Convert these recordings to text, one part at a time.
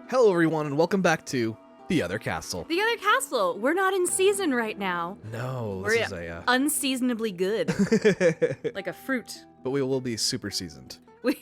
Hello, everyone, and welcome back to The Other Castle. The Other Castle. We're not in season right now. No, We're this is unseasonably good. Like a fruit. But we will be super seasoned. We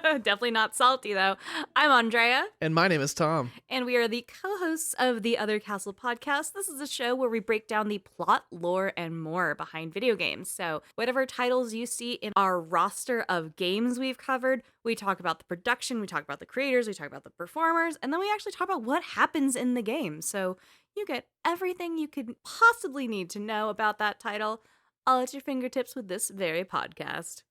definitely not salty, though. I'm Andrea. And my name is Tom. And we are the co-hosts of The Other Castle Podcast. This is a show where we break down the plot, lore, and more behind video games. So whatever titles you see in our roster of games we've covered, we talk about the production, we talk about the creators, we talk about the performers, and then we actually talk about what happens in the game. So you get everything you could possibly need to know about that title all at your fingertips with this very podcast.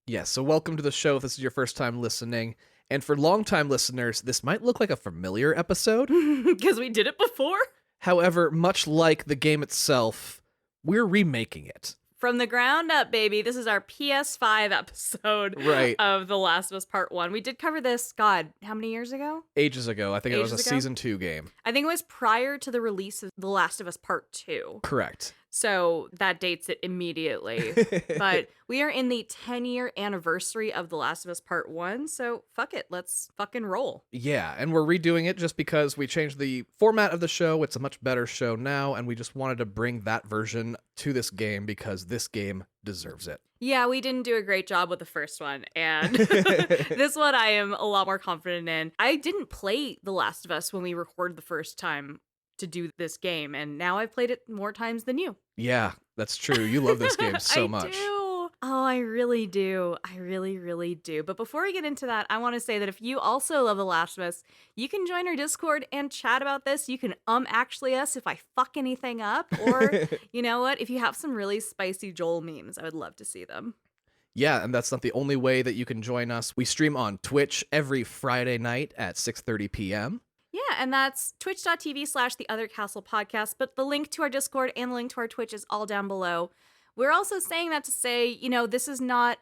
Yes, so welcome to the show if this is your first time listening. And for longtime listeners, this might look like a familiar episode. Because we did it before. However, much like the game itself, we're remaking it. From the ground up, baby. This is our PS5 episode of The Last of Us Part 1. We did cover this, God, how many years ago? Ages ago. I think it was a Season 2 game. I think it was prior to the release of The Last of Us Part 2. Correct. So that dates it immediately. But we are in the 10-year anniversary of The Last of Us Part 1, so fuck it, let's fucking roll. Yeah, and we're redoing it just because we changed the format of the show. It's a much better show now, and we just wanted to bring that version to this game because this game deserves it. Yeah, we didn't do a great job with the first one, and this one I am a lot more confident in. I didn't play The Last of Us when we recorded the first time to do this game, and now I've played it more times than you. Yeah, that's true. You love this game so much. I do. Oh, I really do. I really, really do. But before we get into that, I want to say that if you also love The Last of Us, you can join our Discord and chat about this. You can actually us if I fuck anything up. Or, you know what? If you have some really spicy Joel memes, I would love to see them. Yeah, and that's not the only way that you can join us. We stream on Twitch every Friday night at 6:30 p.m. Yeah, and that's twitch.tv/TheOtherCastlePodcast, but the link to our Discord and the link to our Twitch is all down below. We're also saying that to say, you know, this is not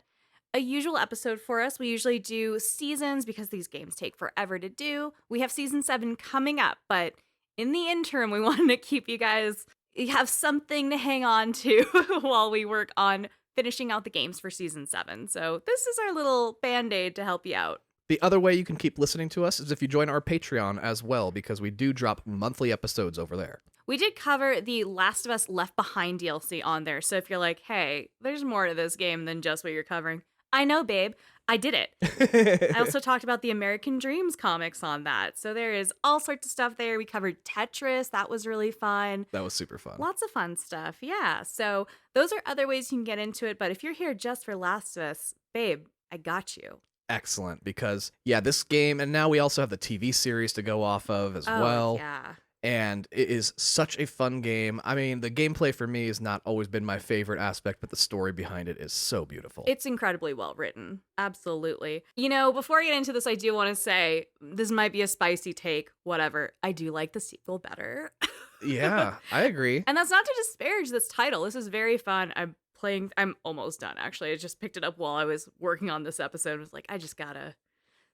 a usual episode for us. We usually do seasons because these games take forever to do. We have season 7 coming up, but in the interim, we wanted to keep you guys, you have something to hang on to while we work on finishing out the games for season 7. So this is our little band-aid to help you out. The other way you can keep listening to us is if you join our Patreon as well, because we do drop monthly episodes over there. We did cover the Last of Us Left Behind DLC on there, so if you're like, hey, there's more to this game than just what you're covering, I know, babe, I did it. I also talked about the American Dreams comics on that, so there is all sorts of stuff there. We covered Tetris, that was really fun. That was super fun. Lots of fun stuff, yeah. So those are other ways you can get into it, but if you're here just for Last of Us, babe, I got you. Excellent, because yeah, this game, and now we also have the TV series to go off of as well. Yeah. And it is such a fun game. I mean, the gameplay for me has not always been my favorite aspect, but the story behind it is so beautiful. It's incredibly well written. Absolutely. You know, before I get into this, I do want to say this might be a spicy take, whatever. I do like the sequel better. Yeah, I agree. And that's not to disparage this title. This is very fun. I'm almost done, actually. I just picked it up while I was working on this episode. I was like, I just gotta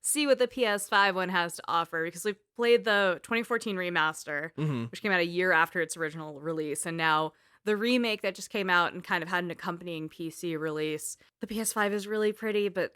see what the PS5 one has to offer, because we played the 2014 remaster, which came out a year after its original release, and now the remake that just came out and kind of had an accompanying PC release. The PS5 is really pretty, but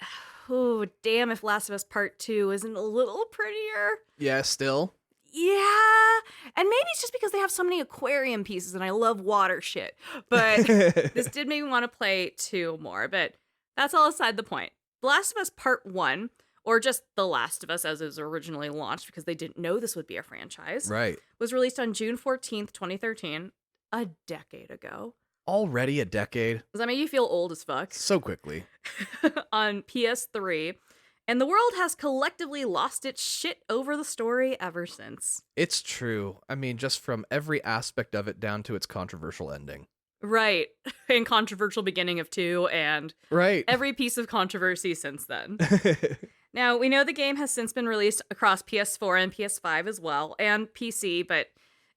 oh, damn if Last of Us Part 2 isn't a little prettier. Yeah, still. Yeah, and maybe it's just because they have so many aquarium pieces and I love water shit, but this did make me want to play 2 more, but that's all aside the point. The Last of Us Part 1, or just The Last of Us as it was originally launched because they didn't know this would be a franchise, right, was released on June 14th, 2013, a decade ago. Already a decade? Does that make you feel old as fuck? So quickly. On PS3. And the world has collectively lost its shit over the story ever since. It's true. I mean, just from every aspect of it down to its controversial ending. Right. And controversial beginning of 2 and every piece of controversy since then. Now, we know the game has since been released across PS4 and PS5 as well, and PC, but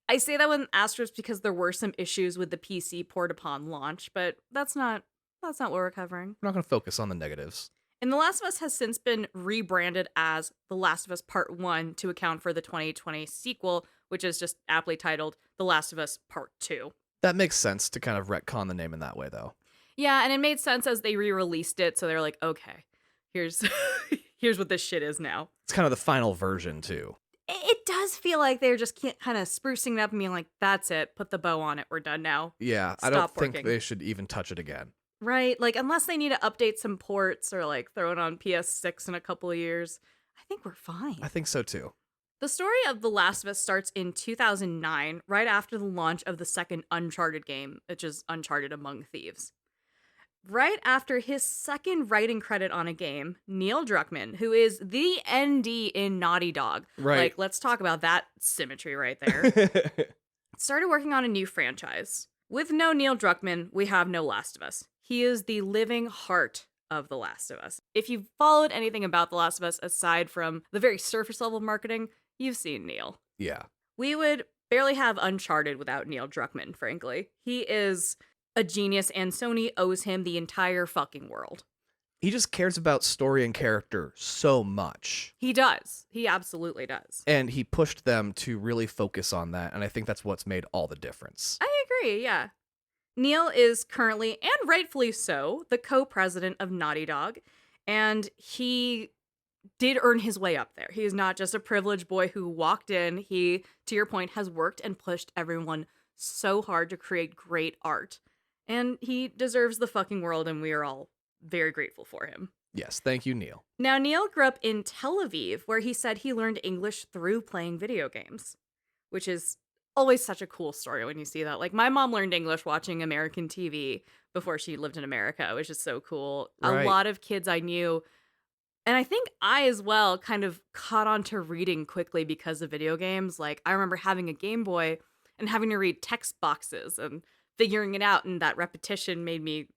I say that with an asterisk because there were some issues with the PC port upon launch, but that's not what we're covering. We're not going to focus on the negatives. And The Last of Us has since been rebranded as The Last of Us Part 1 to account for the 2020 sequel, which is just aptly titled The Last of Us Part 2. That makes sense to kind of retcon the name in that way, though. Yeah, and it made sense as they re-released it, so they're like, okay, here's here's what this shit is now. It's kind of the final version, too. It does feel like they're just kind of sprucing it up and being like, that's it, put the bow on it, we're done now. Yeah, I don't think they should even touch it again. Right, like, unless they need to update some ports or, like, throw it on PS6 in a couple of years, I think we're fine. I think so, too. The story of The Last of Us starts in 2009, right after the launch of the second Uncharted game, which is Uncharted Among Thieves. Right after his second writing credit on a game, Neil Druckmann, who is the ND in Naughty Dog, right? Like, let's talk about that symmetry right there, started working on a new franchise. With no Neil Druckmann, we have no Last of Us. He is the living heart of The Last of Us. If you've followed anything about The Last of Us aside from the very surface level marketing, you've seen Neil. Yeah. We would barely have Uncharted without Neil Druckmann, frankly. He is a genius, and Sony owes him the entire fucking world. He just cares about story and character so much. He does. He absolutely does. And he pushed them to really focus on that, and I think that's what's made all the difference. I agree, yeah. Neil is currently, and rightfully so, the co-president of Naughty Dog, and he did earn his way up there. He is not just a privileged boy who walked in. He, to your point, has worked and pushed everyone so hard to create great art. And he deserves the fucking world, and we are all very grateful for him. Yes, thank you, Neil. Now, Neil grew up in Tel Aviv, where he said he learned English through playing video games, which is always such a cool story when you see that. Like, my mom learned English watching American TV before she lived in America, which is so cool. Right. A lot of kids I knew, and I think I as well kind of caught on to reading quickly because of video games. Like, I remember having a Game Boy and having to read text boxes and figuring it out, and that repetition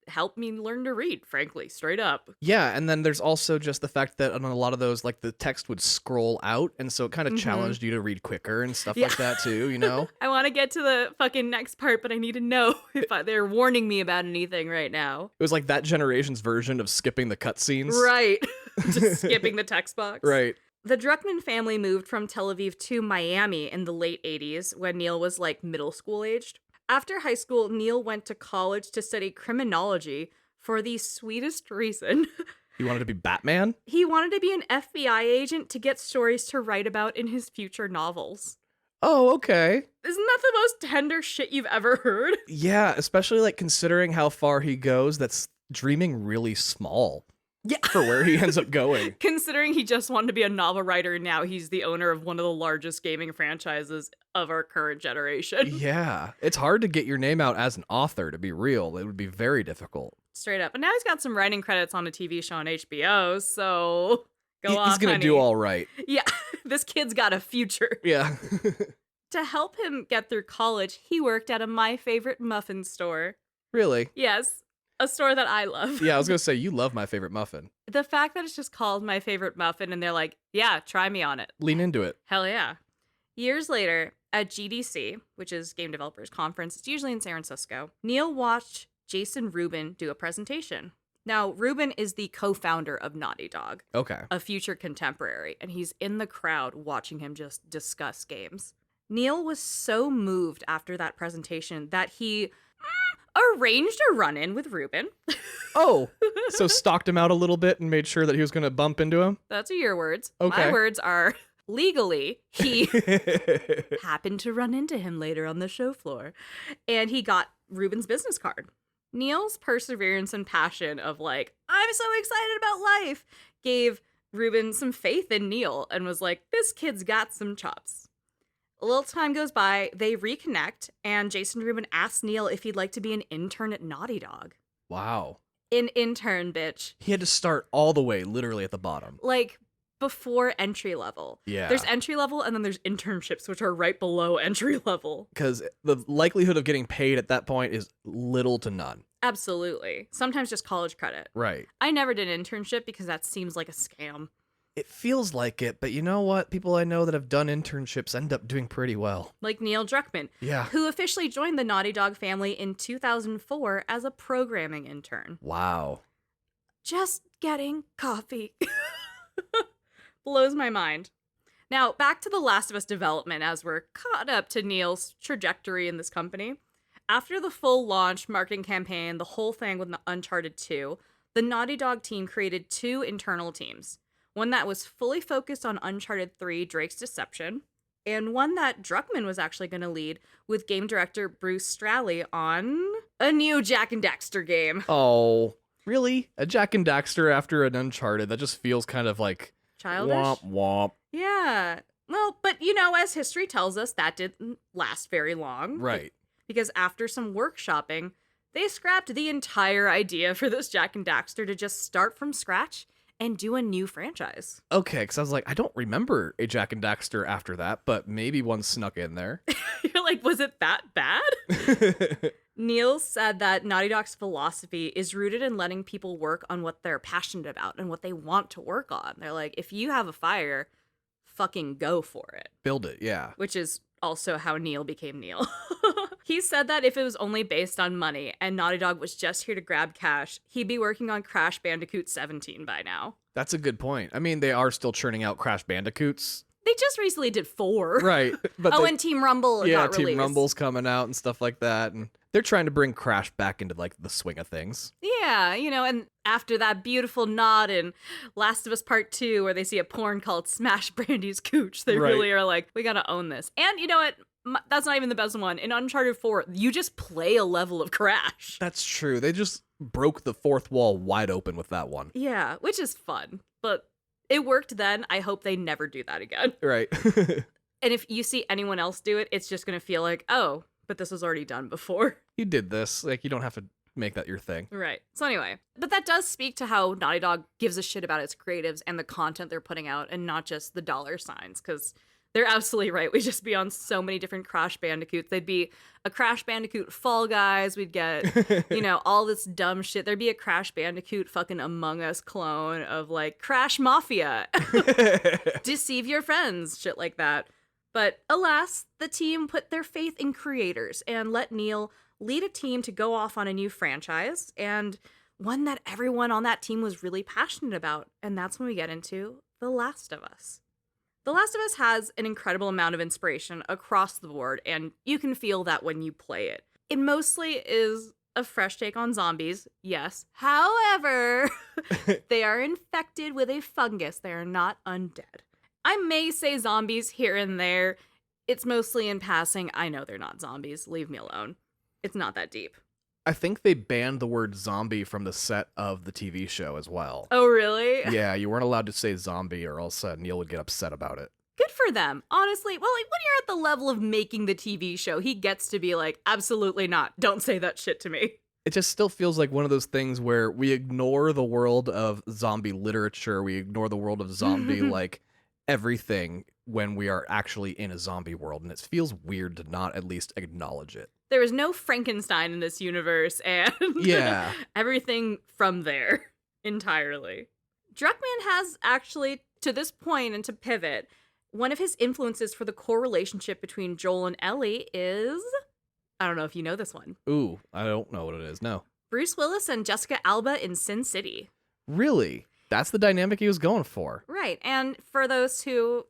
helped me learn to read, frankly, straight up. Yeah, and then there's also just the fact that on a lot of those, like, the text would scroll out, and so it kind of challenged you to read quicker and stuff like that too, you know? I want to get to the fucking next part, but I need to know if they're warning me about anything right now. It was like that generation's version of skipping the cutscenes. Right. Just skipping the text box. Right. The Druckmann family moved from Tel Aviv to Miami in the late 80s when Neil was like middle school aged. After high school, Neil went to college to study criminology for the sweetest reason. He wanted to be Batman? He wanted to be an FBI agent to get stories to write about in his future novels. Oh, okay. Isn't that the most tender shit you've ever heard? Yeah, especially like considering how far he goes, that's dreaming really small. Yeah. For where he ends up going. Considering he just wanted to be a novel writer, and now he's the owner of one of the largest gaming franchises of our current generation. Yeah. It's hard to get your name out as an author, to be real. It would be very difficult. Straight up. And now he's got some writing credits on a TV show on HBO, so go off, He's going to honey. do all right. Yeah, this kid's got a future. Yeah. To help him get through college, he worked at a My Favorite Muffin store. Really? Yes. A store that I love. Yeah, I was going to say, you love My Favorite Muffin. The fact that it's just called My Favorite Muffin and they're like, yeah, try me on it. Lean into it. Hell yeah. Years later, at GDC, which is Game Developers Conference, it's usually in San Francisco, Neil watched Jason Rubin do a presentation. Now, Rubin is the co-founder of Naughty Dog. Okay. A future contemporary, and he's in the crowd watching him just discuss games. Neil was so moved after that presentation that he arranged a run-in with Rubin. Oh, so stalked him out a little bit and made sure that he was going to bump into him? That's your words. Okay. My words are, legally, he happened to run into him later on the show floor, and he got Rubin's business card. Neil's perseverance and passion of like, I'm so excited about life, gave Rubin some faith in Neil and was like, this kid's got some chops. A little time goes by, they reconnect, and Jason Rubin asks Neil if he'd like to be an intern at Naughty Dog. Wow. An intern, bitch. He had to start all the way, literally at the bottom. Like, before entry level. Yeah. There's entry level, and then there's internships, which are right below entry level. Because the likelihood of getting paid at that point is little to none. Absolutely. Sometimes just college credit. Right. I never did an internship because that seems like a scam. It feels like it, but you know what? People I know that have done internships end up doing pretty well. Like Neil Druckmann, Yeah. who officially joined the Naughty Dog family in 2004 as a programming intern. Wow. Just getting coffee. Blows my mind. Now, back to The Last of Us development as we're caught up to Neil's trajectory in this company. After the full launch, marketing campaign, the whole thing with Uncharted 2, the Naughty Dog team created two internal teams. one that was fully focused on Uncharted 3 Drake's Deception, and one that Druckmann was actually going to lead with game director Bruce Straley on a new Jak and Daxter game. Oh, really? A Jak and Daxter after an Uncharted? That just feels kind of like Childish? womp womp. Yeah. Well, but as history tells us, that didn't last very long. Right. Because after some workshopping, they scrapped the entire idea for this Jak and Daxter to just start from scratch and do a new franchise. Okay, because I was like, I don't remember a Jak and Daxter after that, but maybe one snuck in there. You're like, was it that bad? Neil said that Naughty Dog's philosophy is rooted in letting people work on what they're passionate about and what they want to work on. They're like, if you have a fire, fucking go for it. Build it, yeah. Which is also how Neil became Neil. He said that if it was only based on money and Naughty Dog was just here to grab cash, he'd be working on Crash Bandicoot 17 by now. That's a good point. I mean, they are still churning out Crash Bandicoots. They just recently did 4. Right. But and Team Rumble got released. Team Rumble's coming out and stuff like that. And they're trying to bring Crash back into, like, the swing of things. Yeah, and after that beautiful nod in Last of Us Part 2, where they see a porn called Smash Brandy's Cooch, they really are like, we gotta own this. And you know what? That's not even the best one. In Uncharted 4, you just play a level of Crash. That's true. They just broke the fourth wall wide open with that one. Yeah, which is fun. But it worked then. I hope they never do that again. Right. And if you see anyone else do it, it's just going to feel like, oh, but this was already done before. You did this. Like, you don't have to make that your thing. Right. So anyway, but that does speak to how Naughty Dog gives a shit about its creatives and the content they're putting out and not just the dollar signs, because they're absolutely right. We'd just be on so many different Crash Bandicoots. They'd be a Crash Bandicoot Fall Guys. We'd get, all this dumb shit. There'd be a Crash Bandicoot fucking Among Us clone of like Crash Mafia. Deceive your friends. Shit like that. But alas, the team put their faith in creators and let Neil lead a team to go off on a new franchise, and one that everyone on that team was really passionate about. And that's when we get into The Last of Us. The Last of Us has an incredible amount of inspiration across the board, and you can feel that when you play it. It mostly is a fresh take on zombies, yes. However, they are infected with a fungus. They are not undead. I may say zombies here and there. It's mostly in passing. I know they're not zombies. Leave me alone. It's not that deep. I think they banned the word zombie from the set of the TV show as well. Oh, really? Yeah, you weren't allowed to say zombie or else Neil would get upset about it. Good for them. Honestly, well, like when you're at the level of making the TV show, he gets to be like, absolutely not. Don't say that shit to me. It just still feels like one of those things where we ignore the world of zombie literature. We ignore the world of zombie, like everything when we are actually in a zombie world. And it feels weird to not at least acknowledge it. There is no Frankenstein in this universe, and yeah, everything from there entirely. Druckmann has actually, to this point and to pivot, one of his influences for the core relationship between Joel and Ellie is, I don't know if you know this one. Ooh, I don't know what it is, no. Bruce Willis and Jessica Alba in Sin City. Really? That's the dynamic he was going for. Right, and for those who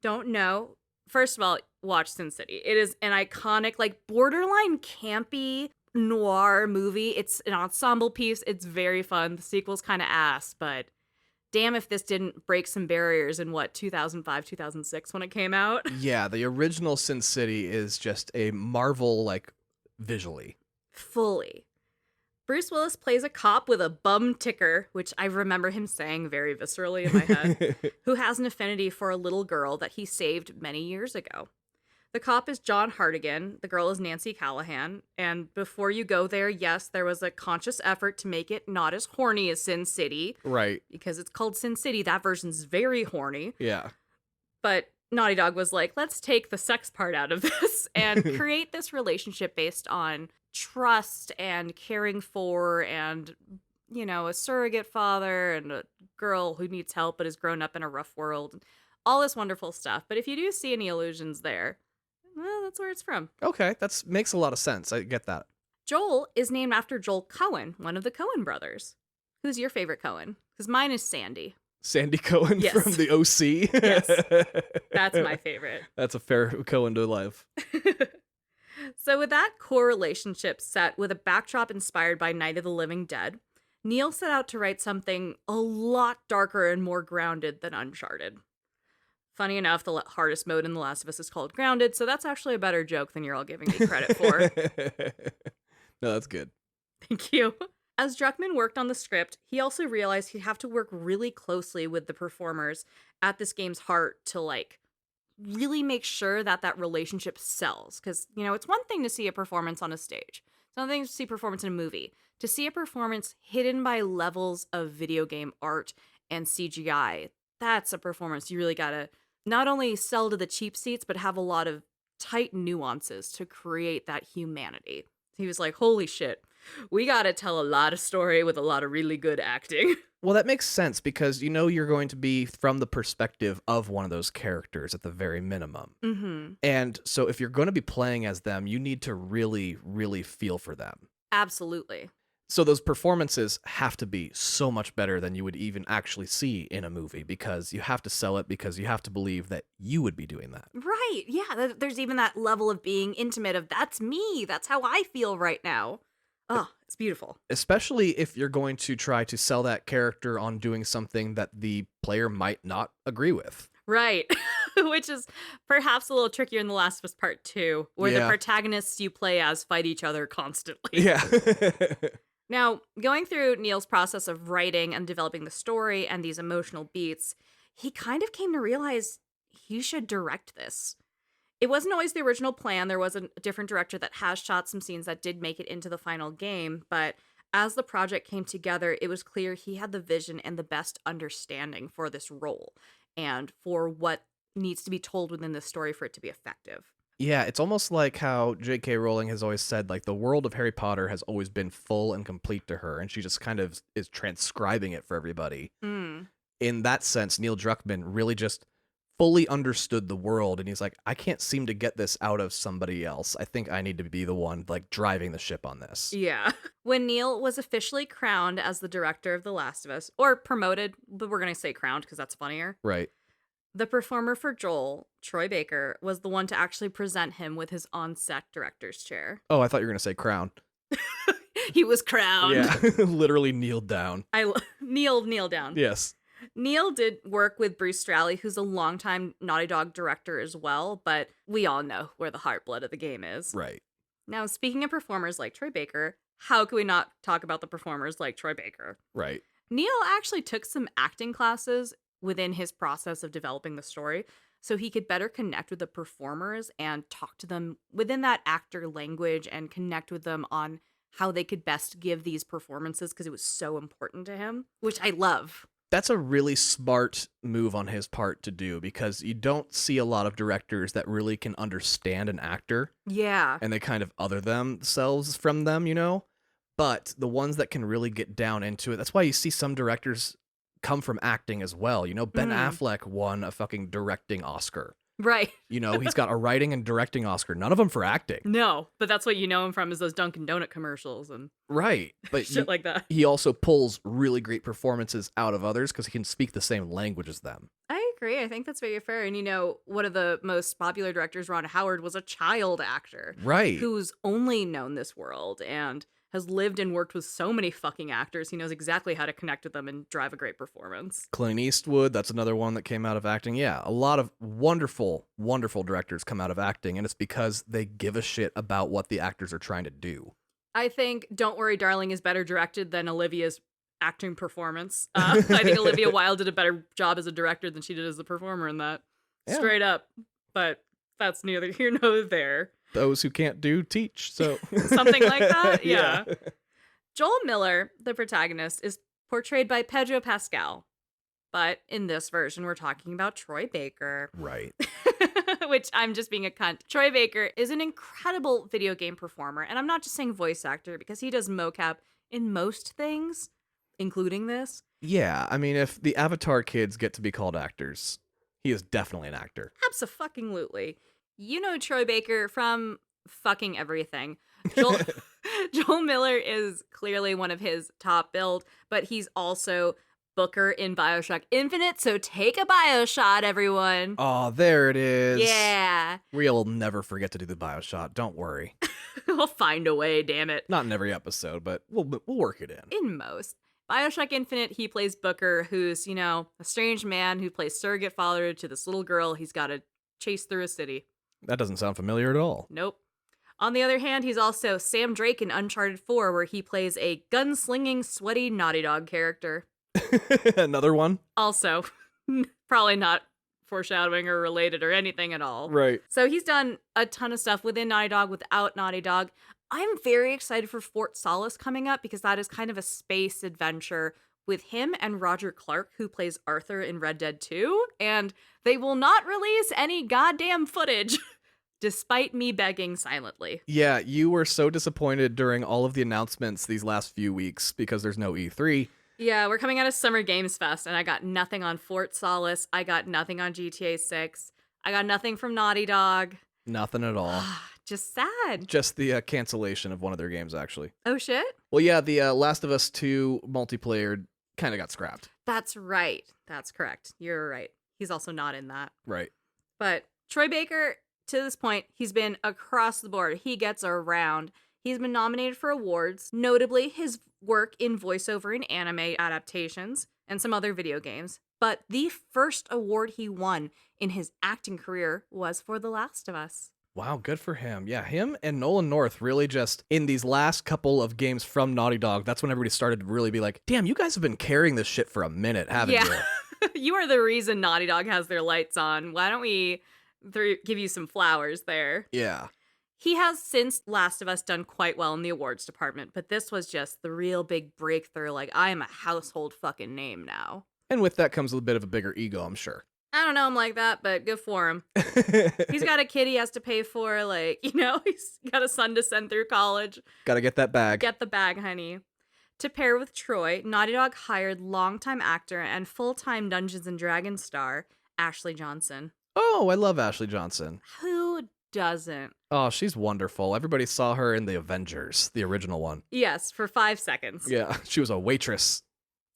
don't know, first of all, watch Sin City. It is an iconic, like, borderline campy noir movie. It's an ensemble piece. It's very fun. The sequel's kind of ass, but damn if this didn't break some barriers in, 2005, 2006 when it came out? Yeah, the original Sin City is just a marvel, like, visually. Fully. Bruce Willis plays a cop with a bum ticker, which I remember him saying very viscerally in my head, who has an affinity for a little girl that he saved many years ago. The cop is John Hartigan, the girl is Nancy Callahan, and before you go there, yes, there was a conscious effort to make it not as horny as Sin City. Right. Because it's called Sin City, that version's very horny. Yeah. But Naughty Dog was like, let's take the sex part out of this and create this relationship based on trust and caring for and, a surrogate father and a girl who needs help but has grown up in a rough world. All this wonderful stuff. But if you do see any illusions there, well, that's where it's from. Okay, that makes a lot of sense. I get that. Joel is named after Joel Cohen, one of the Cohen brothers. Who's your favorite Cohen? Because mine is Sandy. Sandy Cohen Yes. from the OC? Yes. That's my favorite. That's a fair Cohen to love. So with that core relationship set with a backdrop inspired by Night of the Living Dead, Neil set out to write something a lot darker and more grounded than Uncharted. Funny enough, the hardest mode in The Last of Us is called Grounded, so that's actually a better joke than you're all giving me credit for. No, that's good. Thank you. As Druckmann worked on the script, he also realized he'd have to work really closely with the performers at this game's heart to, like, really make sure that that relationship sells. Because, you know, it's one thing to see a performance on a stage. It's another thing to see a performance in a movie. To see a performance hidden by levels of video game art and CGI, that's a performance you really gotta not only sell to the cheap seats, but have a lot of tight nuances to create that humanity. He was like, holy shit, we gotta tell a lot of story with a lot of really good acting. Well, that makes sense because you know you're going to be from the perspective of one of those characters at the very minimum. Mm-hmm. And so if you're going to be playing as them, you need to really, really feel for them. Absolutely. So those performances have to be so much better than you would even actually see in a movie because you have to sell it because you have to believe that you would be doing that. Right. Yeah. There's even that level of being intimate of that's me. That's how I feel right now. Oh, it's beautiful. Especially if you're going to try to sell that character on doing something that the player might not agree with. Right. Which is perhaps a little trickier in The Last of Us Part 2, where the Yeah. protagonists you play as fight each other constantly. Yeah. Now, going through Neil's process of writing and developing the story and these emotional beats, he kind of came to realize he should direct this. It wasn't always the original plan. There was a different director that has shot some scenes that did make it into the final game, but as the project came together, it was clear he had the vision and the best understanding for this role and for what needs to be told within the story for it to be effective. Yeah, it's almost like how J.K. Rowling has always said, like, the world of Harry Potter has always been full and complete to her, and she just kind of is transcribing it for everybody. Mm. In that sense, Neil Druckmann really just fully understood the world, and he's like, I can't seem to get this out of somebody else. I think I need to be the one, like, driving the ship on this. Yeah. When Neil was officially crowned as the director of The Last of Us, or promoted, but we're going to say crowned because that's funnier. Right. The performer for Joel, Troy Baker, was the one to actually present him with his on-set director's chair. Oh, I thought you were going to say crown. He was crowned. Yeah, literally kneeled down. Kneel down. Yes. Neil did work with Bruce Straley, who's a longtime Naughty Dog director as well, but we all know where the heartblood of the game is. Right. Now, speaking of performers like Troy Baker, how can we not talk about the performers like Troy Baker? Right. Neil actually took some acting classes within his process of developing the story so he could better connect with the performers and talk to them within that actor language and connect with them on how they could best give these performances because it was so important to him, which I love. That's a really smart move on his part to do because you don't see a lot of directors that really can understand an actor. Yeah. And they kind of other themselves from them, you know? But the ones that can really get down into it, that's why you see some directors come from acting as well. You know, Ben Affleck won a fucking directing Oscar. Right. You know, he's got a writing and directing Oscar. None of them for acting. No, but that's what you know him from is those Dunkin' Donut commercials and Right. But shit like that. He also pulls really great performances out of others because he can speak the same language as them. I agree. I think that's very fair. And, you know, one of the most popular directors, Ron Howard, was a child actor. Right. Who's only known this world and has lived and worked with so many fucking actors. He knows exactly how to connect with them and drive a great performance. Clint Eastwood, that's another one that came out of acting. Yeah, a lot of wonderful, wonderful directors come out of acting, and it's because they give a shit about what the actors are trying to do. I think Don't Worry, Darling is better directed than Olivia's acting performance. I think Olivia Wilde did a better job as a director than she did as a performer in that. Yeah. Straight up. But that's neither here nor there. Those who can't do, teach, so... Something like that? Yeah. Joel Miller, the protagonist, is portrayed by Pedro Pascal. But in this version, we're talking about Troy Baker. Right. Which I'm just being a cunt. Troy Baker is an incredible video game performer. And I'm not just saying voice actor because he does mocap in most things, including this. Yeah, I mean, if the Avatar kids get to be called actors, he is definitely an actor. Abso-fucking-lutely. You know Troy Baker from fucking everything. Joel Miller is clearly one of his top billed, but he's also Booker in BioShock Infinite, so take a BioShot, everyone. Oh, there it is. Yeah. We'll never forget to do the BioShot, don't worry. We'll find a way, damn it. Not in every episode, but we'll work it in. In most. Bioshock Infinite, he plays Booker, who's, a strange man who plays surrogate father to this little girl he's got to chase through a city. That doesn't sound familiar at all. Nope. On the other hand, he's also Sam Drake in Uncharted 4, where he plays a gunslinging, sweaty Naughty Dog character. Another one? Also, probably not foreshadowing or related or anything at all. Right. So he's done a ton of stuff within Naughty Dog, without Naughty Dog. I'm very excited for Fort Solace coming up because that is kind of a space adventure with him and Roger Clark, who plays Arthur in Red Dead 2. And they will not release any goddamn footage, despite me begging silently. Yeah, you were so disappointed during all of the announcements these last few weeks because there's no E3. Yeah, we're coming out of Summer Games Fest, and I got nothing on Fort Solace. I got nothing on GTA 6. I got nothing from Naughty Dog. Nothing at all. Just sad. Just the cancellation of one of their games, actually. Oh, shit? Well, yeah, the Last of Us 2 multiplayer kind of got scrapped. That's right. That's correct. You're right. He's also not in that. Right. But Troy Baker, to this point, he's been across the board. He gets around. He's been nominated for awards, notably his work in voiceover and anime adaptations and some other video games. But the first award he won in his acting career was for The Last of Us. Wow, good for him. Yeah, him and Nolan North really just, in these last couple of games from Naughty Dog, that's when everybody started to really be like, damn, you guys have been carrying this shit for a minute, haven't you? You are the reason Naughty Dog has their lights on. Why don't we give you some flowers there? Yeah. He has since Last of Us done quite well in the awards department, but this was just the real big breakthrough. Like, I am a household fucking name now. And with that comes a bit of a bigger ego, I'm sure. I don't know him like that, but good for him. He's got a kid he has to pay for, he's got a son to send through college. Gotta get that bag. Get the bag, honey. To pair with Troy, Naughty Dog hired longtime actor and full-time Dungeons & Dragons star Ashley Johnson. Oh, I love Ashley Johnson. Who doesn't? Oh, she's wonderful. Everybody saw her in The Avengers, the original one. Yes, for 5 seconds. Yeah, she was a waitress.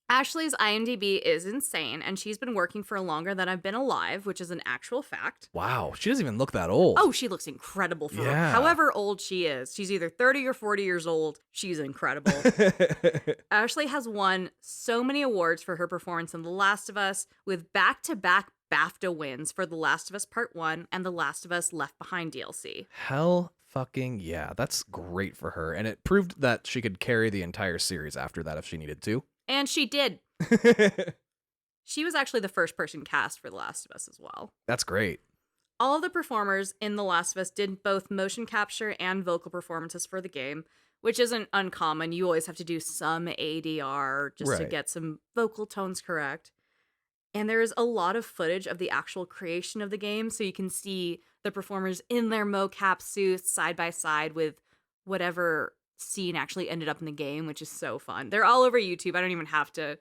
Ashley's IMDb is insane, and she's been working for longer than I've been alive, which is an actual fact. Wow, she doesn't even look that old. Oh, she looks incredible for however old she is. She's either 30 or 40 years old. She's incredible. Ashley has won so many awards for her performance in The Last of Us, with back-to-back BAFTA wins for The Last of Us Part 1 and The Last of Us Left Behind DLC. Hell fucking yeah, that's great for her, and it proved that she could carry the entire series after that if she needed to. And she did. She was actually the first person cast for The Last of Us as well. That's great. All of the performers in The Last of Us did both motion capture and vocal performances for the game, which isn't uncommon. You always have to do some ADR just to get some vocal tones correct. And there is a lot of footage of the actual creation of the game, so you can see the performers in their mocap suits side by side with whatever scene actually ended up in the game, which is so fun. They're all over YouTube. I don't even have to.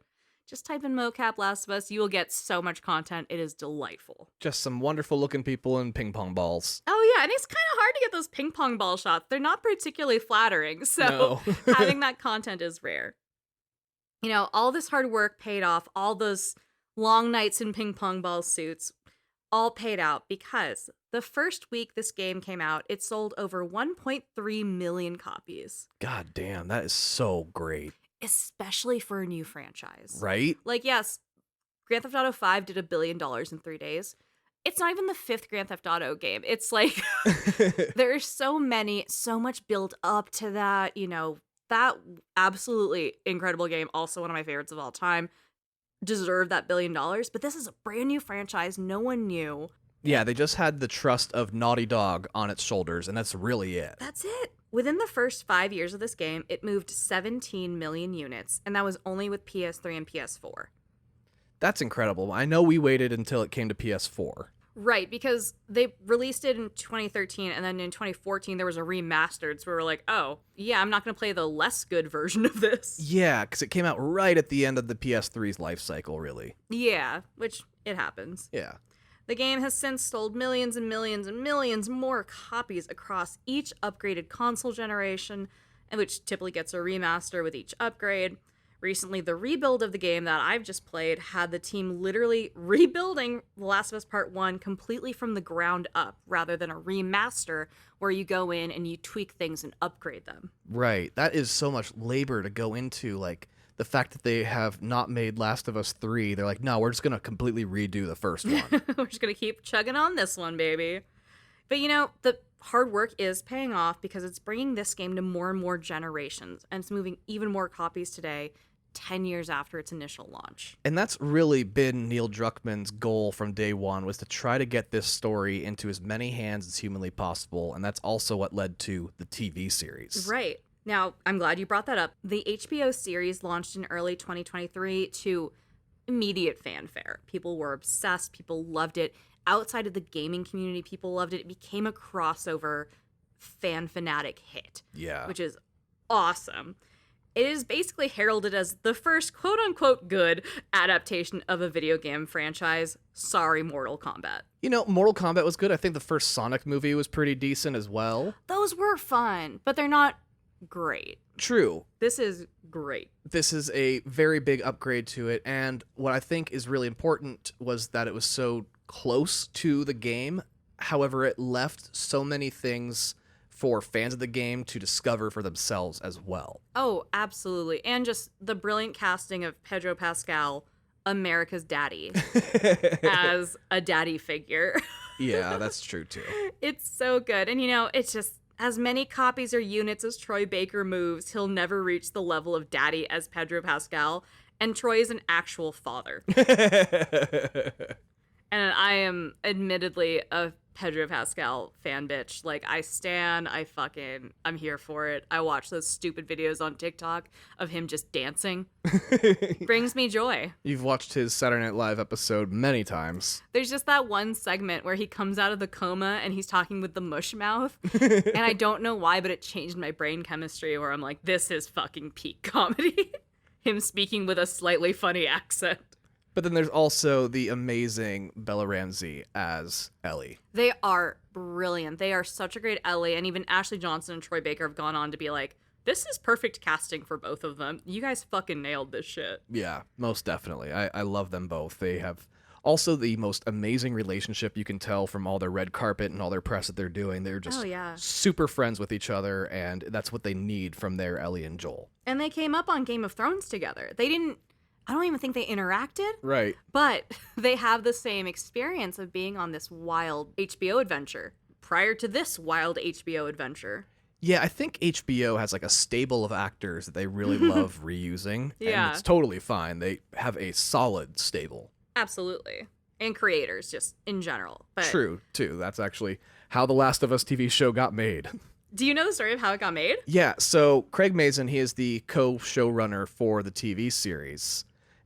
Just type in mocap Last of Us. You will get so much content. It is delightful. Just some wonderful looking people in ping pong balls. Oh yeah, and it's kind of hard to get those ping pong ball shots. They're not particularly flattering, so having that content is rare. All this hard work paid off. All those long nights in ping pong ball suits all paid out because the first week this game came out, it sold over 1.3 million copies. God damn, that is so great. Especially for a new franchise. Right? Yes, Grand Theft Auto 5 did $1 billion in 3 days. It's not even the 5th Grand Theft Auto game. It's there's so much build up to that. That absolutely incredible game, also one of my favorites of all time, deserved that $1 billion. But this is a brand new franchise. No one knew. Yeah, they just had the trust of Naughty Dog on its shoulders, and that's really it. That's it. Within the first 5 years of this game, it moved 17 million units, and that was only with PS3 and PS4. That's incredible. I know we waited until it came to PS4. Right, because they released it in 2013, and then in 2014 there was a remastered, so we were like, oh, yeah, I'm not going to play the less good version of this. Yeah, because it came out right at the end of the PS3's life cycle, really. Yeah, which it happens. Yeah. The game has since sold millions and millions and millions more copies across each upgraded console generation, and which typically gets a remaster with each upgrade. Recently, the rebuild of the game that I've just played had the team literally rebuilding The Last of Us Part 1 completely from the ground up, rather than a remaster where you go in and you tweak things and upgrade them. Right. That is so much labor to go into, the fact that they have not made Last of Us 3, they're like, no, we're just going to completely redo the first one. We're just going to keep chugging on this one, baby. But the hard work is paying off because it's bringing this game to more and more generations, and it's moving even more copies today, 10 years after its initial launch. And that's really been Neil Druckmann's goal from day one, was to try to get this story into as many hands as humanly possible, and that's also what led to the TV series. Right. Now, I'm glad you brought that up. The HBO series launched in early 2023 to immediate fanfare. People were obsessed. People loved it. Outside of the gaming community, people loved it. It became a crossover fan fanatic hit. Yeah. Which is awesome. It is basically heralded as the first quote-unquote good adaptation of a video game franchise. Sorry, Mortal Kombat. Mortal Kombat was good. I think the first Sonic movie was pretty decent as well. Those were fun, but they're not great. True. This is great. This is a very big upgrade to it, and what I think is really important was that it was so close to the game. However, it left so many things for fans of the game to discover for themselves as well. Oh, absolutely. And just the brilliant casting of Pedro Pascal, America's daddy, as a daddy figure. Yeah, that's true too. It's so good. And it's just, as many copies or units as Troy Baker moves, he'll never reach the level of daddy as Pedro Pascal. And Troy is an actual father. And I am admittedly a Pedro Pascal fan bitch. Like, I'm here for it. I watch those stupid videos on TikTok of him just dancing. Brings me joy. You've watched his Saturday Night Live episode many times. There's just that one segment where he comes out of the coma and he's talking with the mush mouth. And I don't know why, but it changed my brain chemistry where I'm like, this is fucking peak comedy. Him speaking with a slightly funny accent. But then there's also the amazing Bella Ramsey as Ellie. They are brilliant. They are such a great Ellie, and even Ashley Johnson and Troy Baker have gone on to be like, this is perfect casting for both of them. You guys fucking nailed this shit. Yeah, most definitely. I love them both. They have also the most amazing relationship you can tell from all their red carpet and all their press that they're doing. They're just super friends with each other, and that's what they need from their Ellie and Joel. And they came up on Game of Thrones together. I don't even think they interacted. Right. But they have the same experience of being on this wild HBO adventure prior to this wild HBO adventure. Yeah, I think HBO has like a stable of actors that they really love reusing. Yeah. And it's totally fine. They have a solid stable. Absolutely. And creators, just in general. But True, too. That's actually how The Last of Us TV show got made. do you know the story of how it got made? Yeah, so Craig Mazin, he is the co-showrunner for the TV series.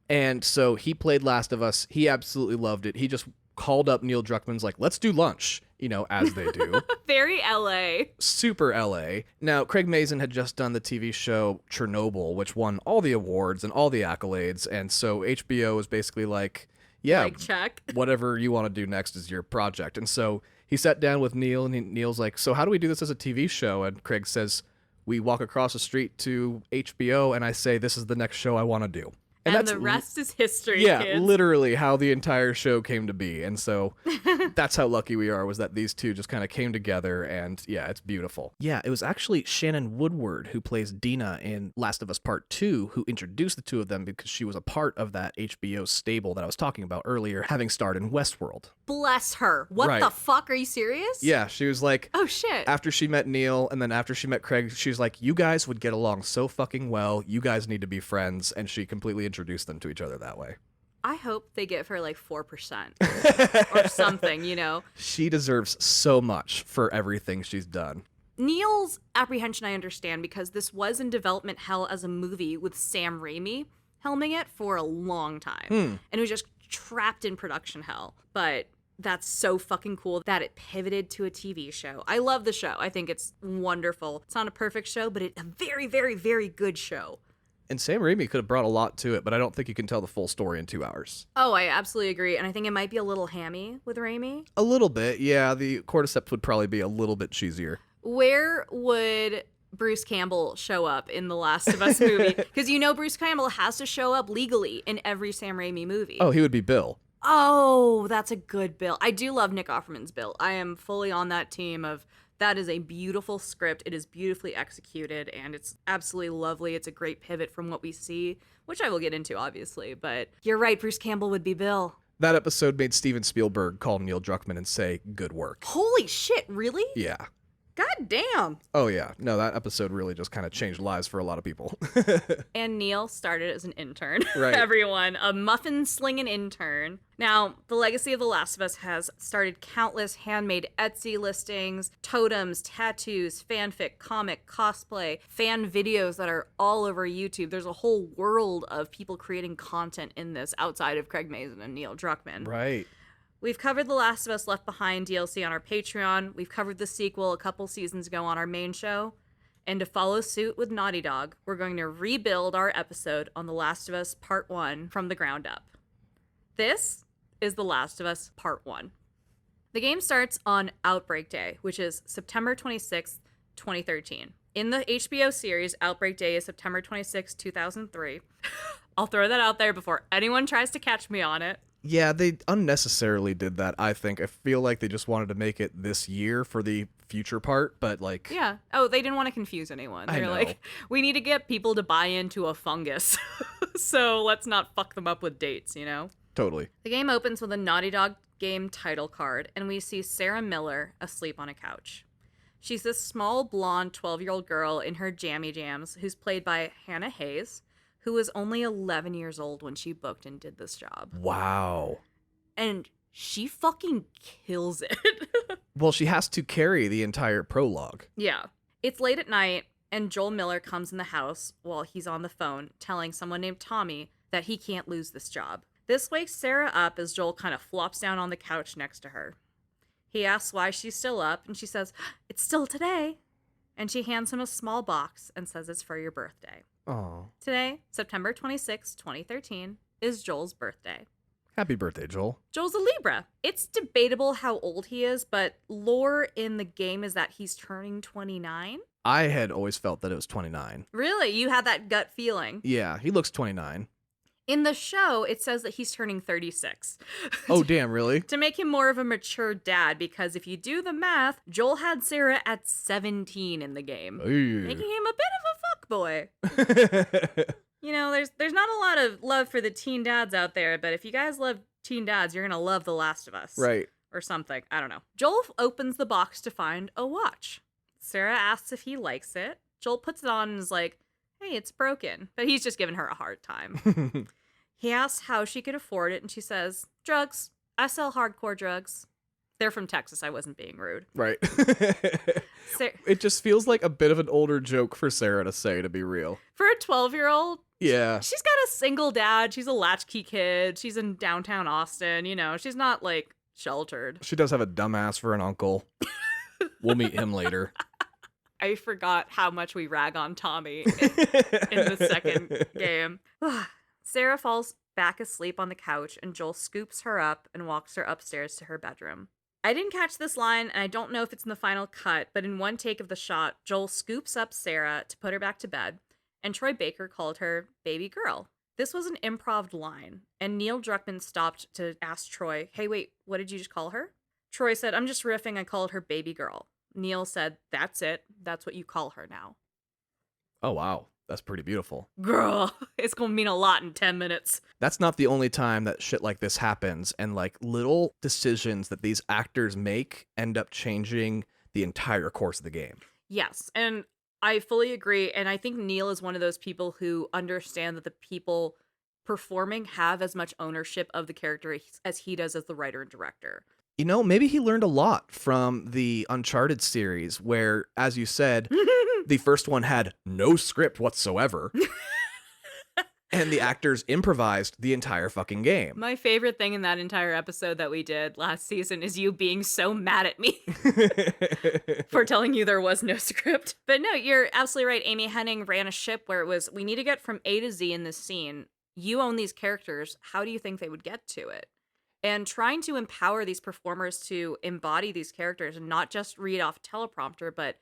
And so he played Last of Us. He absolutely loved it. He just called up Neil Druckmann's like, let's do lunch, as they do. Very LA. Super LA. Now, Craig Mazin had just done the TV show Chernobyl, which won all the awards and all the accolades. And so HBO was basically like, yeah, Like, check. whatever you want to do next is your project. And so he sat down with Neil, and Neil's like, so how do we do this as a TV show? And Craig says, we walk across the street to HBO, and I say, this is the next show I want to do. And that's the rest is history, yeah, kids. literally how the entire show came to be. And so that's how lucky we are, was that these two just kind of came together, and yeah, it's beautiful. Yeah, it was actually Shannon Woodward, who plays Dina in Last of Us Part 2, who introduced the two of them because she was a part of that HBO stable that I was talking about earlier, having starred in Westworld. Bless her. What Right. the fuck? Are you serious? Yeah, she was like, Oh, shit. after she met Neil and then after she met Craig, she's like, you guys would get along so fucking well. You guys need to be friends. And she completely introduced them to each other that way. I hope they give her like 4% or something. She deserves so much for everything she's done. Neil's apprehension I understand, because this was in development hell as a movie with Sam Raimi helming it for a long time. And it was just trapped in production hell. But that's so fucking cool that it pivoted to a TV show. I love the show. I think it's wonderful. It's not a perfect show, but it's a very, very, very good show. And Sam Raimi could have brought a lot to it, but I don't think you can tell the full story in 2 hours. Oh, I absolutely agree. And I think it might be a little hammy with Raimi. A little bit, yeah. The cordyceps would probably be a little bit cheesier. Where would Bruce Campbell show up in the Last of Us movie? Because Bruce Campbell has to show up legally in every Sam Raimi movie. Oh, he would be Bill. Oh, that's a good Bill. I do love Nick Offerman's Bill. I am fully on that team of That is a beautiful script. It is beautifully executed, and it's absolutely lovely. It's a great pivot from what we see, which I will get into, obviously. But you're right, Bruce Campbell would be Bill. That episode made Steven Spielberg call Neil Druckmann and say, good work. Holy shit, really? Yeah. God damn. Oh, yeah. No, that episode really just kind of changed lives for a lot of people. And Neil started as an intern. Right. Everyone, a muffin-slinging intern. Now, the legacy of The Last of Us has started countless handmade Etsy listings, totems, tattoos, fanfic, comic, cosplay, fan videos that are all over YouTube. There's a whole world of people creating content in this outside of Craig Mazin and Neil Druckmann. Right. We've covered The Last of Us Left Behind DLC on our Patreon. We've covered the sequel a couple seasons ago on our main show. And to follow suit with Naughty Dog, we're going to rebuild our episode on The Last of Us Part 1 from the ground up. This is The Last of Us Part 1. The game starts on Outbreak Day, which is September 26th, 2013. In the HBO series, Outbreak Day is September 26, 2003. I'll throw that out there before anyone tries to catch me on it. Yeah, they unnecessarily did that, I think. I feel like they just wanted to make it this year for the future part, but like... Yeah. Oh, they didn't want to confuse anyone. They're like, we need to get people to buy into a fungus. So let's not fuck them up with dates, you know? Totally. The game opens with a Naughty Dog game title card, and we see Sarah Miller asleep on a couch. She's this small, blonde, 12-year-old girl in her jammy jams who's played by Hannah Hayes, who was only 11 years old when she booked and did this job. Wow. And she fucking kills it. Well, she has to carry the entire prologue. Yeah. It's late at night, and Joel Miller comes in the house while he's on the phone telling someone named Tommy that he can't lose this job. This wakes Sarah up as Joel kind of flops down on the couch next to her. He asks why she's still up, and she says, "It's still today." And she hands him a small box and says it's for your birthday. Oh. Today, September 26, 2013, is Joel's birthday. Happy birthday, Joel. Joel's a Libra. It's debatable how old he is, but lore in the game is that he's turning 29. I had always felt that it was 29. Really? You had that gut feeling? Yeah, he looks 29. In the show, it says that he's turning 36. Oh, damn, really? To make him more of a mature dad, because if you do the math, Joel had Sarah at 17 in the game, making him a bit of a fuckboy. You know, there's not a lot of love for the teen dads out there, but if you guys love teen dads, you're gonna love The Last of Us. Right. Or something. I don't know. Joel opens the box to find a watch. Sarah asks if he likes it. Joel puts it on and is like, "Hey, it's broken." But he's just giving her a hard time. He asks how she could afford it, and she says, "Drugs. I sell hardcore drugs." They're from Texas. I wasn't being rude. Right. It just feels like a bit of an older joke for Sarah to say, to be real. For a 12-year-old, yeah. She's got a single dad. She's a latchkey kid. She's in downtown Austin. You know, she's not, like, sheltered. She does have a dumbass for an uncle. We'll meet him later. I forgot how much we rag on Tommy in the second game. Sarah falls back asleep on the couch, and Joel scoops her up and walks her upstairs to her bedroom. I didn't catch this line, and I don't know if it's in the final cut, but in one take of the shot, Joel scoops up Sarah to put her back to bed, and Troy Baker called her baby girl. This was an improv line, and Neil Druckmann stopped to ask Troy, "Hey, wait, what did you just call her?" Troy said, "I'm just riffing, I called her baby girl." Neil said, "That's it. That's what you call her now." Oh, wow. That's pretty beautiful. Girl, it's gonna mean a lot in 10 minutes. That's not the only time that shit like this happens, and like little decisions that these actors make end up changing the entire course of the game. Yes, and I fully agree, and I think Neil is one of those people who understand that the people performing have as much ownership of the character as he does as the writer and director. You know, maybe he learned a lot from the Uncharted series where, as you said, the first one had no script whatsoever. And the actors improvised the entire fucking game. My favorite thing in that entire episode that we did last season is you being so mad at me for telling you there was no script. But no, you're absolutely right. Amy Hennig ran a ship where it was, we need to get from A to Z in this scene. You own these characters. How do you think they would get to it? And trying to empower these performers to embody these characters and not just read off teleprompter, but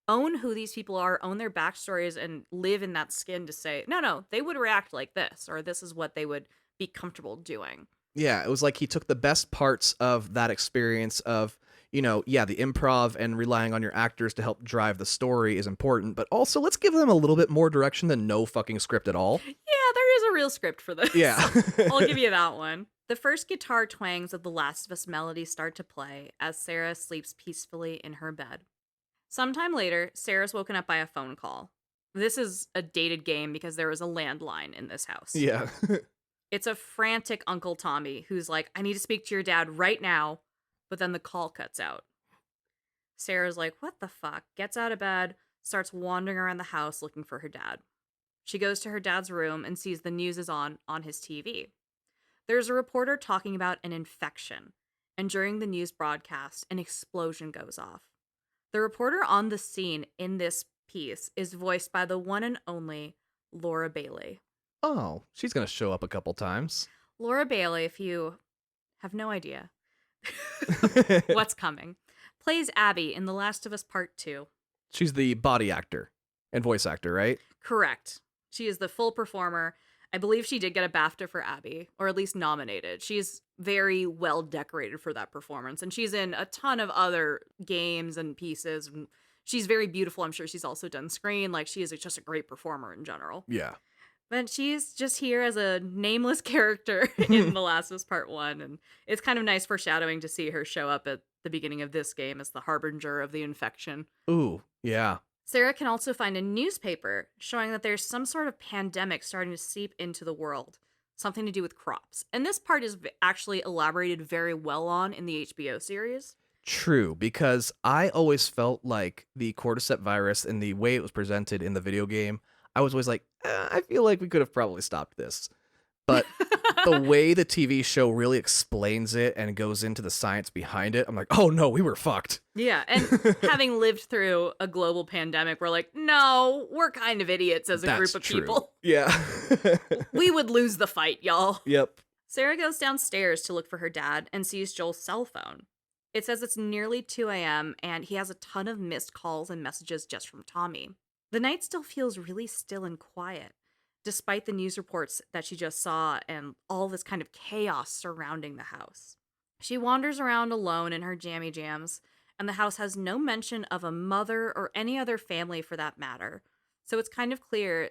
own who these people are, own their backstories, and live in that skin to say, no, they would react like this, or this is what they would be comfortable doing. Yeah, it was like he took the best parts of that experience of, yeah, the improv and relying on your actors to help drive the story is important, but also let's give them a little bit more direction than no fucking script at all. Yeah, there is a real script for Yeah. this. I'll give you that one. The first guitar twangs of the Last of Us melody start to play as Sarah sleeps peacefully in her bed. Sometime later, Sarah's woken up by a phone call. This is a dated game because there was a landline in this house. Yeah. It's a frantic Uncle Tommy who's like, I need to speak to your dad right now, but then the call cuts out. Sarah's like, what the fuck? Gets out of bed, starts wandering around the house looking for her dad. She goes to her dad's room and sees the news is on his TV. There's a reporter talking about an infection, and during the news broadcast, an explosion goes off. The reporter on the scene in this piece is voiced by the one and only Laura Bailey. Oh, she's going to show up a couple times. Laura Bailey, if you have no idea what's coming, plays Abby in The Last of Us Part 2. She's the body actor and voice actor, right? Correct. She is the full performer. I believe she did get a BAFTA for Abby, or at least nominated. She's very well decorated for that performance, and she's in a ton of other games and pieces. And she's very beautiful. I'm sure she's also done screen. Like, she is just a great performer in general. Yeah. But she's just here as a nameless character in The Last of Us Part 1, and it's kind of nice foreshadowing to see her show up at the beginning of this game as the harbinger of the infection. Ooh, yeah. Sarah can also find a newspaper showing that there's some sort of pandemic starting to seep into the world, something to do with crops. And this part is actually elaborated very well on in the HBO series. True, because I always felt like the cordyceps virus and the way it was presented in the video game, I was always like, I feel like we could have probably stopped this. But the way the TV show really explains it and goes into the science behind it, I'm like, oh no, we were fucked. Yeah, and having lived through a global pandemic, we're like, no, we're kind of idiots as a group of people. Yeah. We would lose the fight, y'all. Yep. Sarah goes downstairs to look for her dad and sees Joel's cell phone. It says it's nearly 2 a.m. and he has a ton of missed calls and messages just from Tommy. The night still feels really still and quiet, despite the news reports that she just saw and all this kind of chaos surrounding the house. She wanders around alone in her jammy jams, and the house has no mention of a mother or any other family for that matter. So it's kind of clear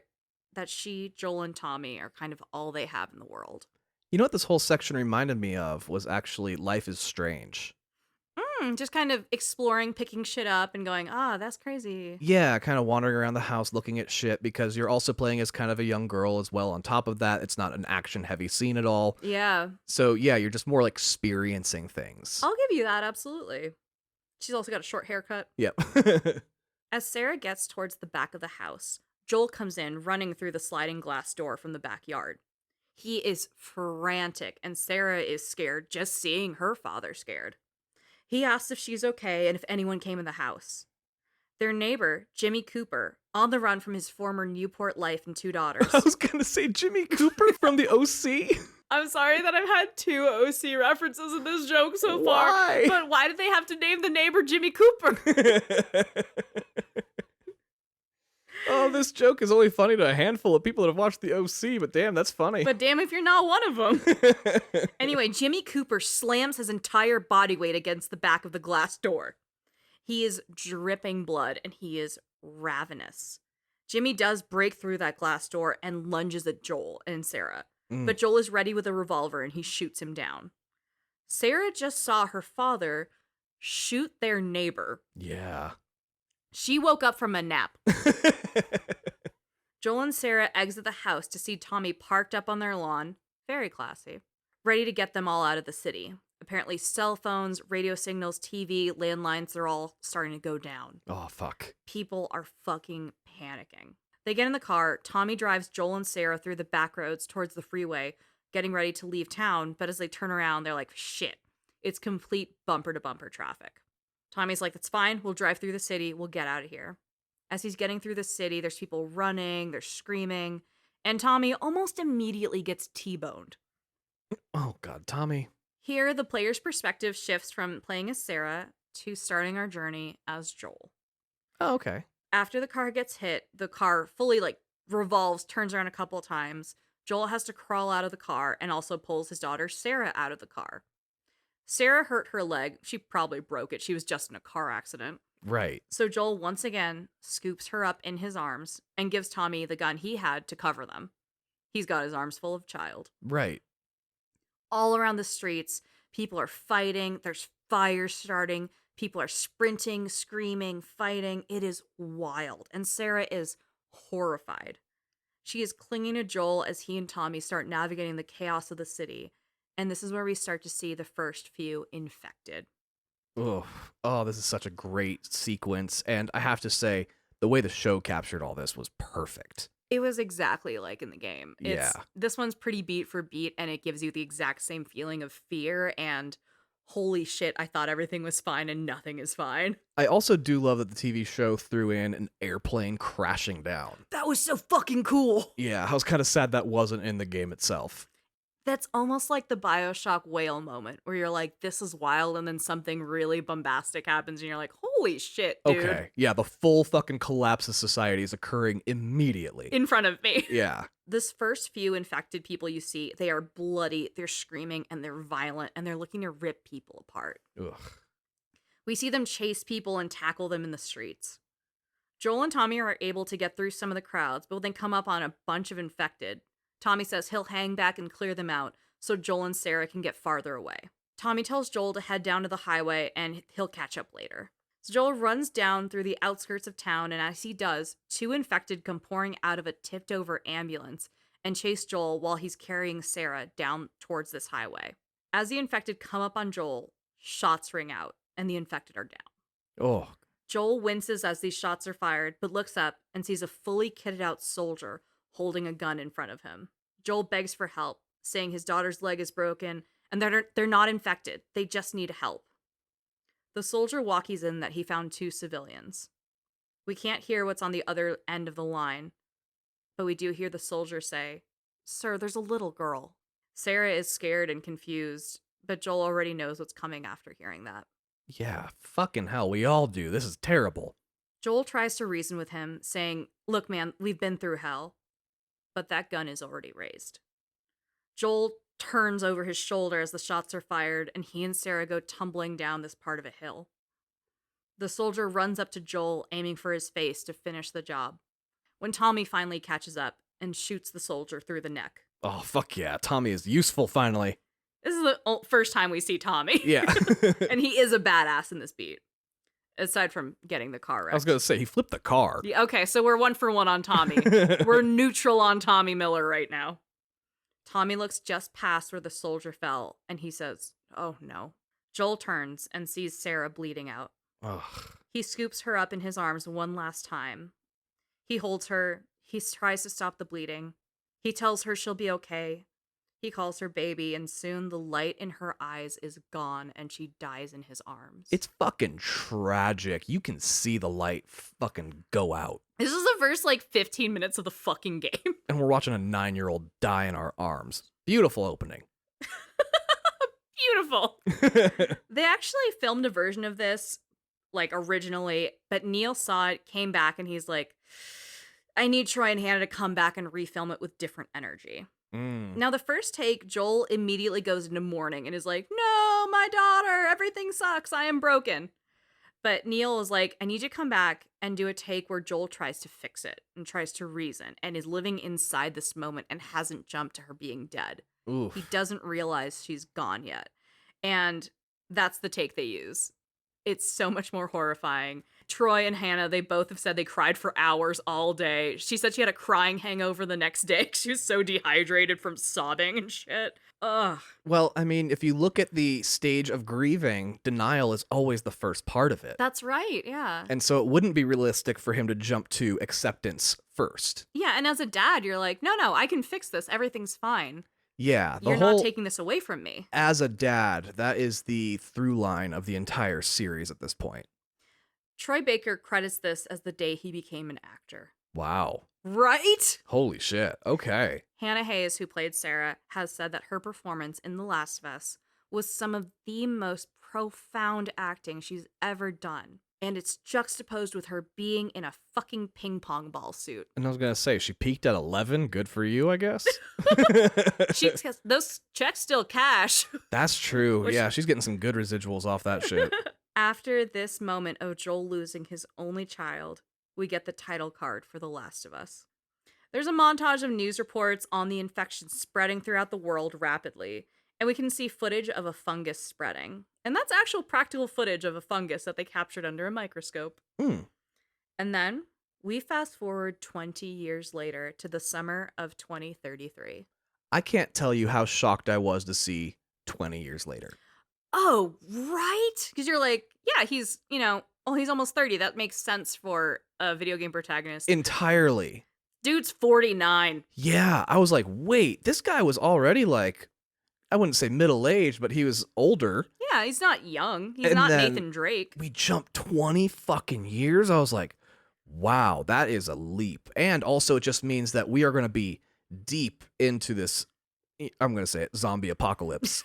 that she, Joel, and Tommy are kind of all they have in the world. You know what this whole section reminded me of was actually Life is Strange. Just kind of exploring, picking shit up and going, that's crazy. Yeah, kind of wandering around the house looking at shit because you're also playing as kind of a young girl as well. On top of that, it's not an action-heavy scene at all. Yeah. So yeah, you're just more like experiencing things. I'll give you that, absolutely. She's also got a short haircut. Yep. As Sarah gets towards the back of the house, Joel comes in running through the sliding glass door from the backyard. He is frantic, and Sarah is scared just seeing her father scared. He asks if she's okay and if anyone came in the house. Their neighbor, Jimmy Cooper, on the run from his former Newport life and 2 daughters. I was going to say Jimmy Cooper from the OC. I'm sorry that I've had 2 OC references in this joke so far. Why? But why did they have to name the neighbor Jimmy Cooper? Oh, this joke is only funny to a handful of people that have watched the OC, but damn, that's funny. But damn if you're not one of them. Anyway, Jimmy Cooper slams his entire body weight against the back of the glass door. He is dripping blood and he is ravenous. Jimmy does break through that glass door and lunges at Joel and Sarah. But Joel is ready with a revolver and he shoots him down. Sarah just saw her father shoot their neighbor. Yeah. She woke up from a nap. Joel and Sarah exit the house to see Tommy parked up on their lawn, very classy, ready to get them all out of the city. Apparently cell phones, radio signals, TV, landlines, they're all starting to go down. Oh, fuck. People are fucking panicking. They get in the car. Tommy drives Joel and Sarah through the back roads towards the freeway, getting ready to leave town, but as they turn around, they're like, shit, it's complete bumper-to-bumper traffic. Tommy's like, that's fine, we'll drive through the city, we'll get out of here. As he's getting through the city, there's people running, they're screaming, and Tommy almost immediately gets T-boned. Oh, God, Tommy. Here, the player's perspective shifts from playing as Sarah to starting our journey as Joel. Oh, okay. After the car gets hit, the car fully, revolves, turns around a couple of times. Joel has to crawl out of the car and also pulls his daughter Sarah out of the car. Sarah hurt her leg. She probably broke it. She was just in a car accident. Right. So Joel once again scoops her up in his arms and gives Tommy the gun he had to cover them. He's got his arms full of child. Right. All around the streets, people are fighting. There's fires starting. People are sprinting, screaming, fighting. It is wild. And Sarah is horrified. She is clinging to Joel as he and Tommy start navigating the chaos of the city. And this is where we start to see the first few infected. Oh, this is such a great sequence. And I have to say, the way the show captured all this was perfect. It was exactly like in the game. Yeah. This one's pretty beat for beat, and it gives you the exact same feeling of fear and holy shit, I thought everything was fine and nothing is fine. I also do love that the TV show threw in an airplane crashing down. That was so fucking cool. Yeah, I was kind of sad that wasn't in the game itself. That's almost like the BioShock whale moment where you're like, this is wild, and then something really bombastic happens and you're like, holy shit, dude. Okay, yeah, the full fucking collapse of society is occurring immediately. In front of me. Yeah. This first few infected people you see, they are bloody, they're screaming, and they're violent, and they're looking to rip people apart. Ugh. We see them chase people and tackle them in the streets. Joel and Tommy are able to get through some of the crowds, but when they come up on a bunch of infected, Tommy says he'll hang back and clear them out so Joel and Sarah can get farther away. Tommy tells Joel to head down to the highway and he'll catch up later. So Joel runs down through the outskirts of town, and as he does, 2 infected come pouring out of a tipped-over ambulance and chase Joel while he's carrying Sarah down towards this highway. As the infected come up on Joel, shots ring out, and the infected are down. Oh. Joel winces as these shots are fired, but looks up and sees a fully kitted-out soldier holding a gun in front of him. Joel begs for help, saying his daughter's leg is broken, and they're not infected. They just need help. The soldier walkies in that he found 2 civilians. We can't hear what's on the other end of the line, but we do hear the soldier say, "Sir, there's a little girl." Sarah is scared and confused, but Joel already knows what's coming after hearing that. Yeah, fucking hell, we all do. This is terrible. Joel tries to reason with him, saying, "Look, man, we've been through hell." But that gun is already raised. Joel turns over his shoulder as the shots are fired, and he and Sarah go tumbling down this part of a hill. The soldier runs up to Joel, aiming for his face to finish the job, when Tommy finally catches up and shoots the soldier through the neck. Oh, fuck yeah. Tommy is useful finally. This is the first time we see Tommy. Yeah. And he is a badass in this beat. Aside from getting the car wrecked. I was going to say, he flipped the car. Yeah, okay, so we're 1 for 1 on Tommy. We're neutral on Tommy Miller right now. Tommy looks just past where the soldier fell, and he says, "Oh no." Joel turns and sees Sarah bleeding out. Ugh. He scoops her up in his arms one last time. He holds her. He tries to stop the bleeding. He tells her she'll be okay. He calls her baby, and soon the light in her eyes is gone, and she dies in his arms. It's fucking tragic. You can see the light fucking go out. This is the first, 15 minutes of the fucking game. And we're watching a 9-year-old die in our arms. Beautiful opening. Beautiful. They actually filmed a version of this, originally, but Neil saw it, came back, and he's like, I need Troy and Hannah to come back and refilm it with different energy. Now, the first take, Joel immediately goes into mourning and is like, "No, my daughter, everything sucks, I am broken." But Neil is like, I need you to come back and do a take where Joel tries to fix it and tries to reason and is living inside this moment and hasn't jumped to her being dead. Oof. He doesn't realize she's gone yet. And that's the take they use. It's so much more horrifying. Troy and Hannah, they both have said they cried for hours all day. She said she had a crying hangover the next day. She was so dehydrated from sobbing and shit. Ugh. Well, I mean, if you look at the stage of grieving, denial is always the first part of it. That's right, yeah. And so it wouldn't be realistic for him to jump to acceptance first. Yeah, and as a dad, you're like, no, I can fix this. Everything's fine. Yeah. You're not taking this away from me. As a dad, that is the through line of the entire series at this point. Troy Baker credits this as the day he became an actor. Wow. Right? Holy shit. Okay. Hannah Hayes, who played Sarah, has said that her performance in The Last of Us was some of the most profound acting she's ever done. And it's juxtaposed with her being in a fucking ping pong ball suit. And I was gonna say, she peaked at 11. Good for you, I guess. Those checks still cash. That's true. Which- Yeah, she's getting some good residuals off that shit. After this moment of Joel losing his only child, we get the title card for The Last of Us. There's a montage of news reports on the infection spreading throughout the world rapidly, and we can see footage of a fungus spreading. And that's actual practical footage of a fungus that they captured under a microscope. Mm. And then we fast forward 20 years later to the summer of 2033. I can't tell you how shocked I was to see 20 years later. Oh, right? Because you're like, yeah, he's, he's almost 30. That makes sense for a video game protagonist. Entirely. Dude's 49. Yeah, I was like, wait, this guy was already like, I wouldn't say middle-aged, but he was older. Yeah, he's not young. He's And not then Nathan Drake. We jumped 20 fucking years. I was like, wow, that is a leap. And also it just means that we are going to be deep into this, I'm going to say it, zombie apocalypse.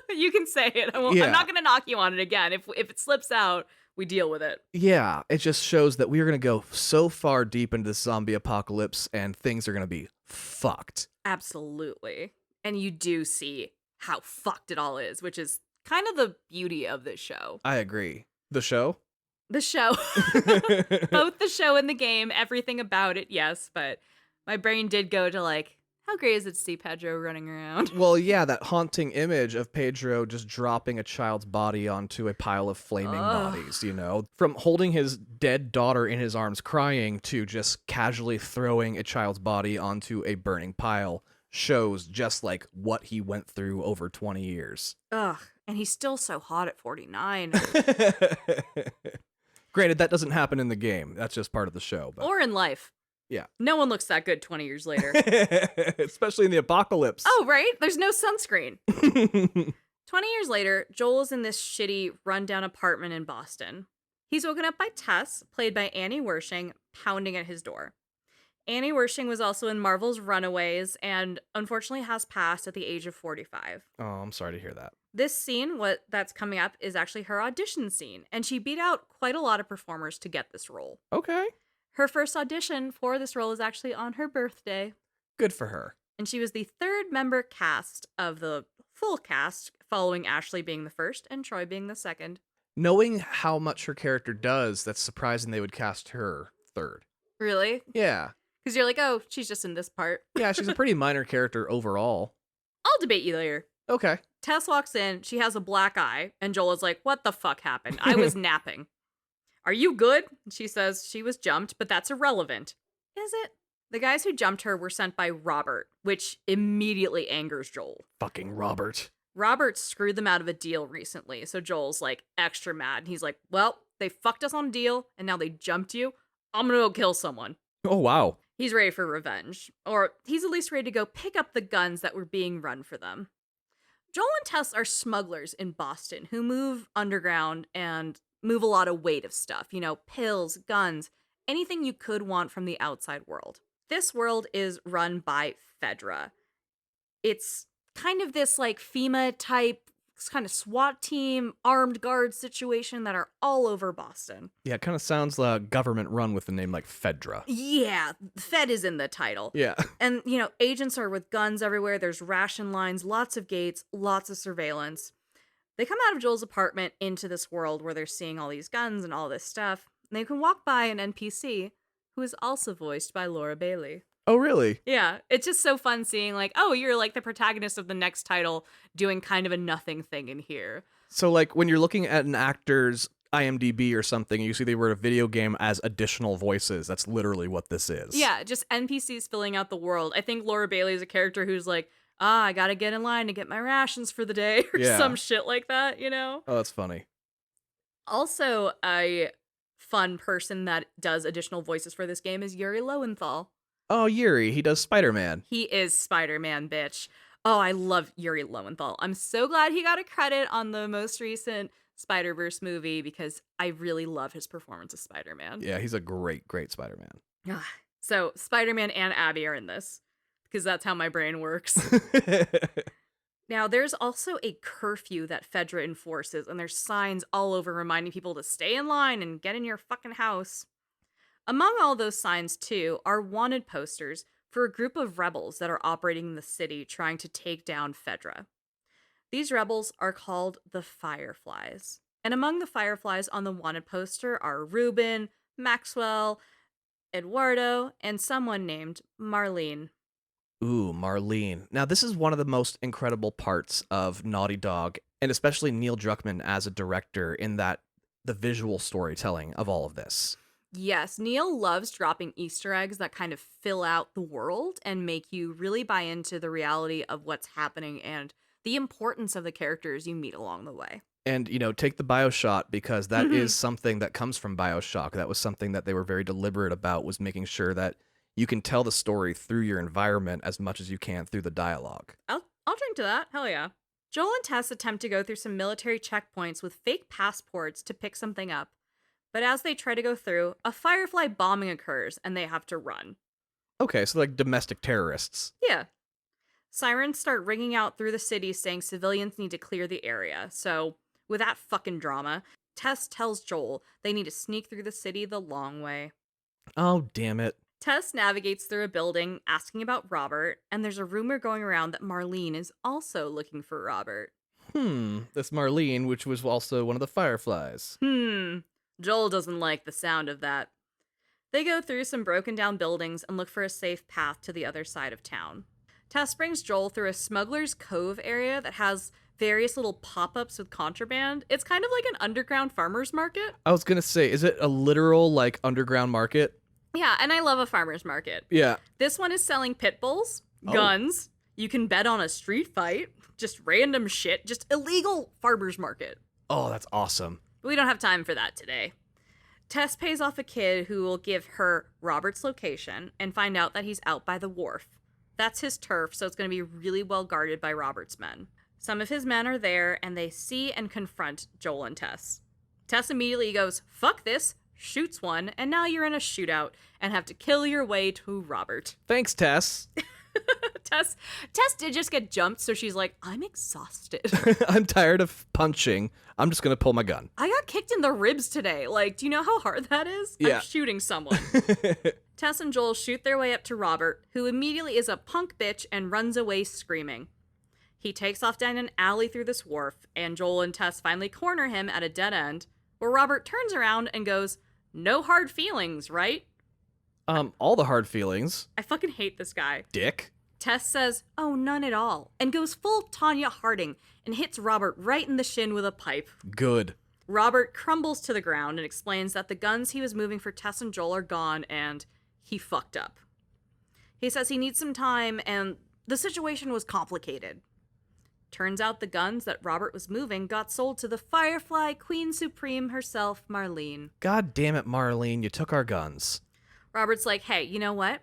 You can say it. I'm not going to knock you on it again. If it slips out, we deal with it. Yeah, it just shows that we are going to go so far deep into this zombie apocalypse and things are going to be fucked. Absolutely. And you do see how fucked it all is, which is kind of the beauty of this show. I agree. The show? The show. Both the show and the game, everything about it, yes. But my brain did go to like, how great is it to see Pedro running around? Well, yeah, that haunting image of Pedro just dropping a child's body onto a pile of flaming bodies, From holding his dead daughter in his arms crying to just casually throwing a child's body onto a burning pile shows just like what he went through over 20 years. Ugh, and he's still so hot at 49. Granted, that doesn't happen in the game. That's just part of the show. But... Or in life. Yeah. No one looks that good 20 years later. Especially in the apocalypse. Oh, right? There's no sunscreen. 20 years later, Joel is in this shitty, rundown apartment in Boston. He's woken up by Tess, played by Annie Wershing, pounding at his door. Annie Wershing was also in Marvel's Runaways and unfortunately has passed at the age of 45. Oh, I'm sorry to hear that. This scene, that's coming up, is actually her audition scene, and she beat out quite a lot of performers to get this role. Okay. Her first audition for this role is actually on her birthday. Good for her. And she was the third member cast of the full cast, following Ashley being the first and Troy being the second. Knowing how much her character does, that's surprising they would cast her third. Really? Yeah. Because you're like, oh, she's just in this part. Yeah, she's a pretty minor character overall. I'll debate you later. Okay. Tess walks in, she has a black eye, and Joel is like, what the fuck happened? I was napping. Are you good? She says she was jumped, but that's irrelevant. Is it? The guys who jumped her were sent by Robert, which immediately angers Joel. Fucking Robert. Robert screwed them out of a deal recently, so Joel's like extra mad. And he's like, well, they fucked us on a deal, and now they jumped you. I'm gonna go kill someone. Oh, wow. He's ready for revenge. Or he's at least ready to go pick up the guns that were being run for them. Joel and Tess are smugglers in Boston who move underground and move a lot of weight of stuff. Pills, guns, anything you could want from the outside world. This world is run by Fedra. It's kind of this like FEMA type kind of SWAT team, armed guard situation that are all over Boston. Yeah, it kind of sounds like government run with the name like Fedra. Yeah, Fed is in the title. Yeah. And, agents are with guns everywhere. There's ration lines, lots of gates, lots of surveillance. They come out of Joel's apartment into this world where they're seeing all these guns and all this stuff. And they can walk by an NPC who is also voiced by Laura Bailey. Oh, really? Yeah, it's just so fun seeing like, oh, you're like the protagonist of the next title doing kind of a nothing thing in here. So like when you're looking at an actor's IMDb or something, and you see they wrote a video game as additional voices, that's literally what this is. Yeah, just NPCs filling out the world. I think Laura Bailey is a character who's like, I gotta get in line to get my rations for the day or some shit like that, Oh, that's funny. Also, a fun person that does additional voices for this game is Yuri Lowenthal. Oh, Yuri, he does Spider-Man. He is Spider-Man, bitch. Oh, I love Yuri Lowenthal. I'm so glad he got a credit on the most recent Spider-Verse movie because I really love his performance as Spider-Man. Yeah, he's a great, great Spider-Man. So Spider-Man and Abby are in this because that's how my brain works. Now, there's also a curfew that Fedra enforces, and there's signs all over reminding people to stay in line and get in your fucking house. Among all those signs, too, are wanted posters for a group of rebels that are operating in the city trying to take down Fedra. These rebels are called the Fireflies. And among the Fireflies on the wanted poster are Ruben, Maxwell, Eduardo, and someone named Marlene. Ooh, Marlene. Now, this is one of the most incredible parts of Naughty Dog, and especially Neil Druckmann as a director, in that the visual storytelling of all of this. Yes, Neil loves dropping Easter eggs that kind of fill out the world and make you really buy into the reality of what's happening and the importance of the characters you meet along the way. And, take the BioShot, because that is something that comes from BioShock. That was something that they were very deliberate about, was making sure that you can tell the story through your environment as much as you can through the dialogue. I'll drink to that. Hell yeah. Joel and Tess attempt to go through some military checkpoints with fake passports to pick something up. But as they try to go through, a Firefly bombing occurs and they have to run. Okay, so like domestic terrorists. Yeah. Sirens start ringing out through the city saying civilians need to clear the area. So, with that fucking drama, Tess tells Joel they need to sneak through the city the long way. Oh, damn it. Tess navigates through a building asking about Robert, and there's a rumor going around that Marlene is also looking for Robert. This Marlene, which was also one of the Fireflies. Joel doesn't like the sound of that. They go through some broken down buildings and look for a safe path to the other side of town. Tess brings Joel through a Smuggler's Cove area that has various little pop-ups with contraband. It's kind of like an underground farmer's market. I was gonna say, is it a literal, like, underground market? Yeah, and I love a farmer's market. Yeah. This one is selling pit bulls, guns, you can bet on a street fight, just random shit, just illegal farmer's market. Oh, that's awesome. We don't have time for that today. Tess pays off a kid who will give her Robert's location and find out that he's out by the wharf. That's his turf, so it's going to be really well guarded by Robert's men. Some of his men are there, and they see and confront Joel and Tess. Tess immediately goes, fuck this, shoots one, and now you're in a shootout and have to kill your way to Robert. Thanks, Tess. Tess did just get jumped, so she's like, I'm exhausted. I'm tired of punching. I'm just going to pull my gun. I got kicked in the ribs today. Like, do you know how hard that is? Yeah. I'm shooting someone. Tess and Joel shoot their way up to Robert, who immediately is a punk bitch and runs away screaming. He takes off down an alley through this wharf, and Joel and Tess finally corner him at a dead end, where Robert turns around and goes, no hard feelings, right? All the hard feelings. I fucking hate this guy. Dick. Tess says, oh, none at all, and goes full Tanya Harding and hits Robert right in the shin with a pipe. Good. Robert crumbles to the ground and explains that the guns he was moving for Tess and Joel are gone and he fucked up. He says he needs some time and the situation was complicated. Turns out the guns that Robert was moving got sold to the Firefly Queen Supreme herself, Marlene. God damn it, Marlene, you took our guns. Robert's like, hey, you know what?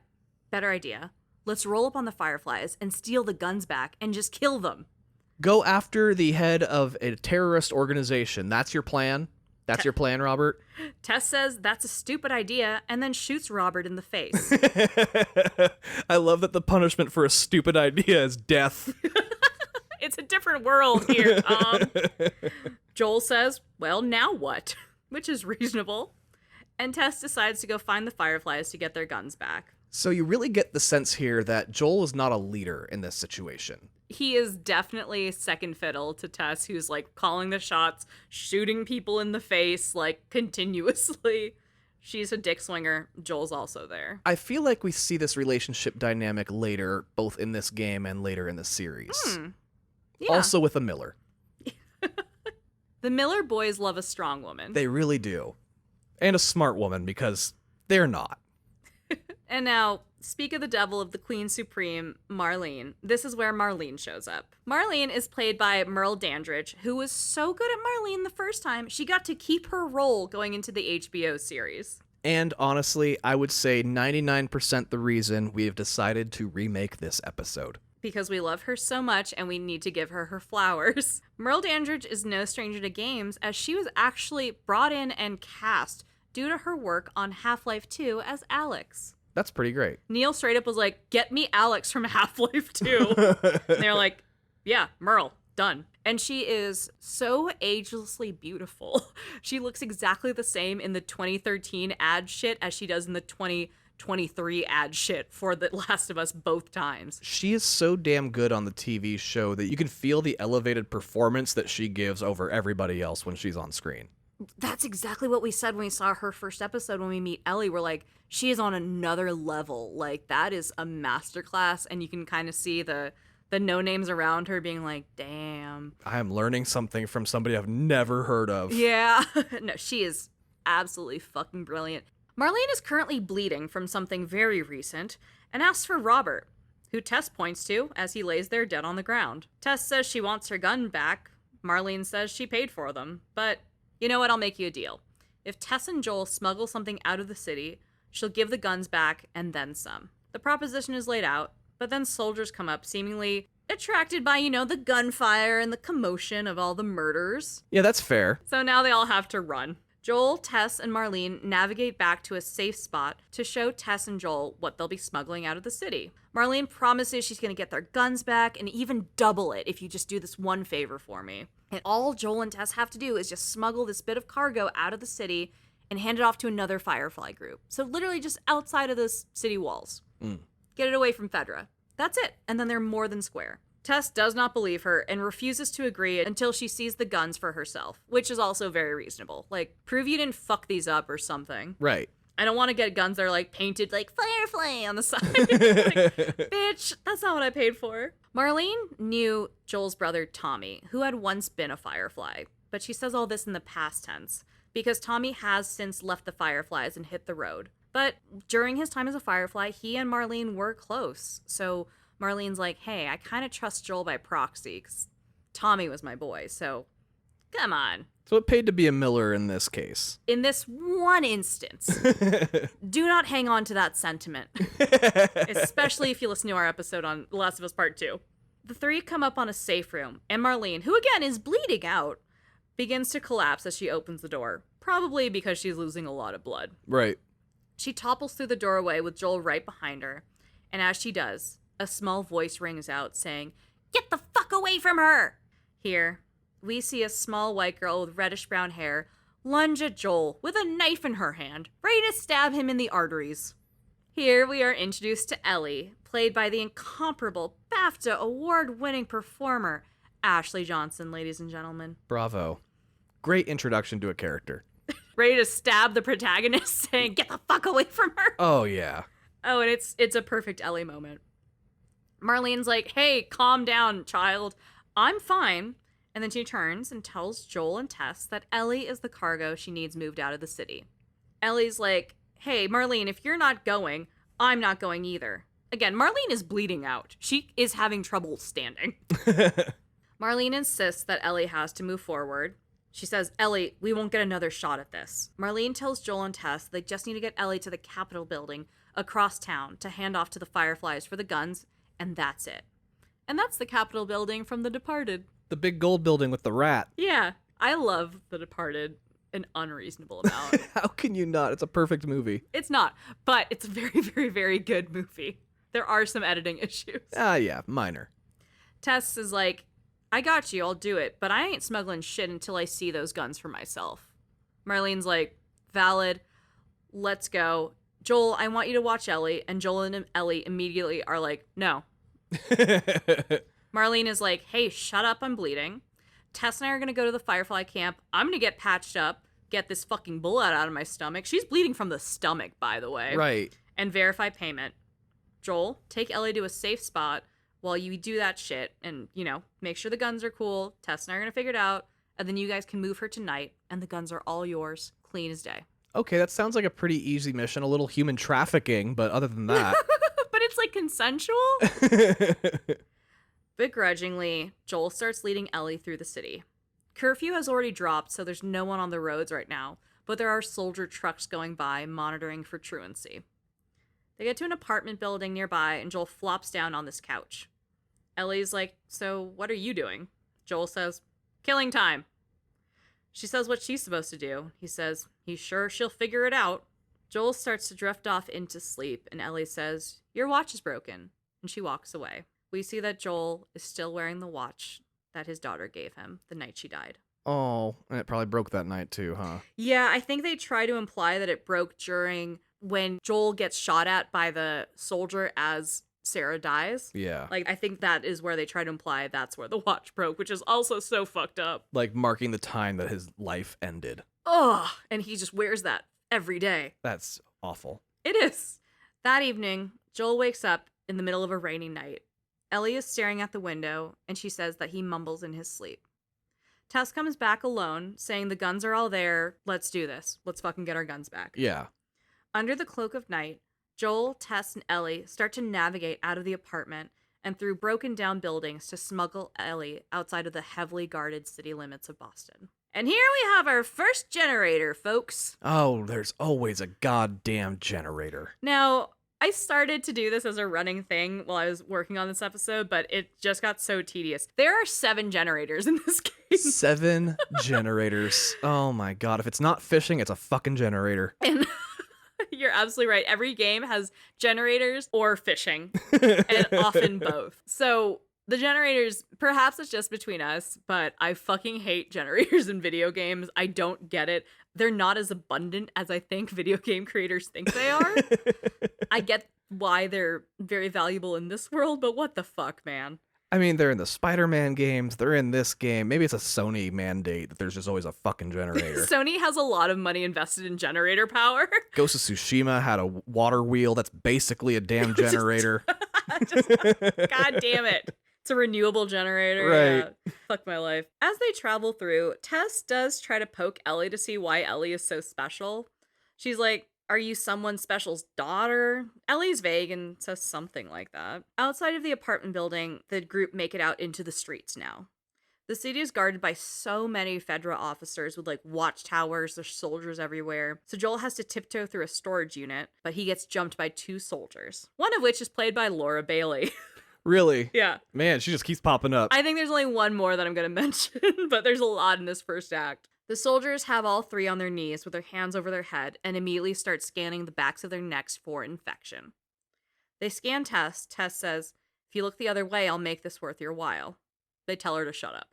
Better idea. Let's roll up on the Fireflies and steal the guns back and just kill them. Go after the head of a terrorist organization. That's your plan? That's your plan, Robert? Tess says that's a stupid idea and then shoots Robert in the face. I love that the punishment for a stupid idea is death. It's a different world here. Joel says, well, now what? Which is reasonable. And Tess decides to go find the Fireflies to get their guns back. So you really get the sense here that Joel is not a leader in this situation. He is definitely second fiddle to Tess, who's like calling the shots, shooting people in the face, like continuously. She's a dick swinger. Joel's also there. I feel like we see this relationship dynamic later, both in this game and later in the series. Yeah. Also with a Miller. The Miller boys love a strong woman. They really do. And a smart woman, because they're not. And now, speak of the devil of the Queen Supreme, Marlene. This is where Marlene shows up. Marlene is played by Merle Dandridge, who was so good at Marlene the first time, she got to keep her role going into the HBO series. And honestly, I would say 99% the reason we have decided to remake this episode. Because we love her so much and we need to give her her flowers. Merle Dandridge is no stranger to games, as she was actually brought in and cast due to her work on Half-Life 2 as Alex. That's pretty great. Neil straight up was like, get me Alex from Half-Life 2. And they're like, Yeah, Merle. Done. And she is so agelessly beautiful. She looks exactly the same in the 2013 ad shit as she does in the 2023 ad shit for The Last of Us both times. She is so damn good on the TV show that you can feel the elevated performance that she gives over everybody else when she's on screen. That's exactly what we said when we saw her first episode when we meet Ellie. We're like, she is on another level. Like, that is a masterclass, and you can kind of see the no-names around her being like, damn. I am learning something from somebody I've never heard of. Yeah. No, she is absolutely fucking brilliant. Marlene is currently bleeding from something very recent and asks for Robert, who Tess points to as he lays there dead on the ground. Tess says she wants her gun back. Marlene says she paid for them. But you know what? I'll make you a deal. If Tess and Joel smuggle something out of the city, she'll give the guns back and then some. The proposition is laid out, but then soldiers come up, seemingly attracted by, the gunfire and the commotion of all the murders. Yeah, that's fair. So now they all have to run. Joel, Tess, and Marlene navigate back to a safe spot to show Tess and Joel what they'll be smuggling out of the city. Marlene promises she's going to get their guns back and even double it if you just do this one favor for me. And all Joel and Tess have to do is just smuggle this bit of cargo out of the city and hand it off to another Firefly group. So literally just outside of the city walls. Get it away from Fedra. That's it. And then they're more than square. Tess does not believe her and refuses to agree until she sees the guns for herself, which is also very reasonable. Like, prove you didn't fuck these up or something. Right. I don't want to get guns that are, like, painted, like, Firefly on the side. Like, bitch, that's not what I paid for. Marlene knew Joel's brother, Tommy, who had once been a Firefly. But she says all this in the past tense, because Tommy has since left the Fireflies and hit the road. But during his time as a Firefly, he and Marlene were close. So Marlene's like, hey, I kind of trust Joel by proxy, because Tommy was my boy, so come on. So it paid to be a Miller in this case. In this one instance, do not hang on to that sentiment, especially if you listen to our episode on The Last of Us Part 2. The three come up on a safe room, and Marlene, who again is bleeding out, begins to collapse as she opens the door, probably because she's losing a lot of blood. Right. She topples through the doorway with Joel right behind her, and as she does, a small voice rings out saying, "Get the fuck away from her!" Here, we see a small white girl with reddish-brown hair lunge at Joel with a knife in her hand, ready to stab him in the arteries. Here we are introduced to Ellie, played by the incomparable BAFTA award-winning performer Ashley Johnson, ladies and gentlemen. Bravo. Great introduction to a character. Ready to stab the protagonist, saying, "Get the fuck away from her!" Oh, yeah. Oh, and it's a perfect Ellie moment. Marlene's like, "Hey, calm down, child. I'm fine." And then she turns and tells Joel and Tess that Ellie is the cargo she needs moved out of the city. Ellie's like, "Hey, Marlene, if you're not going, I'm not going either." Again, Marlene is bleeding out. She is having trouble standing. Marlene insists that Ellie has to move forward. She says, "Ellie, we won't get another shot at this." Marlene tells Joel and Tess they just need to get Ellie to the Capitol building across town to hand off to the Fireflies for the guns, and that's it. And that's the Capitol building from The Departed. The big gold building with the rat. Yeah, I love The Departed an unreasonable amount. How can you not? It's a perfect movie. It's not, but it's a very, very, very good movie. There are some editing issues. Yeah, minor. Tess is like, "I got you, I'll do it, but I ain't smuggling shit until I see those guns for myself." Marlene's like, "Valid, let's go. Joel, I want you to watch Ellie," and Joel and Ellie immediately are like, "No." Marlene is like, "Hey, shut up, I'm bleeding. Tess and I are going to go to the Firefly camp. I'm going to get patched up, get this fucking bullet out of my stomach." She's bleeding from the stomach, by the way. Right. "And verify payment. Joel, take Ellie to a safe spot while you do that shit and, make sure the guns are cool. Tess and I are going to figure it out, and then you guys can move her tonight, and the guns are all yours, clean as day." Okay, that sounds like a pretty easy mission. A little human trafficking, but other than that... But it's, like, consensual? Begrudgingly, Joel starts leading Ellie through the city. Curfew has already dropped, so there's no one on the roads right now, but there are soldier trucks going by, monitoring for truancy. They get to an apartment building nearby, and Joel flops down on this couch. Ellie's like, "So what are you doing?" Joel says, "Killing time." She says what she's supposed to do. He says, he's sure she'll figure it out. Joel starts to drift off into sleep, and Ellie says, "Your watch is broken," and she walks away. we see that Joel is still wearing the watch that his daughter gave him the night she died. Oh, and it probably broke that night too, huh? Yeah, I think they try to imply that it broke during when Joel gets shot at by the soldier as Sarah dies. Yeah. Like, I think that is where they try to imply that's where the watch broke, which is also so fucked up. Like marking the time that his life ended. Ugh, and he just wears that every day. That's awful. It is. That evening, Joel wakes up in the middle of a rainy night. Ellie is staring at the window, and she says that he mumbles in his sleep. Tess comes back alone, saying the guns are all there. Let's do this. Let's fucking get our guns back. Yeah. Under the cloak of night, Joel, Tess, and Ellie start to navigate out of the apartment and through broken down buildings to smuggle Ellie outside of the heavily guarded city limits of Boston. And here we have our first generator, folks. Oh, there's always a goddamn generator. Now, I started to do this as a running thing while I was working on this episode, but it just got so tedious. There are 7 generators in this game. 7 generators. Oh my god. If it's not fishing, it's a fucking generator. And you're absolutely right. Every game has generators or fishing, and often both. So the generators, perhaps it's just between us, but I fucking hate generators in video games. I don't get it. They're not as abundant as I think video game creators think they are. I get why they're very valuable in this world, but what the fuck, man? I mean, they're in the Spider-Man games. They're in this game. Maybe it's a Sony mandate that there's just always a fucking generator. Sony has a lot of money invested in generator power. Ghost of Tsushima had a water wheel that's basically a damn generator. God damn it. It's a renewable generator. Right. Yeah. Fuck my life. As they travel through, Tess does try to poke Ellie to see why Ellie is so special. She's like, are you someone special's daughter? Ellie's vague and says something like that. Outside of the apartment building, the group make it out into the streets now. The city is guarded by so many federal officers with like watchtowers, there's soldiers everywhere. So Joel has to tiptoe through a storage unit, but he gets jumped by 2 soldiers. One of which is played by Laura Bailey. Really? Yeah. Man, she just keeps popping up. I think there's only one more that I'm going to mention, but there's a lot in this first act. The soldiers have all 3 on their knees with their hands over their head and immediately start scanning the backs of their necks for infection. They scan Tess. Tess says, if you look the other way, I'll make this worth your while. They tell her to shut up.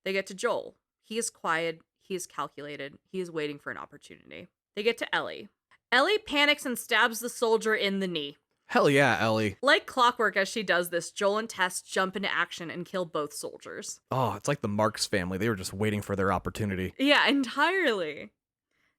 They get to Joel. He is quiet. He is calculated. He is waiting for an opportunity. They get to Ellie. Ellie panics and stabs the soldier in the knee. Hell yeah, Ellie. Like clockwork, as she does this, Joel and Tess jump into action and kill both soldiers. Oh, it's like the Marks family. They were just waiting for their opportunity. Yeah, entirely.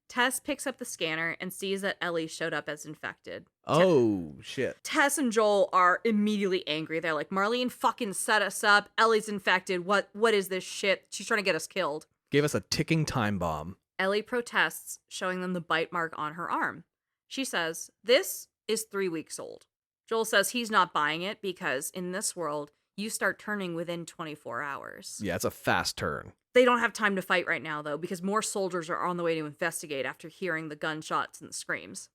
Tess picks up the scanner and sees that Ellie showed up as infected. Oh, shit. Tess and Joel are immediately angry. They're like, Marlene fucking set us up. Ellie's infected. What is this shit? She's trying to get us killed. Gave us a ticking time bomb. Ellie protests, showing them the bite mark on her arm. She says, this is 3 weeks old. Joel says he's not buying it because in this world, you start turning within 24 hours. Yeah, it's a fast turn. They don't have time to fight right now, though, because more soldiers are on the way to investigate after hearing the gunshots and the screams.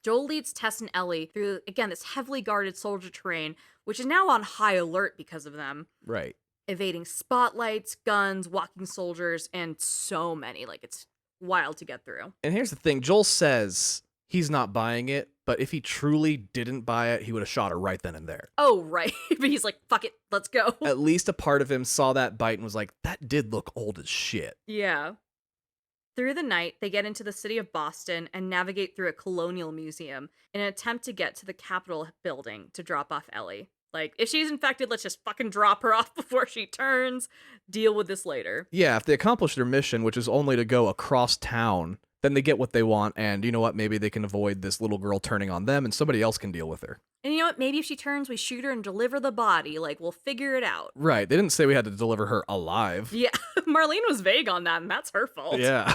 Joel leads Tess and Ellie through, again, this heavily guarded soldier terrain, which is now on high alert because of them. Right. Evading spotlights, guns, walking soldiers, and so many. Like, it's wild to get through. And here's the thing. Joel says he's not buying it, but if he truly didn't buy it, he would have shot her right then and there. Oh, right. But he's like, fuck it, let's go. At least a part of him saw that bite and was like, that did look old as shit. Yeah. Through the night, they get into the city of Boston and navigate through a colonial museum in an attempt to get to the Capitol building to drop off Ellie. Like, if she's infected, let's just fucking drop her off before she turns. Deal with this later. Yeah, if they accomplish their mission, which is only to go across town, then they get what they want, and you know what? Maybe they can avoid this little girl turning on them, and somebody else can deal with her. And you know what? Maybe if she turns, we shoot her and deliver the body. Like, we'll figure it out. Right. They didn't say we had to deliver her alive. Yeah, Marlene was vague on that, and that's her fault. Yeah.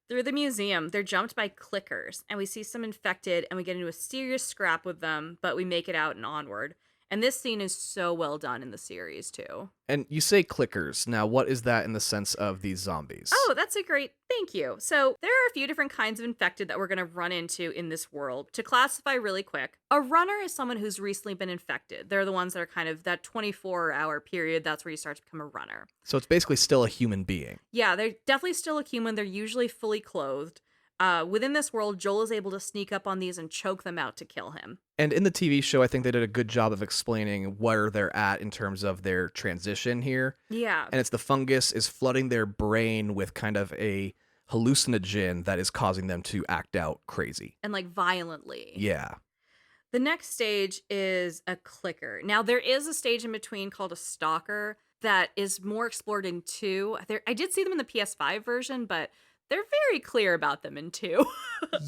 Through the museum, they're jumped by clickers, and we see some infected, and we get into a serious scrap with them, but we make it out and onward. And this scene is so well done in the series, too. And you say clickers. Now, what is that in the sense of these zombies? Oh, that's a great... Thank you. So there are a few different kinds of infected that we're going to run into in this world. To classify really quick, a runner is someone who's recently been infected. They're the ones that are kind of that 24-hour period. That's where you start to become a runner. So it's basically still a human being. Yeah, they're definitely still a human. They're usually fully clothed. Within this world, Joel is able to sneak up on these and choke them out to kill him. And in the TV show, I think they did a good job of explaining where they're at in terms of their transition here. Yeah. And it's the fungus is flooding their brain with kind of a hallucinogen that is causing them to act out crazy. And like violently. Yeah. The next stage is a clicker. Now, there is a stage in between called a stalker that is more explored in 2. I did see them in the PS5 version, but they're very clear about them in 2.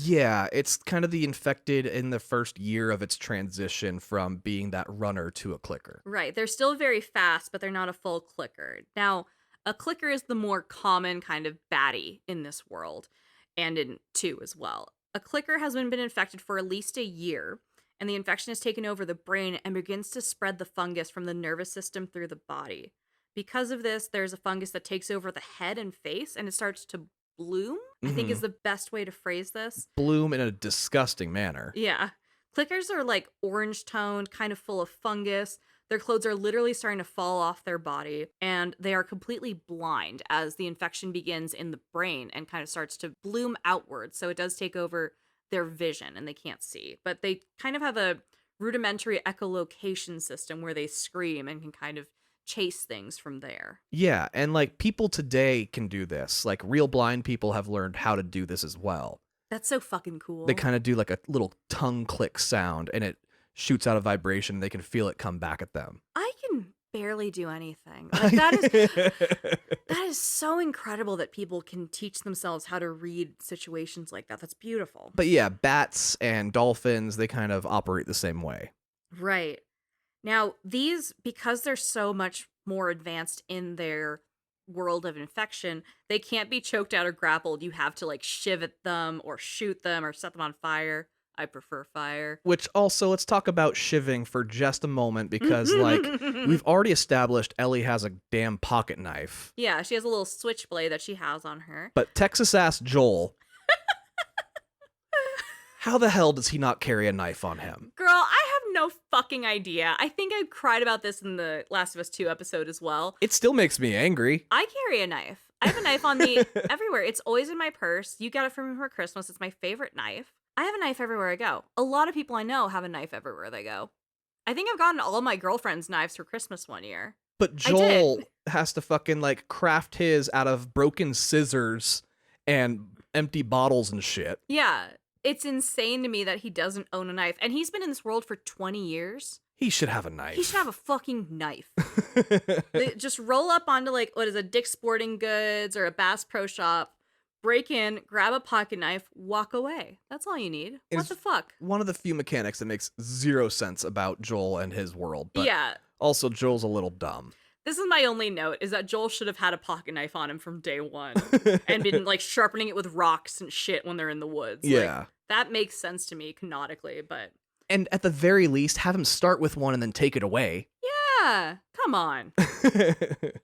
Yeah, it's kind of the infected in the first year of its transition from being that runner to a clicker. Right. They're still very fast, but they're not a full clicker. Now, a clicker is the more common kind of baddie in this world, and in 2 as well. A clicker has been infected for at least a year, and the infection has taken over the brain and begins to spread the fungus from the nervous system through the body. Because of this, there's a fungus that takes over the head and face, and it starts to bloom, I think is the best way to phrase this. Bloom in a disgusting manner. Yeah. Clickers are like orange toned, kind of full of fungus. Their clothes are literally starting to fall off their body, and they are completely blind as the infection begins in the brain and kind of starts to bloom outwards. So it does take over their vision and they can't see. But they kind of have a rudimentary echolocation system where they scream and can kind of chase things from there. Yeah, and like people today can do this. Like real blind people have learned how to do this as well. That's so fucking cool. They kind of do like a little tongue click sound and it shoots out a vibration and they can feel it come back at them. I can barely do anything. Like that is so incredible that people can teach themselves how to read situations like that. That's beautiful. But yeah, bats and dolphins, they kind of operate the same way. Right. Now, these, because they're so much more advanced in their world of infection, they can't be choked out or grappled. You have to like shiv at them or shoot them or set them on fire. I prefer fire. Which also, let's talk about shivving for just a moment because like we've already established Ellie has a damn pocket knife. Yeah, she has a little switchblade that she has on her. But Texas ass Joel, how the hell does he not carry a knife on him? Girl, I have no fucking idea. I think I cried about this in the Last of Us 2 episode as well. It still makes me angry. I carry a knife. I have a knife on me everywhere. It's always in my purse. You got it from me for Christmas. It's my favorite knife. I have a knife everywhere I go. A lot of people I know have a knife everywhere they go. I think I've gotten all of my girlfriend's knives for Christmas one year. But Joel has to fucking like craft his out of broken scissors and empty bottles and shit. Yeah. It's insane to me that he doesn't own a knife. And he's been in this world for 20 years. He should have a knife. He should have a fucking knife. They just roll up onto like, what is a Dick's Sporting Goods or a Bass Pro Shop, break in, grab a pocket knife, walk away. That's all you need. What the fuck? One of the few mechanics that makes zero sense about Joel and his world. But yeah. Also, Joel's a little dumb. This is my only note, is that Joel should have had a pocket knife on him from day one and been like sharpening it with rocks and shit when they're in the woods. Yeah. Like, that makes sense to me canonically, but... And at the very least, have him start with one and then take it away. Yeah, come on.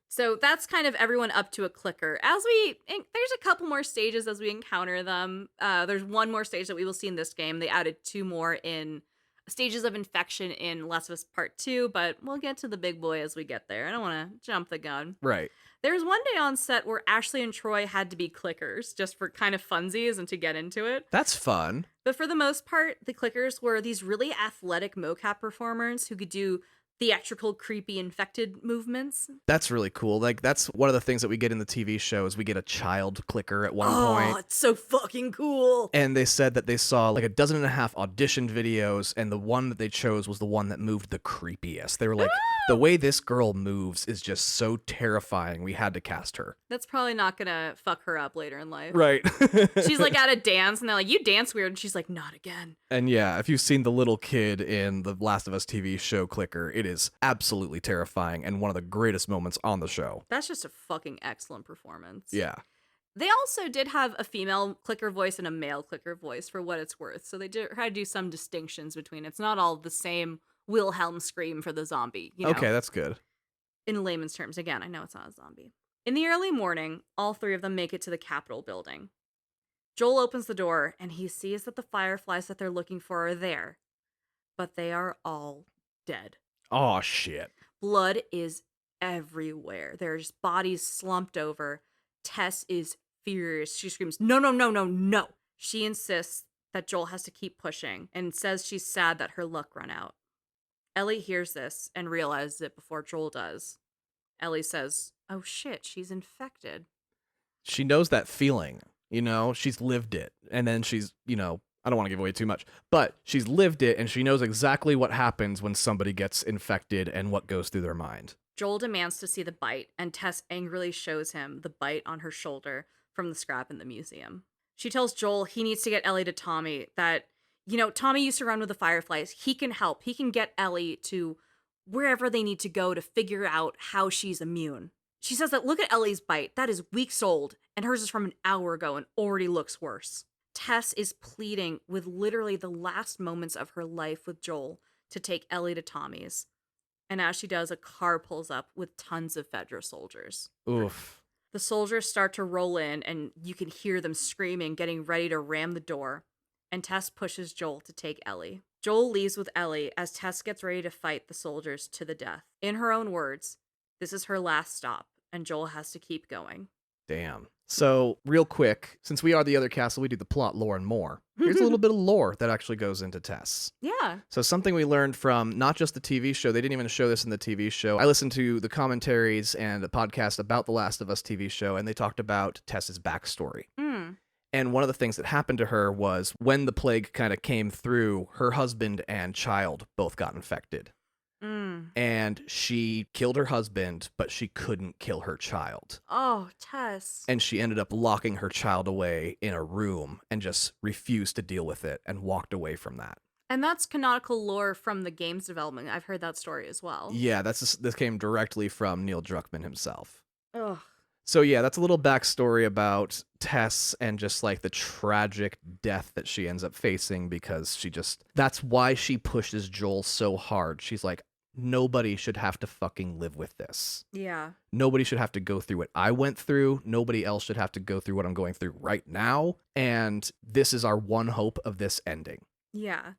So that's kind of everyone up to a clicker. There's a couple more stages as we encounter them. There's one more stage that we will see in this game. They added 2 more in stages of infection in Last of Us Part 2, but we'll get to the big boy as we get there. I don't want to jump the gun. Right. There was one day on set where Ashley and Troy had to be clickers just for kind of funsies and to get into it. That's fun. But for the most part, the clickers were these really athletic mocap performers who could do theatrical, creepy, infected movements. That's really cool. Like, that's one of the things that we get in the TV show is we get a child clicker at one point. Oh, it's so fucking cool. And they said that they saw like 12 audition videos, and the one that they chose was the one that moved the creepiest. They were like, the way this girl moves is just so terrifying. We had to cast her. That's probably not gonna fuck her up later in life. Right. She's like at a dance, and they're like, you dance weird. And she's like, not again. And yeah, if you've seen the little kid in the Last of Us TV show clicker, it is absolutely terrifying and one of the greatest moments on the show. That's just a fucking excellent performance. Yeah. They also did have a female clicker voice and a male clicker voice for what it's worth. So they did try to do some distinctions between. It's not all the same Wilhelm scream for the zombie. You know? Okay, that's good. In layman's terms, again, I know it's not a zombie. In the early morning, all 3 of them make it to the Capitol building. Joel opens the door and he sees that the fireflies that they're looking for are there, but they are all dead. Oh, shit. Blood is everywhere. There's bodies slumped over. Tess is furious. She screams, no, no, no, no, no. She insists that Joel has to keep pushing and says she's sad that her luck run out. Ellie hears this and realizes it before Joel does. Ellie says, "Oh shit, she's infected." She knows that feeling, she's lived it. And then she's, I don't want to give away too much, but she's lived it and she knows exactly what happens when somebody gets infected and what goes through their mind. Joel demands to see the bite, and Tess angrily shows him the bite on her shoulder from the scrap in the museum. She tells Joel he needs to get Ellie to Tommy, that, Tommy used to run with the Fireflies. He can help. He can get Ellie to wherever they need to go to figure out how she's immune. She says that look at Ellie's bite. That is weeks old, and hers is from an hour ago and already looks worse. Tess is pleading with literally the last moments of her life with Joel to take Ellie to Tommy's. And as she does, a car pulls up with tons of Fedra soldiers. Oof. The soldiers start to roll in, and you can hear them screaming, getting ready to ram the door. And Tess pushes Joel to take Ellie. Joel leaves with Ellie as Tess gets ready to fight the soldiers to the death. In her own words, this is her last stop, and Joel has to keep going. Damn. So, real quick, since we are the other castle, we do the plot, lore, and more. Here's a little bit of lore that actually goes into Tess. Yeah. So, something we learned from not just the TV show, they didn't even show this in the TV show. I listened to the commentaries and a podcast about the Last of Us TV show, and they talked about Tess's backstory. And one of the things that happened to her was when the plague kind of came through, her husband and child both got infected. And she killed her husband, but she couldn't kill her child. Oh, Tess. And she ended up locking her child away in a room and just refused to deal with it and walked away from that. And that's canonical lore from the game's development. I've heard that story as well. Yeah, this came directly from Neil Druckmann himself. Ugh. So yeah, that's a little backstory about Tess and just like the tragic death that she ends up facing because that's why she pushes Joel so hard. She's like, nobody should have to fucking live with this. Yeah. Nobody should have to go through what I went through. Nobody else should have to go through what I'm going through right now. And this is our one hope of this ending. Yeah.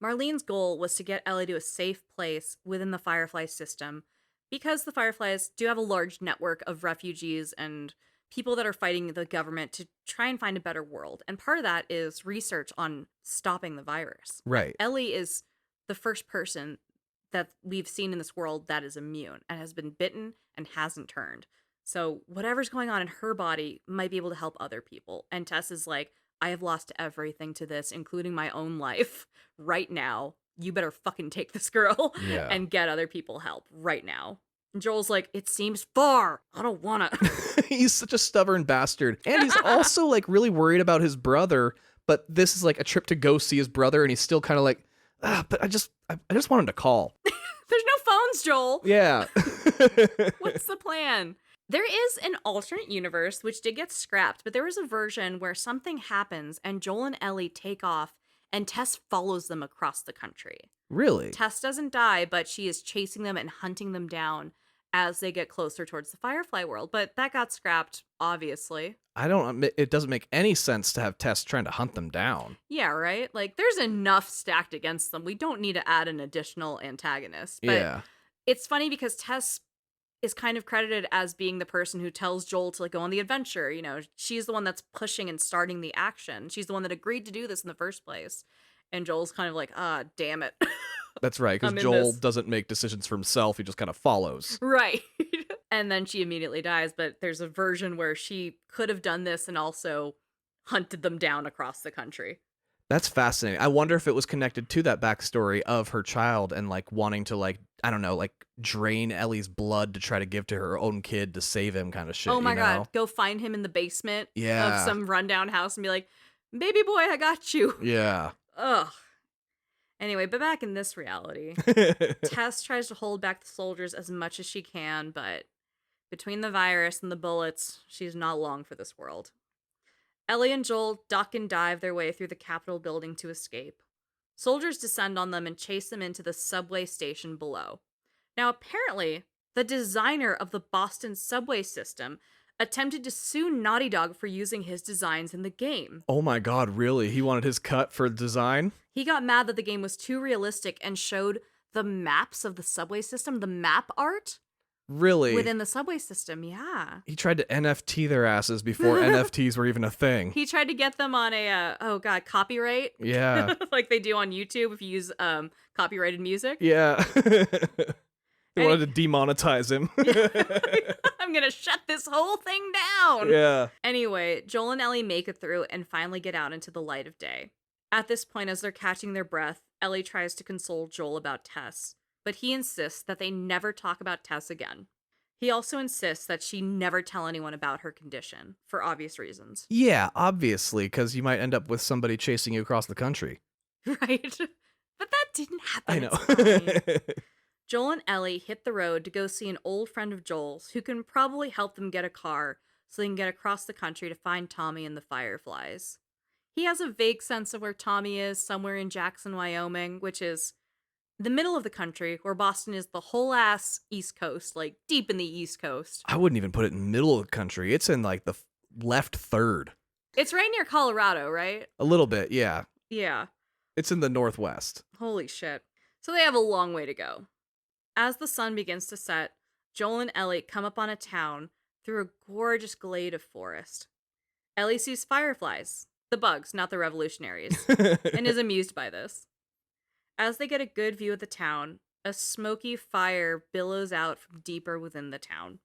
Marlene's goal was to get Ellie to a safe place within the Firefly system because the Fireflies do have a large network of refugees and people that are fighting the government to try and find a better world. And part of that is research on stopping the virus. Right. Ellie is the first person that we've seen in this world that is immune and has been bitten and hasn't turned. So whatever's going on in her body might be able to help other people. And Tess is like, I have lost everything to this, including my own life right now. You better fucking take this girl and get other people help right now. And Joel's like, it seems far. I don't wanna. He's such a stubborn bastard. And he's also like really worried about his brother, but this is like a trip to go see his brother and he's still kind of like, but I just want him to call. There's no phones, Joel. Yeah. What's the plan? There is an alternate universe, which did get scrapped, but there was a version where something happens and Joel and Ellie take off and Tess follows them across the country. Really? Tess doesn't die, but she is chasing them and hunting them down as they get closer towards the Firefly world. But that got scrapped, obviously. It doesn't make any sense to have Tess trying to hunt them down. Yeah, right? Like, there's enough stacked against them. We don't need to add an additional antagonist. But yeah. It's funny because Tess is kind of credited as being the person who tells Joel to like go on the adventure. You know, she's the one that's pushing and starting the action. She's the one that agreed to do this in the first place. And Joel's kind of like, damn it. That's right, because Joel doesn't make decisions for himself. He just kind of follows. Right. And then she immediately dies. But there's a version where she could have done this and also hunted them down across the country. That's fascinating. I wonder if it was connected to that backstory of her child and like wanting to like, I don't know, like drain Ellie's blood to try to give to her own kid to save him kind of shit. Oh my God. Go find him in the basement of some rundown house and be like, baby boy, I got you. Yeah. Ugh. Anyway, but back in this reality, Tess tries to hold back the soldiers as much as she can, but between the virus and the bullets, she's not long for this world. Ellie and Joel duck and dive their way through the Capitol building to escape. Soldiers descend on them and chase them into the subway station below. Now, apparently, the designer of the Boston subway system attempted to sue Naughty Dog for using his designs in the game. Oh my God, really? He wanted his cut for design? He got mad that the game was too realistic and showed the maps of the subway system, the map art, Really? within the subway system. Yeah. He tried to NFT their asses before NFTs were even a thing. He tried to get them on a copyright Yeah. like they do on YouTube if you use copyrighted music. Yeah. They And wanted to demonetize him. I'm gonna shut this whole thing down. Yeah. Anyway, Joel and Ellie make it through and finally get out into the light of day. At this point, as they're catching their breath, Ellie tries to console Joel about Tess, but he insists that they never talk about Tess again. He also insists that she never tell anyone about her condition, for obvious reasons. Yeah, obviously, because you might end up with somebody chasing you across the country. Right? But that didn't happen. I know. It's fine. Joel and Ellie hit the road to go see an old friend of Joel's who can probably help them get a car so they can get across the country to find Tommy and the Fireflies. He has a vague sense of where Tommy is, somewhere in Jackson, Wyoming, which is the middle of the country, where Boston is the whole ass East Coast, like deep in the East Coast. I wouldn't even put it in the middle of the country. It's in like the left third. It's right near Colorado, right? A little bit, yeah. Yeah. It's in the northwest. Holy shit. So they have a long way to go. As the sun begins to set, Joel and Ellie come up on a town through a gorgeous glade of forest. Ellie sees fireflies, the bugs, not the revolutionaries, and is amused by this. As they get a good view of the town, a smoky fire billows out from deeper within the town.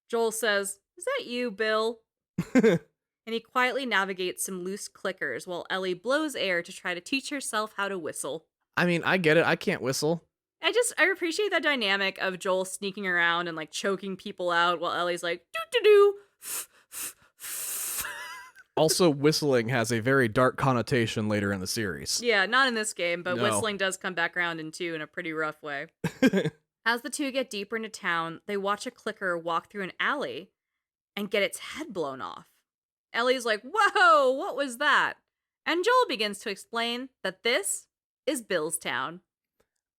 Joel says, "Is that you, Bill?" And he quietly navigates some loose clickers while Ellie blows air to try to teach herself how to whistle. I mean, I get it. I can't whistle. I appreciate that dynamic of Joel sneaking around and like choking people out while Ellie's like, doo-doo-doo. Also, whistling has a very dark connotation later in the series. Yeah, not in this game, but No. whistling does come back around in 2 in a pretty rough way. As the two get deeper into town, they watch a clicker walk through an alley and get its head blown off. Ellie's like, "Whoa, what was that?" And Joel begins to explain that this is Bill's town.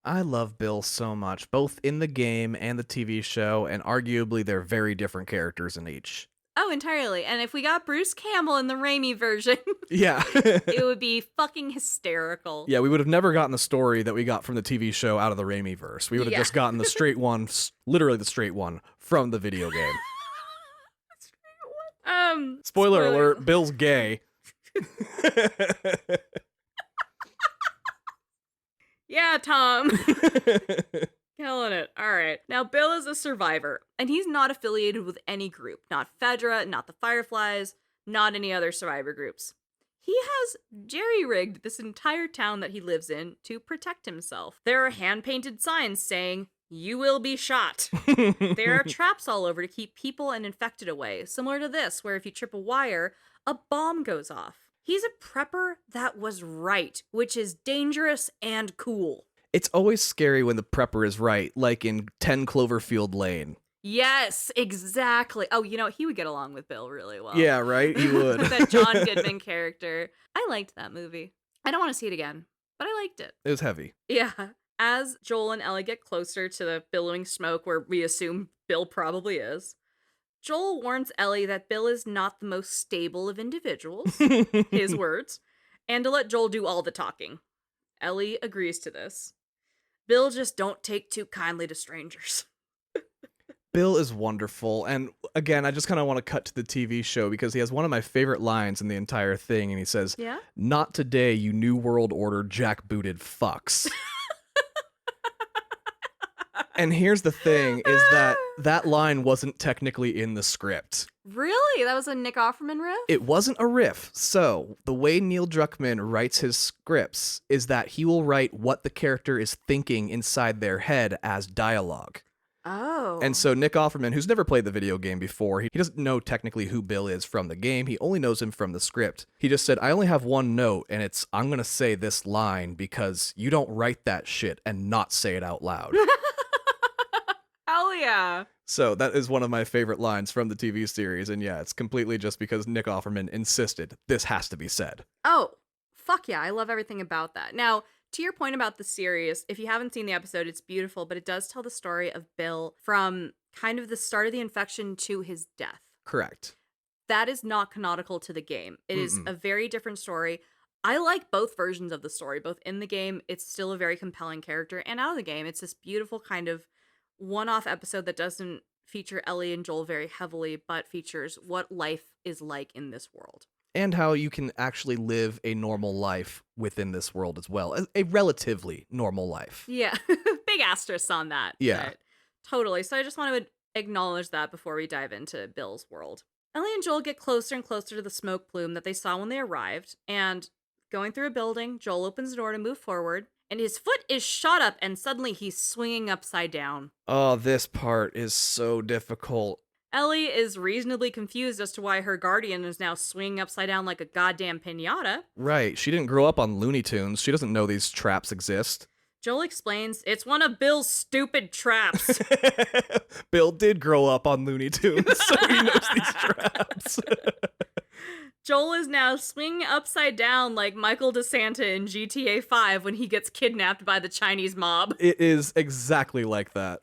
I love Bill so much, both in the game and the TV show, and arguably they're very different characters in each. Oh, entirely. And if we got Bruce Campbell in the Raimi version, Yeah. it would be fucking hysterical. Yeah, we would have never gotten the story that we got from the TV show out of the Raimi verse. We would have just gotten the straight one, literally the straight one, from the video game. Spoiler alert, Bill's gay. Yeah, Tom. Killing it. All right. Now, Bill is a survivor, and he's not affiliated with any group. Not Fedra, not the Fireflies, not any other survivor groups. He has jerry-rigged this entire town that he lives in to protect himself. There are hand-painted signs saying, "You will be shot." There are traps all over to keep people and infected away, similar to this, where if you trip a wire, a bomb goes off. He's a prepper that was right, which is dangerous and cool. It's always scary when the prepper is right, like in 10 Cloverfield Lane. Yes, exactly. Oh, he would get along with Bill really well. Yeah, right? He would. That John Goodman character. I liked that movie. I don't want to see it again, but I liked it. It was heavy. Yeah. As Joel and Ellie get closer to the billowing smoke where we assume Bill probably is, Joel warns Ellie that Bill is not the most stable of individuals, his words, and to let Joel do all the talking. Ellie agrees to this. Bill just don't take too kindly to strangers. Bill is wonderful, and again, I just kind of want to cut to the TV show because he has one of my favorite lines in the entire thing, and he says, "Yeah? Not today, you New World Order jackbooted fucks." And here's the thing, is that line wasn't technically in the script. Really? That was a Nick Offerman riff? It wasn't a riff. So, the way Neil Druckmann writes his scripts is that he will write what the character is thinking inside their head as dialogue. Oh. And so Nick Offerman, who's never played the video game before, he doesn't know technically who Bill is from the game. He only knows him from the script. He just said, I only have one note, and it's, I'm going to say this line because you don't write that shit and not say it out loud. Hell yeah. So that is one of my favorite lines from the TV series. And yeah, it's completely just because Nick Offerman insisted this has to be said. Oh, fuck yeah. I love everything about that. Now, to your point about the series, if you haven't seen the episode, it's beautiful, but it does tell the story of Bill from kind of the start of the infection to his death. Correct. That is not canonical to the game. It is a very different story. I like both versions of the story. Both in the game, it's still a very compelling character, and out of the game, it's this beautiful kind of one-off episode that doesn't feature Ellie and Joel very heavily, but features what life is like in this world. And how you can actually live a normal life within this world as well. A relatively normal life. Yeah, big asterisk on that. Yeah. Totally. So I just want to acknowledge that before we dive into Bill's world. Ellie and Joel get closer and closer to the smoke plume that they saw when they arrived, and going through a building, Joel opens the door to move forward, and his foot is shot up, and suddenly he's swinging upside down. Oh, this part is so difficult. Ellie is reasonably confused as to why her guardian is now swinging upside down like a goddamn piñata. Right. She didn't grow up on Looney Tunes. She doesn't know these traps exist. Joel explains it's one of Bill's stupid traps. Bill did grow up on Looney Tunes, so he knows these traps. Joel is now swinging upside down like Michael DeSanta in GTA 5 when he gets kidnapped by the Chinese mob. It is exactly like that.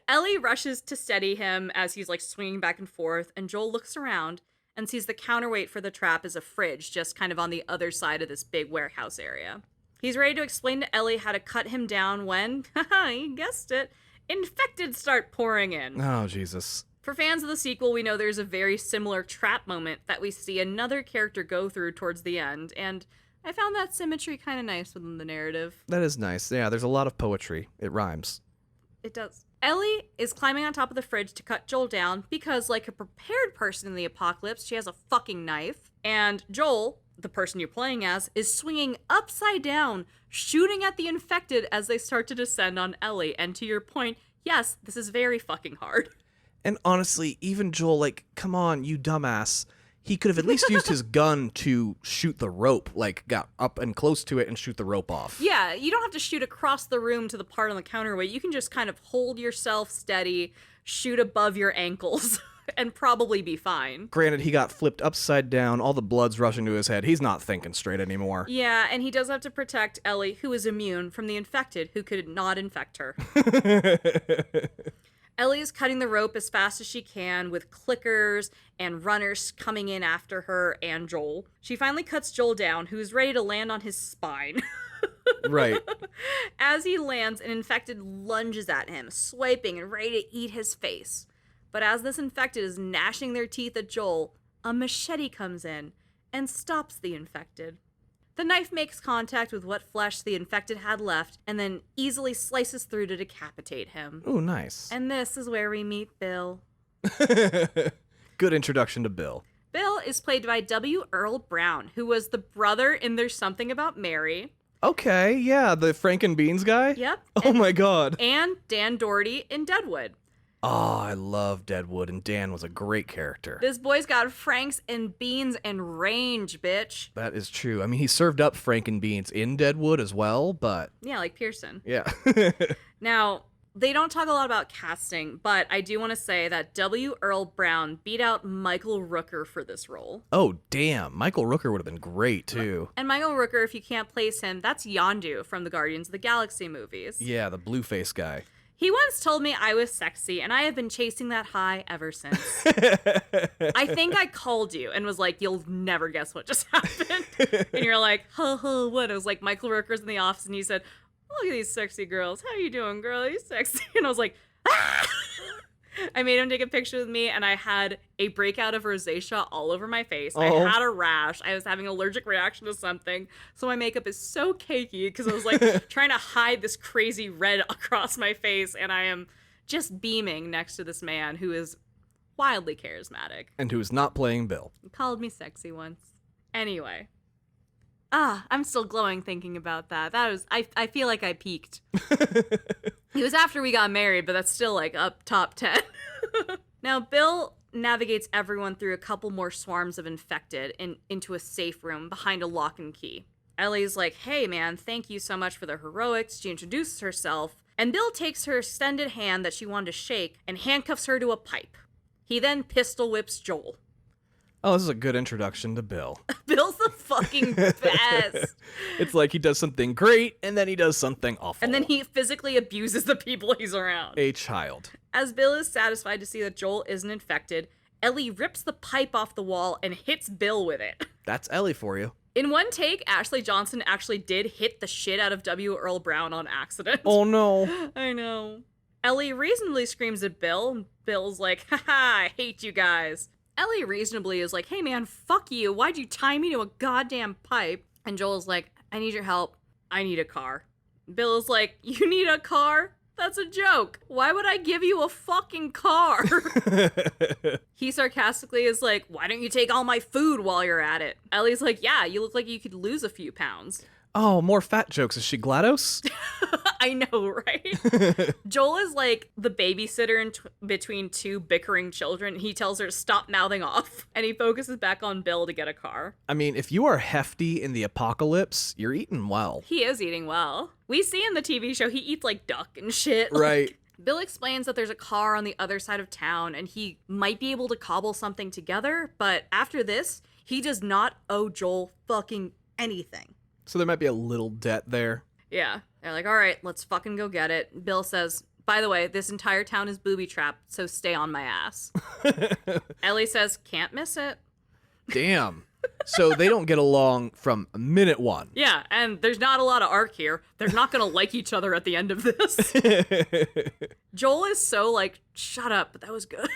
Ellie rushes to steady him as he's like swinging back and forth, and Joel looks around and sees the counterweight for the trap is a fridge just kind of on the other side of this big warehouse area. He's ready to explain to Ellie how to cut him down when, haha, you guessed it, infected start pouring in. Oh, Jesus. For fans of the sequel, we know there's a very similar trap moment that we see another character go through towards the end, and I found that symmetry kind of nice within the narrative. That is nice. Yeah, there's a lot of poetry. It rhymes. It does. Ellie is climbing on top of the fridge to cut Joel down because, like a prepared person in the apocalypse, she has a fucking knife. And Joel, the person you're playing as, is swinging upside down, shooting at the infected as they start to descend on Ellie. And to your point, yes, this is very fucking hard. And honestly, even Joel, like, come on, you dumbass. He could have at least used his gun to shoot the rope, like, got up and close to it and shoot the rope off. Yeah, you don't have to shoot across the room to the part on the counterweight. You can just kind of hold yourself steady, shoot above your ankles, and probably be fine. Granted, he got flipped upside down, all the blood's rushing to his head. He's not thinking straight anymore. Yeah, and he does have to protect Ellie, who is immune, from the infected, who could not infect her. Ellie is cutting the rope as fast as she can with clickers and runners coming in after her and Joel. She finally cuts Joel down, who's ready to land on his spine. Right. As he lands, an infected lunges at him, swiping and ready to eat his face. But as this infected is gnashing their teeth at Joel, a machete comes in and stops the infected. The knife makes contact with what flesh the infected had left and then easily slices through to decapitate him. Ooh, nice. And this is where we meet Bill. Good introduction to Bill. Bill is played by W. Earl Brown, who was the brother in There's Something About Mary. Okay, yeah, the Frank and Beans guy? Yep. Oh my god. And Dan Doherty in Deadwood. Oh, I love Deadwood, and Dan was a great character. This boy's got Franks and Beans and range, bitch. That is true. I mean, he served up Frank and Beans in Deadwood as well, but... Yeah, like Pearson. Yeah. Now, they don't talk a lot about casting, but I do want to say that W. Earl Brown beat out Michael Rooker for this role. Oh, damn. Michael Rooker would have been great, too. And Michael Rooker, if you can't place him, that's Yondu from the Guardians of the Galaxy movies. Yeah, the blue face guy. He once told me I was sexy, and I have been chasing that high ever since. I think I called you and was like, you'll never guess what just happened. And you're like, what? It was like Michael Rooker's in the office, and he said, look at these sexy girls. How you doing, girl? Are you sexy? And I was like, ah! I made him take a picture with me, and I had a breakout of rosacea all over my face. Oh. I had a rash. I was having an allergic reaction to something. So my makeup is so cakey because I was like trying to hide this crazy red across my face, and I am just beaming next to this man who is wildly charismatic. And who's not playing Bill. He called me sexy once. Anyway. I'm still glowing thinking about that. That was I feel like I peaked. It was after we got married, but that's still like up top 10. Now, Bill navigates everyone through a couple more swarms of infected into a safe room behind a lock and key. Ellie's like, hey man, thank you so much for the heroics. She introduces herself, and Bill takes her extended hand that she wanted to shake and handcuffs her to a pipe. He then pistol whips Joel. Oh, this is a good introduction to Bill. Bill's the fucking best. It's like he does something great, and then he does something awful. And then he physically abuses the people he's around. A child. As Bill is satisfied to see that Joel isn't infected, Ellie rips the pipe off the wall and hits Bill with it. That's Ellie for you. In one take, Ashley Johnson actually did hit the shit out of W. Earl Brown on accident. Oh no. I know. Ellie reasonably screams at Bill, and Bill's like, haha, I hate you guys. Ellie reasonably is like, hey man, fuck you, why'd you tie me to a goddamn pipe? And Joel's like, I need your help, I need a car. Bill is like, you need a car? That's a joke. Why would I give you a fucking car? He sarcastically is like, why don't you take all my food while you're at it? Ellie's like, yeah, you look like you could lose a few pounds. Oh, more fat jokes. Is she GLaDOS? I know, right? Joel is like the babysitter between two bickering children. He tells her to stop mouthing off, and he focuses back on Bill to get a car. I mean, if you are hefty in the apocalypse, you're eating well. He is eating well. We see in the TV show he eats like duck and shit. Right. Bill explains that there's a car on the other side of town, and he might be able to cobble something together, but after this, he does not owe Joel fucking anything. So there might be a little debt there. Yeah. They're like, all right, let's fucking go get it. Bill says, by the way, this entire town is booby-trapped, so stay on my ass. Ellie says, can't miss it. Damn. So they don't get along from minute one. Yeah, and there's not a lot of arc here. They're not gonna like each other at the end of this. Joel is so like, shut up, but that was good.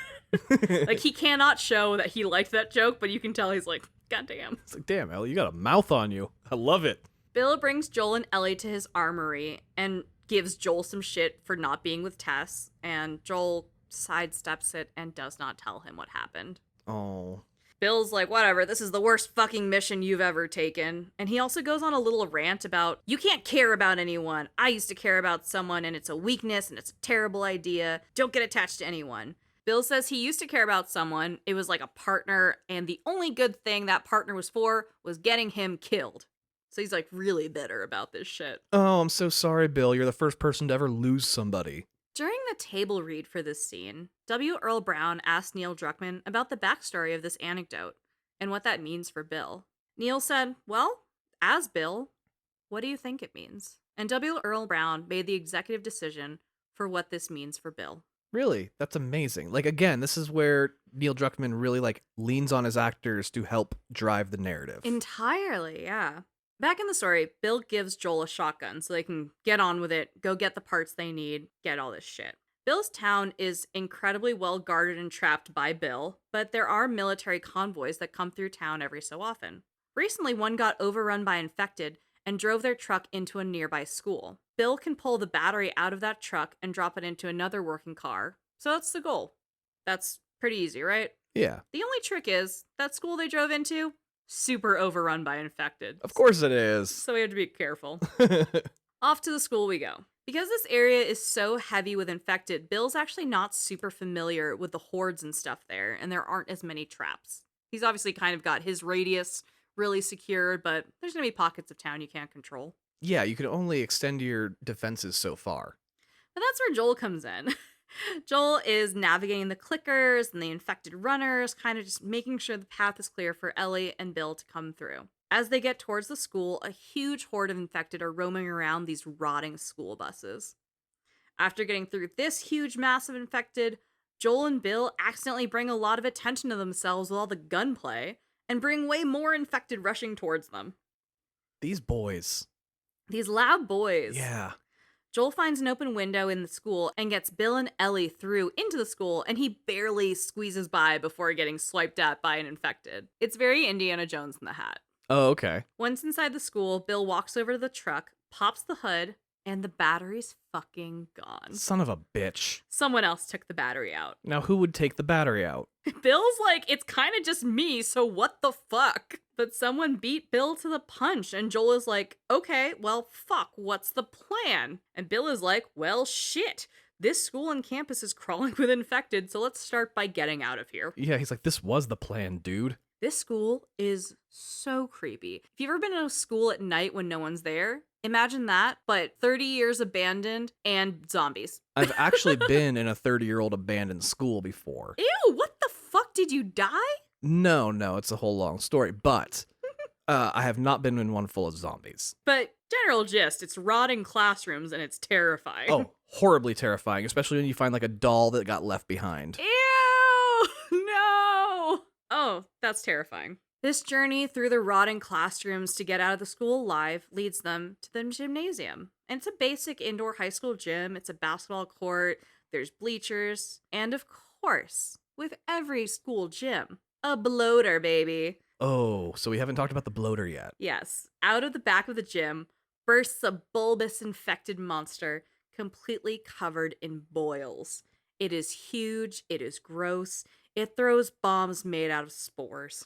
Like, he cannot show that he liked that joke, but you can tell he's like, goddamn. It's like, damn, Ellie, you got a mouth on you. I love it. Bill brings Joel and Ellie to his armory and gives Joel some shit for not being with Tess, and Joel sidesteps it and does not tell him what happened. Oh. Bill's like, whatever, this is the worst fucking mission you've ever taken. And he also goes on a little rant about, you can't care about anyone. I used to care about someone, and it's a weakness, and it's a terrible idea. Don't get attached to anyone. Bill says he used to care about someone. It was like a partner, and the only good thing that partner was for was getting him killed. So he's like really bitter about this shit. Oh, I'm so sorry, Bill. You're the first person to ever lose somebody. During the table read for this scene, W. Earl Brown asked Neil Druckmann about the backstory of this anecdote and what that means for Bill. Neil said, well, as Bill, what do you think it means? And W. Earl Brown made the executive decision for what this means for Bill. Really? That's amazing. Like, again, this is where Neil Druckmann really, like, leans on his actors to help drive the narrative. Entirely, yeah. Back in the story, Bill gives Joel a shotgun so they can get on with it, go get the parts they need, get all this shit. Bill's town is incredibly well guarded and trapped by Bill, but there are military convoys that come through town every so often. Recently, one got overrun by infected and drove their truck into a nearby school. Bill can pull the battery out of that truck and drop it into another working car. So that's the goal. That's pretty easy, right? Yeah. The only trick is, that school they drove into, super overrun by infected. Of course it is. So we have to be careful. Off to the school we go. Because this area is so heavy with infected, Bill's actually not super familiar with the hordes and stuff there, and there aren't as many traps. He's obviously kind of got his radius really secured, but there's going to be pockets of town you can't control. Yeah, you can only extend your defenses so far. But that's where Joel comes in. Joel is navigating the clickers and the infected runners, kind of just making sure the path is clear for Ellie and Bill to come through. As they get towards the school, a huge horde of infected are roaming around these rotting school buses. After getting through this huge mass of infected, Joel and Bill accidentally bring a lot of attention to themselves with all the gunplay, and bring way more infected rushing towards them. These boys. These loud boys. Yeah. Joel finds an open window in the school and gets Bill and Ellie through into the school, and he barely squeezes by before getting swiped at by an infected. It's very Indiana Jones in the Hat. Oh, okay. Once inside the school, Bill walks over to the truck, pops the hood, and the battery's fucking gone. Son of a bitch. Someone else took the battery out. Now, who would take the battery out? Bill's like, it's kind of just me, so what the fuck? But someone beat Bill to the punch, and Joel is like, okay, well, fuck, what's the plan? And Bill is like, well, shit. This school and campus is crawling with infected, so let's start by getting out of here. Yeah, he's like, this was the plan, dude. This school is so creepy. If you've ever been in a school at night when no one's there, imagine that, but 30 years abandoned and zombies. I've actually been in a 30-year-old abandoned school before. Ew, what the fuck? Did you die? No, it's a whole long story, but I have not been in one full of zombies. But general gist, it's rotting classrooms and it's terrifying. Oh, horribly terrifying, especially when you find like a doll that got left behind. Ew, no. Oh, that's terrifying. This journey through the rotting classrooms to get out of the school alive leads them to the gymnasium. And it's a basic indoor high school gym. It's a basketball court, there's bleachers, and of course, with every school gym, a bloater, baby. Oh, so we haven't talked about the bloater yet. Yes, out of the back of the gym bursts a bulbous infected monster completely covered in boils. It is huge, it is gross, it throws bombs made out of spores.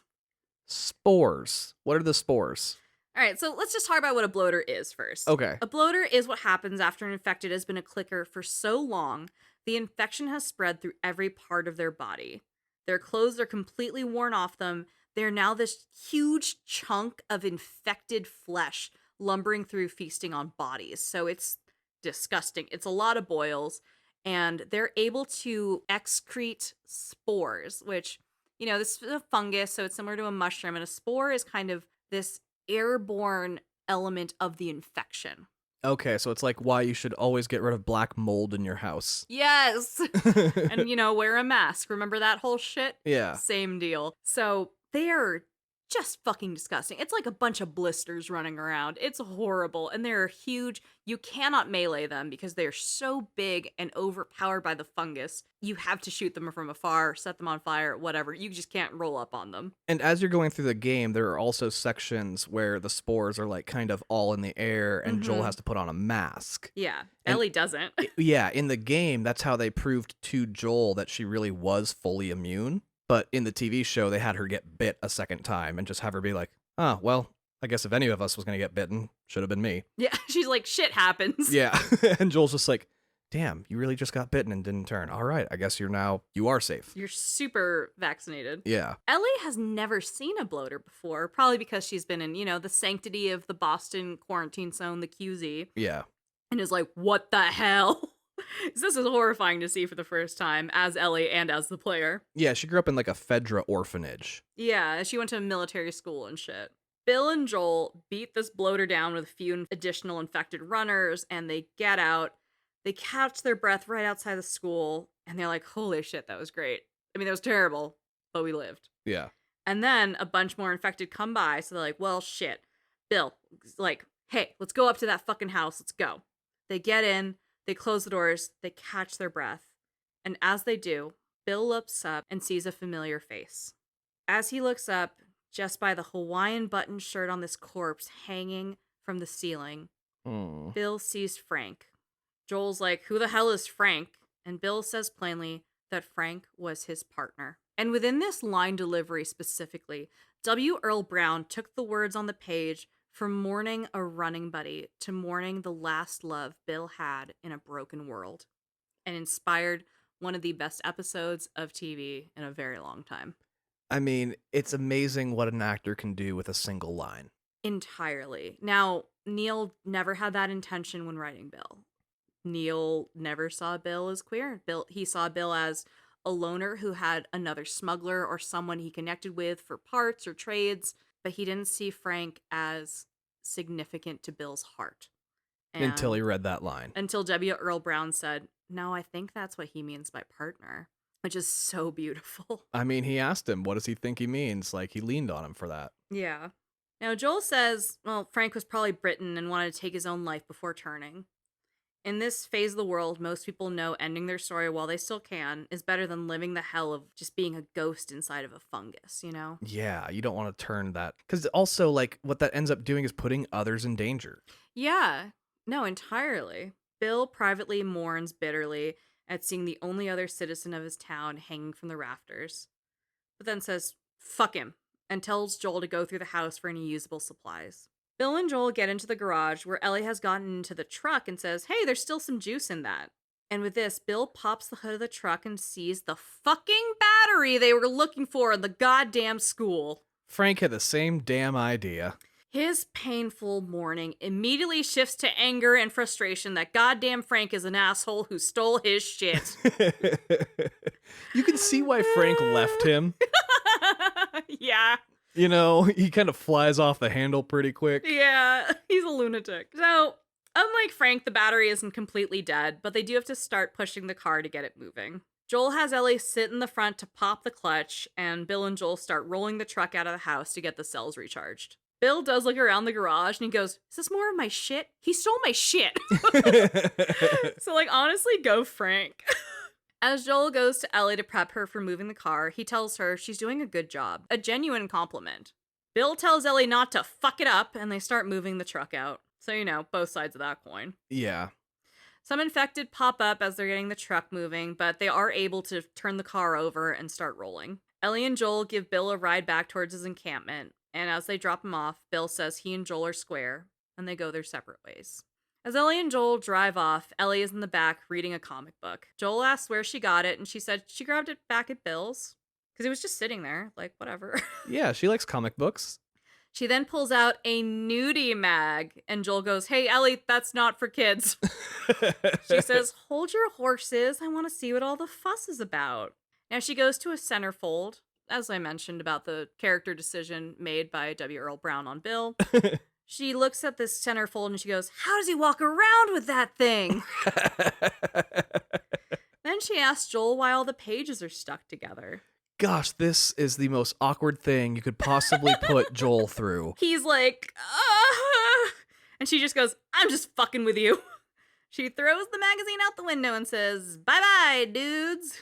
Spores. What are the spores? All right, so let's just talk about what a bloater is first. Okay. A bloater is what happens after an infected has been a clicker for so long, the infection has spread through every part of their body. Their clothes are completely worn off them. They're now this huge chunk of infected flesh lumbering through, feasting on bodies. So it's disgusting. It's a lot of boils, and they're able to excrete spores, which, this is a fungus, so it's similar to a mushroom, and a spore is kind of this airborne element of the infection. Okay, so it's like why you should always get rid of black mold in your house. Yes. And, wear a mask. Remember that whole shit? Yeah. Same deal. So they are just fucking disgusting. It's like a bunch of blisters running around. It's horrible. And they're huge. You cannot melee them because they're so big and overpowered by the fungus. You have to shoot them from afar, set them on fire, whatever. You just can't roll up on them. And as you're going through the game, there are also sections where the spores are like kind of all in the air and Joel has to put on a mask. Yeah. And Ellie doesn't. Yeah, in the game, that's how they proved to Joel that she really was fully immune. But in the TV show, they had her get bit a second time and just have her be like, oh, well, I guess if any of us was going to get bitten, should have been me. Yeah, she's like, shit happens. Yeah. And Joel's just like, damn, you really just got bitten and didn't turn. All right, I guess you are safe. You're super vaccinated. Yeah. Ellie has never seen a bloater before, probably because she's been in, the sanctity of the Boston quarantine zone, the QZ. Yeah. And is like, what the hell? This is horrifying to see for the first time as Ellie and as the player. Yeah, she grew up in like a Fedra orphanage. Yeah, she went to military school and shit. Bill and Joel beat this bloater down with a few additional infected runners, and they get out. They catch their breath right outside the school, and they're like, holy shit, that was great. I mean, that was terrible, but we lived. Yeah. And then a bunch more infected come by, so they're like, well, shit. Bill, like, hey, let's go up to that fucking house. Let's go. They get in. They close the doors, they catch their breath, and as they do, Bill looks up and sees a familiar face. As he looks up, just by the Hawaiian button shirt on this corpse hanging from the ceiling, Bill sees Frank. Joel's like, who the hell is Frank? And Bill says plainly that Frank was his partner. And within this line delivery specifically, W. Earl Brown took the words on the page from mourning a running buddy to mourning the last love Bill had in a broken world, and inspired one of the best episodes of TV in a very long time. I mean, it's amazing what an actor can do with a single line. Entirely. Now, Neil never had that intention when writing Bill. Neil never saw Bill as queer. He saw Bill as a loner who had another smuggler or someone he connected with for parts or trades, but he didn't see Frank as significant to Bill's heart. Until he read that line. Until W. Earl Brown said, no, I think that's what he means by partner, which is so beautiful. I mean, he asked him, what does he think he means? Like, he leaned on him for that. Yeah. Now, Joel says, well, Frank was probably Briton and wanted to take his own life before turning. In this phase of the world, most people know ending their story while they still can is better than living the hell of just being a ghost inside of a fungus, Yeah, you don't want to turn that. Because also, like, what that ends up doing is putting others in danger. Yeah, no, entirely. Bill privately mourns bitterly at seeing the only other citizen of his town hanging from the rafters, but then says, fuck him, and tells Joel to go through the house for any usable supplies. Bill and Joel get into the garage where Ellie has gotten into the truck and says, hey, there's still some juice in that. And with this, Bill pops the hood of the truck and sees the fucking battery they were looking for in the goddamn school. Frank had the same damn idea. His painful mourning immediately shifts to anger and frustration that goddamn Frank is an asshole who stole his shit. You can see why Frank left him. Yeah. He kind of flies off the handle pretty quick. Yeah, he's a lunatic. So, unlike Frank, the battery isn't completely dead, but they do have to start pushing the car to get it moving. Joel has Ellie sit in the front to pop the clutch, and Bill and Joel start rolling the truck out of the house to get the cells recharged. Bill does look around the garage and he goes, is this more of my shit? He stole my shit. So, honestly, go Frank. As Joel goes to Ellie to prep her for moving the car, he tells her she's doing a good job, a genuine compliment. Bill tells Ellie not to fuck it up, and they start moving the truck out. So, both sides of that coin. Yeah. Some infected pop up as they're getting the truck moving, but they are able to turn the car over and start rolling. Ellie and Joel give Bill a ride back towards his encampment, and as they drop him off, Bill says he and Joel are square, and they go their separate ways. As Ellie and Joel drive off, Ellie is in the back reading a comic book. Joel asks where she got it, and she said she grabbed it back at Bill's, because it was just sitting there, like, whatever. Yeah, she likes comic books. She then pulls out a nudie mag, and Joel goes, "Hey, Ellie, that's not for kids." She says, "Hold your horses. I want to see what all the fuss is about." Now she goes to a centerfold, as I mentioned about the character decision made by W. Earl Brown on Bill. She looks at this centerfold and she goes, "How does he walk around with that thing?" Then she asks Joel why all the pages are stuck together. Gosh, this is the most awkward thing you could possibly put Joel through. He's like, "Ah." And she just goes, "I'm just fucking with you." She throws the magazine out the window and says, "Bye-bye, dudes."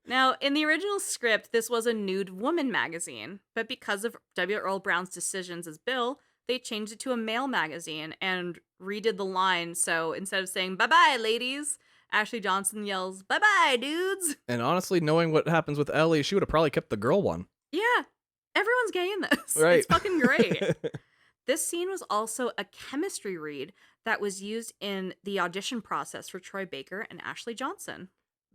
Now, in the original script, this was a nude woman magazine, but because of W. Earl Brown's decisions as Bill, they changed it to a male magazine and redid the line. So instead of saying, "Bye-bye, ladies," Ashley Johnson yells, "Bye-bye, dudes." And honestly, knowing what happens with Ellie, she would have probably kept the girl one. Yeah, everyone's gay in this. Right. It's fucking great. This scene was also a chemistry read that was used in the audition process for Troy Baker and Ashley Johnson.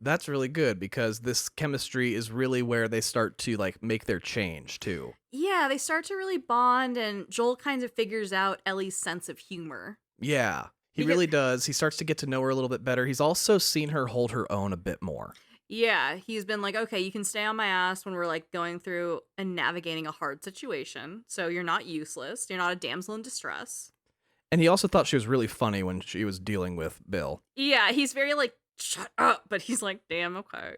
That's really good because this chemistry is really where they start to make their change too. Yeah, they start to really bond, and Joel kind of figures out Ellie's sense of humor. Yeah, he really does. He starts to get to know her a little bit better. He's also seen her hold her own a bit more. Yeah, he's been like, "Okay, you can stay on my ass when we're going through and navigating a hard situation. So you're not useless. You're not a damsel in distress." And he also thought she was really funny when she was dealing with Bill. Yeah, he's very "Shut up," but he's like, "Damn, okay."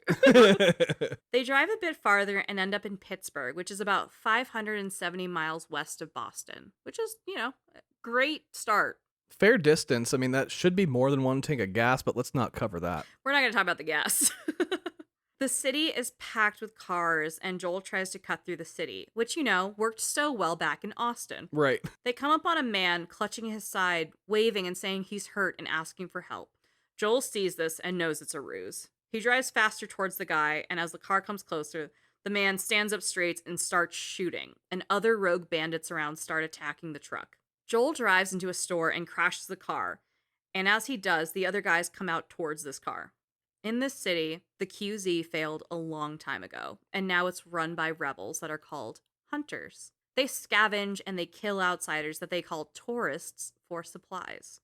They drive a bit farther and end up in Pittsburgh, which is about 570 miles west of Boston, which is, a great start. Fair distance. I mean, that should be more than one tank of gas, but let's not cover that. We're not going to talk about the gas. The city is packed with cars, and Joel tries to cut through the city, which, worked so well back in Austin. Right. They come up on a man clutching his side, waving and saying he's hurt and asking for help. Joel sees this and knows it's a ruse. He drives faster towards the guy, and as the car comes closer, the man stands up straight and starts shooting, and other rogue bandits around start attacking the truck. Joel drives into a store and crashes the car, and as he does, the other guys come out towards this car. In this city, the QZ failed a long time ago, and now it's run by rebels that are called hunters. They scavenge and they kill outsiders that they call tourists for supplies.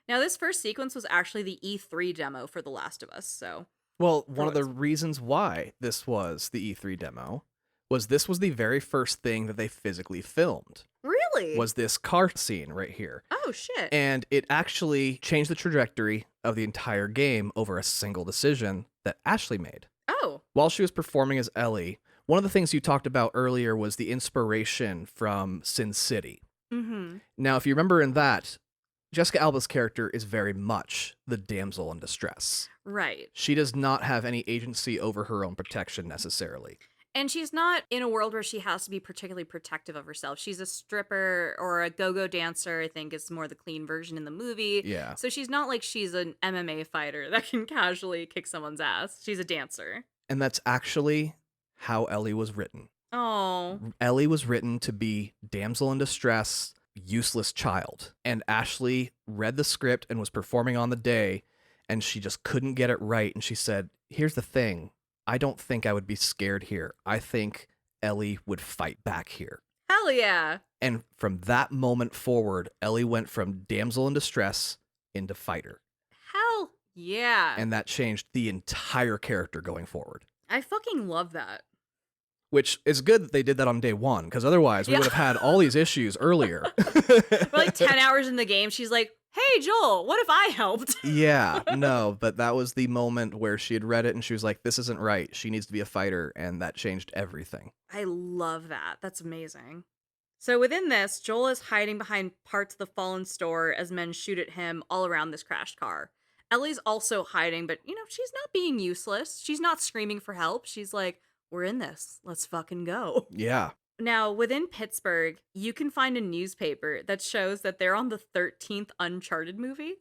Now, this first sequence was actually the E3 demo for The Last of Us, so... Well, one of the reasons why this was the E3 demo was this was the very first thing that they physically filmed. Really? Was this car scene right here. Oh, shit. And it actually changed the trajectory of the entire game over a single decision that Ashley made. Oh. While she was performing as Ellie, one of the things you talked about earlier was the inspiration from Sin City. Mm-hmm. Now, if you remember in that, Jessica Alba's character is very much the damsel in distress. Right. She does not have any agency over her own protection necessarily. And she's not in a world where she has to be particularly protective of herself. She's a stripper or a go-go dancer, I think is more the clean version in the movie. Yeah. So she's not like she's an MMA fighter that can casually kick someone's ass. She's a dancer. And that's actually how Ellie was written. Oh. Ellie was written to be damsel in distress, useless child. And Ashley read the script and was performing on the day, and she just couldn't get it right. And she said, "Here's the thing. I don't think I would be scared here. I think Ellie would fight back here." Hell yeah. And from that moment forward, Ellie went from damsel in distress into fighter. Hell yeah. And that changed the entire character going forward. I fucking love that. Which is good that they did that on day one, because otherwise we would have had all these issues earlier. We're 10 hours in the game. She's like, "Hey, Joel, what if I helped?" Yeah, no, but that was the moment where she had read it and she was like, this isn't right. She needs to be a fighter, and that changed everything. I love that. That's amazing. So within this, Joel is hiding behind parts of the fallen store as men shoot at him all around this crashed car. Ellie's also hiding, but, she's not being useless. She's not screaming for help. She's like, we're in this. Let's fucking go. Yeah. Now, within Pittsburgh, you can find a newspaper that shows that they're on the 13th Uncharted movie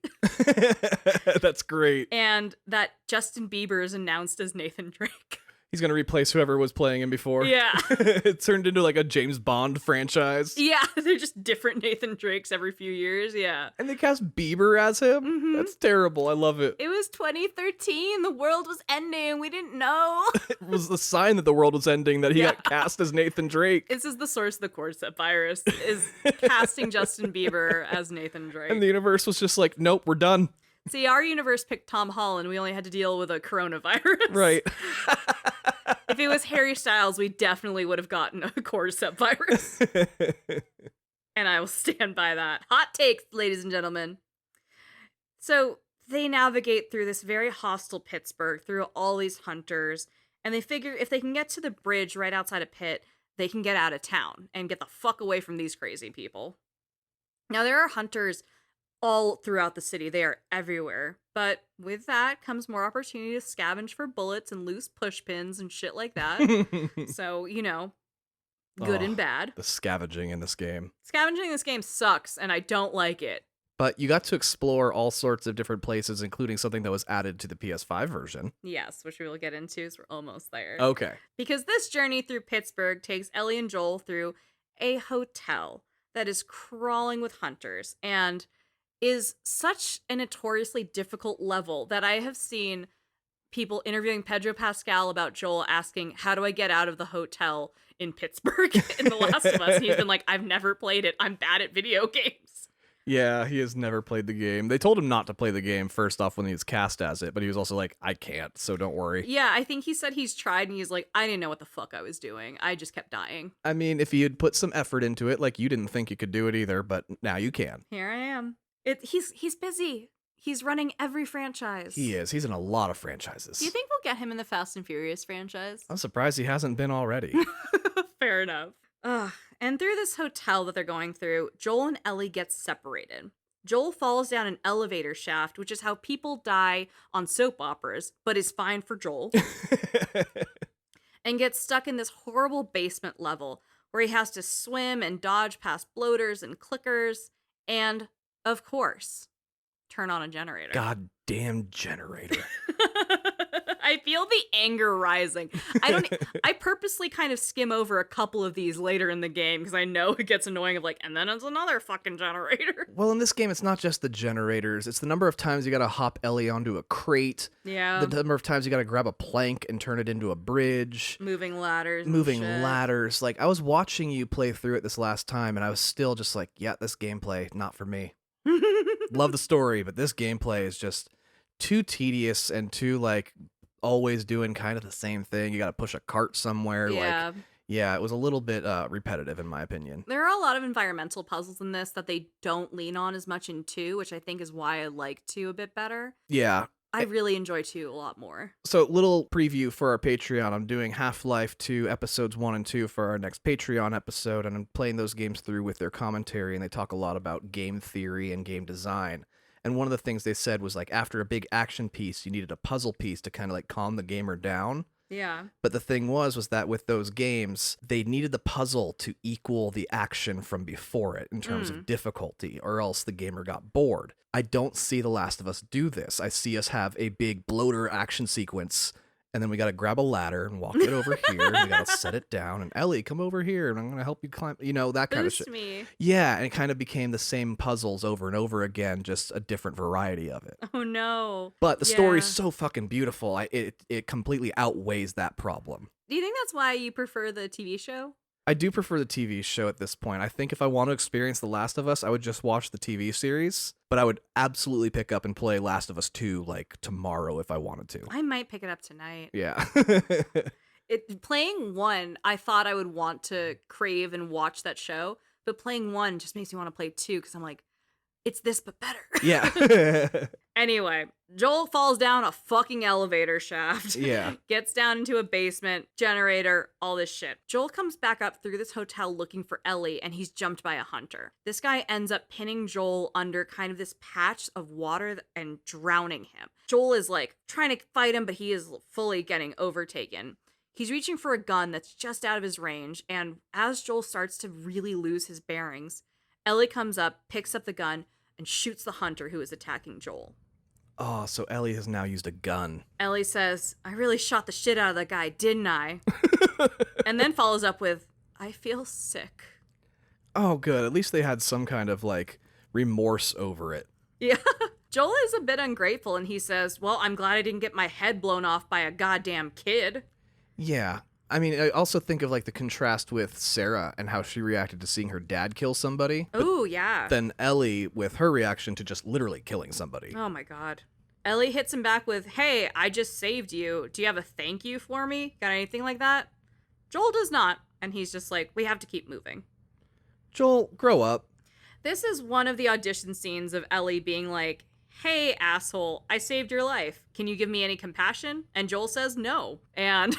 That's great. and that Justin Bieber is announced as Nathan Drake. He's going to replace whoever was playing him before. Yeah. It turned into like a James Bond franchise. Yeah, they're just different Nathan Drakes every few years. Yeah. And they cast Bieber as him? Mhm. That's terrible. I love it. It was 2013. The world was ending. We didn't know. It was the sign that the world was ending that he Yeah. got cast as Nathan Drake. This is the source of the corset virus, is casting Justin Bieber as Nathan Drake. And the universe was just like, nope, we're done. See, our universe picked Tom Holland. We only had to deal with a coronavirus. Right. If it was Harry Styles, we definitely would have gotten a cordyceps virus. And I will stand by that. Hot takes, ladies and gentlemen. So they navigate through this very hostile Pittsburgh, through all these hunters, and they figure if they can get to the bridge right outside of Pitt, they can get out of town and get the fuck away from these crazy people. Now, there are hunters all throughout the city. They are everywhere. But with that comes more opportunity to scavenge for bullets and loose push pins and shit like that. So, good and bad. The scavenging in this game. Scavenging in this game sucks, and I don't like it. But you got to explore all sorts of different places, including something that was added to the PS5 version. Yes, which we will get into, so we're almost there. Okay. Because this journey through Pittsburgh takes Ellie and Joel through a hotel that is crawling with hunters and is such a notoriously difficult level that I have seen people interviewing Pedro Pascal about Joel asking, how do I get out of the hotel in Pittsburgh in The Last of Us? And he's been like, I've never played it. I'm bad at video games. Yeah, he has never played the game. They told him not to play the game first off when he was cast as it, but he was also like, I can't, so don't worry. Yeah, I think he said he's tried and he's like, I didn't know what the fuck I was doing. I just kept dying. I mean, if you had put some effort into it, like you didn't think you could do it either, but now you can. Here I am. He's busy. He's running every franchise. He is. He's in a lot of franchises. Do you think we'll get him in the Fast and Furious franchise? I'm surprised he hasn't been already. Fair enough. And through this hotel that they're going through, Joel and Ellie get separated. Joel falls down an elevator shaft, which is how people die on soap operas, but is fine for Joel, and gets stuck in this horrible basement level where he has to swim and dodge past bloaters and clickers, and, of course, turn on a generator. Goddamn generator. I feel the anger rising. I purposely kind of skim over a couple of these later in the game because I know it gets annoying of like, and then it's another fucking generator. Well, in this game, it's not just the generators. It's the number of times you gotta hop Ellie onto a crate. Yeah. The number of times you gotta grab a plank and turn it into a bridge. Moving ladders. Like, I was watching you play through it this last time, and I was still just like, yeah, this gameplay, not for me. Love the story, but this gameplay is just too tedious and too, like, always doing kind of the same thing. You gotta push a cart somewhere. Yeah. Like, yeah, it was a little bit repetitive in my opinion. There are a lot of environmental puzzles in this that they don't lean on as much in 2, which I think is why I like 2 a bit better. Yeah. I really enjoy 2 a lot more. So, little preview for our Patreon. I'm doing Half-Life 2 episodes 1 and 2 for our next Patreon episode, and I'm playing those games through with their commentary, and they talk a lot about game theory and game design. And one of the things they said was, like, after a big action piece, you needed a puzzle piece to kind of, like, calm the gamer down. Yeah. But the thing was that with those games, they needed the puzzle to equal the action from before it in terms of difficulty, or else the gamer got bored. I don't see The Last of Us do this. I see us have a big bloater action sequence, and then we got to grab a ladder and walk it over here, and we got to set it down, and Ellie, come over here, and I'm going to help you climb, that kind of shit. me. Yeah, and it kind of became the same puzzles over and over again, just a different variety of it. Oh, no. But the story's so fucking beautiful, it completely outweighs that problem. Do you think that's why you prefer the TV show? I do prefer the TV show at this point. I think if I want to experience The Last of Us, I would just watch the TV series, but I would absolutely pick up and play Last of Us 2 like tomorrow if I wanted to. I might pick it up tonight. Yeah. Playing 1, I thought I would want to crave and watch that show, but playing 1 just makes me want to play 2 because I'm like, it's this but better. Yeah. Anyway, Joel falls down a fucking elevator shaft. Yeah. Gets down into a basement, generator, all this shit. Joel comes back up through this hotel looking for Ellie, and he's jumped by a hunter. This guy ends up pinning Joel under kind of this patch of water and drowning him. Joel is like trying to fight him, but he is fully getting overtaken. He's reaching for a gun that's just out of his range, and as Joel starts to really lose his bearings, Ellie comes up, picks up the gun, and shoots the hunter who is attacking Joel. Oh, so Ellie has now used a gun. Ellie says, I really shot the shit out of that guy, didn't I? And then follows up with, I feel sick. Oh, good. At least they had some kind of, like, remorse over it. Yeah. Joel is a bit ungrateful, and he says, well, I'm glad I didn't get my head blown off by a goddamn kid. Yeah. I mean, I also think of, like, the contrast with Sarah and how she reacted to seeing her dad kill somebody. Oh, yeah. Then Ellie with her reaction to just literally killing somebody. Oh, my God. Ellie hits him back with, hey, I just saved you. Do you have a thank you for me? Got anything like that? Joel does not, and he's just like, we have to keep moving. Joel, grow up. This is one of the audition scenes of Ellie being like, hey, asshole, I saved your life. Can you give me any compassion? And Joel says no. And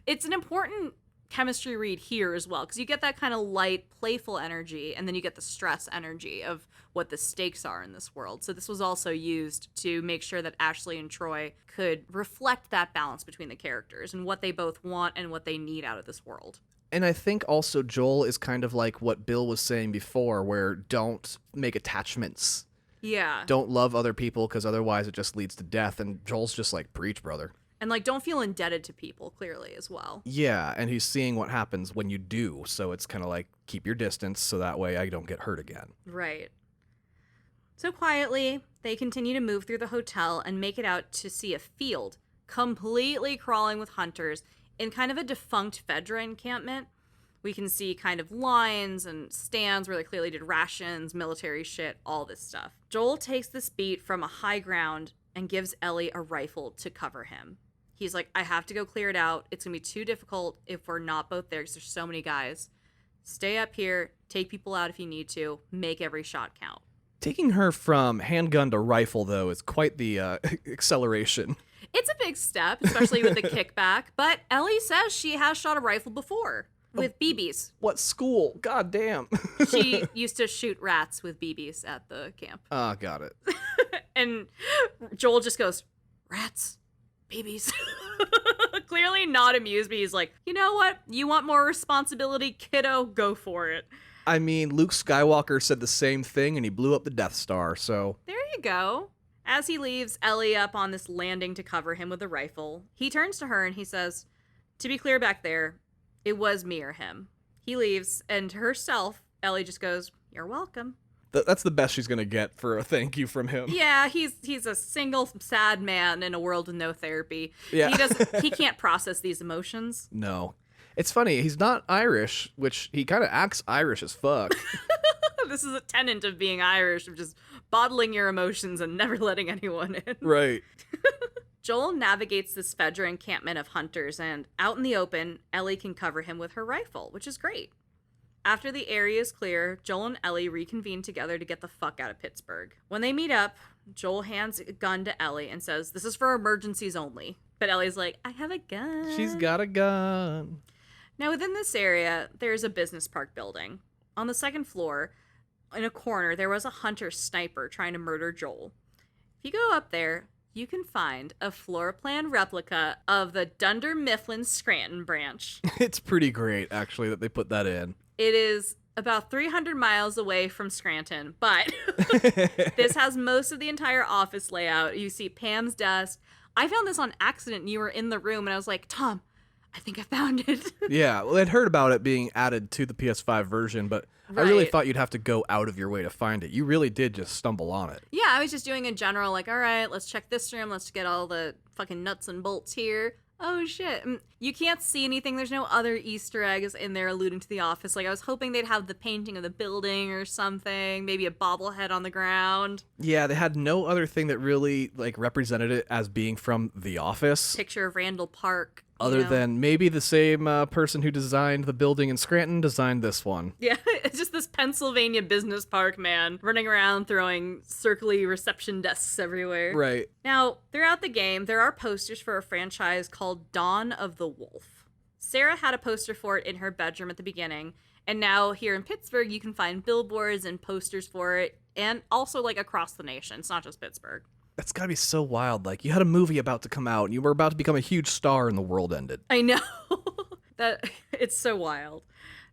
it's an important chemistry read here as well, because you get that kind of light, playful energy, and then you get the stress energy of what the stakes are in this world. So this was also used to make sure that Ashley and Troy could reflect that balance between the characters and what they both want and what they need out of this world. And I think also Joel is kind of like what Bill was saying before, where don't make attachments. Yeah. Don't love other people, because otherwise it just leads to death. And Joel's just like, preach, brother. And, like, don't feel indebted to people, clearly, as well. Yeah, and he's seeing what happens when you do. So it's kind of like, keep your distance so that way I don't get hurt again. Right. So quietly, they continue to move through the hotel and make it out to see a field, completely crawling with hunters in kind of a defunct Fedra encampment. We can see kind of lines and stands where they clearly did rations, military shit, all this stuff. Joel takes this beat from a high ground and gives Ellie a rifle to cover him. He's like, I have to go clear it out. It's going to be too difficult if we're not both there because there's so many guys. Stay up here, take people out if you need to, make every shot count. Taking her from handgun to rifle, though, is quite the acceleration. It's a big step, especially with the kickback, but Ellie says she has shot a rifle before with BBs. What school? God damn. She used to shoot rats with BBs at the camp. Ah, got it. And Joel just goes, rats, BBs. Clearly not amused, but he's like, you know what? You want more responsibility, kiddo? Go for it. I mean, Luke Skywalker said the same thing, and he blew up the Death Star, so... There you go. As he leaves Ellie up on this landing to cover him with a rifle, he turns to her and he says, to be clear back there, it was me or him. He leaves, and to herself, Ellie just goes, you're welcome. That's the best she's gonna get for a thank you from him. Yeah, he's a single sad man in a world with no therapy. Yeah. He can't process these emotions. No. It's funny, he's not Irish, which he kind of acts Irish as fuck. This is a tenet of being Irish, of just bottling your emotions and never letting anyone in. Right. Joel navigates this Fedra encampment of hunters, and out in the open, Ellie can cover him with her rifle, which is great. After the area is clear, Joel and Ellie reconvene together to get the fuck out of Pittsburgh. When they meet up, Joel hands a gun to Ellie and says, this is for emergencies only. But Ellie's like, I have a gun. She's got a gun. Now, within this area, there's a business park building. On the second floor, in a corner, there was a hunter sniper trying to murder Joel. If you go up there, you can find a floor plan replica of the Dunder Mifflin Scranton branch. It's pretty great, actually, that they put that in. It is about 300 miles away from Scranton, but this has most of the entire office layout. You see Pam's desk. I found this on accident, and you were in the room, and I was like, Tom, I think I found it. Yeah, well, I'd heard about it being added to the PS5 version, but Right. I really thought you'd have to go out of your way to find it. You really did just stumble on it. Yeah, I was just doing a general, like, all right, let's check this room. Let's get all the fucking nuts and bolts here. Oh, shit. You can't see anything. There's no other Easter eggs in there alluding to the office. Like, I was hoping they'd have the painting of the building or something, maybe a bobblehead on the ground. Yeah, they had no other thing that really, like, represented it as being from The Office. Picture of Randall Park. Other than maybe the same person who designed the building in Scranton designed this one. Yeah, it's just this Pennsylvania business park man running around throwing circly reception desks everywhere. Right. Now, throughout the game, there are posters for a franchise called Dawn of the Wolf. Sarah had a poster for it in her bedroom at the beginning, and now here in Pittsburgh, you can find billboards and posters for it, and also like across the nation. It's not just Pittsburgh. That's gotta be so wild. Like, you had a movie about to come out, and you were about to become a huge star, and the world ended. I know. It's so wild.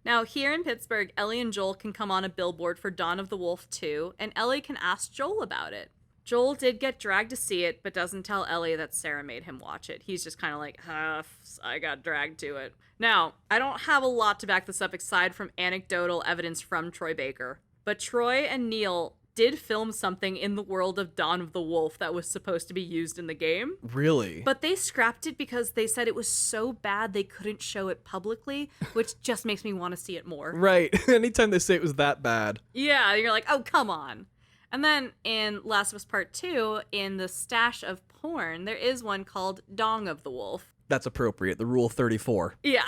Now, here in Pittsburgh, Ellie and Joel can come on a billboard for Dawn of the Wolf 2, and Ellie can ask Joel about it. Joel did get dragged to see it, but doesn't tell Ellie that Sarah made him watch it. He's just kind of like, I got dragged to it. Now, I don't have a lot to back this up aside from anecdotal evidence from Troy Baker, but Troy and Neil did film something in the world of Dawn of the Wolf that was supposed to be used in the game. Really? But they scrapped it because they said it was so bad they couldn't show it publicly, which just makes me want to see it more. Right. Anytime they say it was that bad. Yeah, you're like, oh, come on. And then in Last of Us Part 2, in the stash of porn, there is one called Dong of the Wolf. That's appropriate. The Rule 34. Yeah.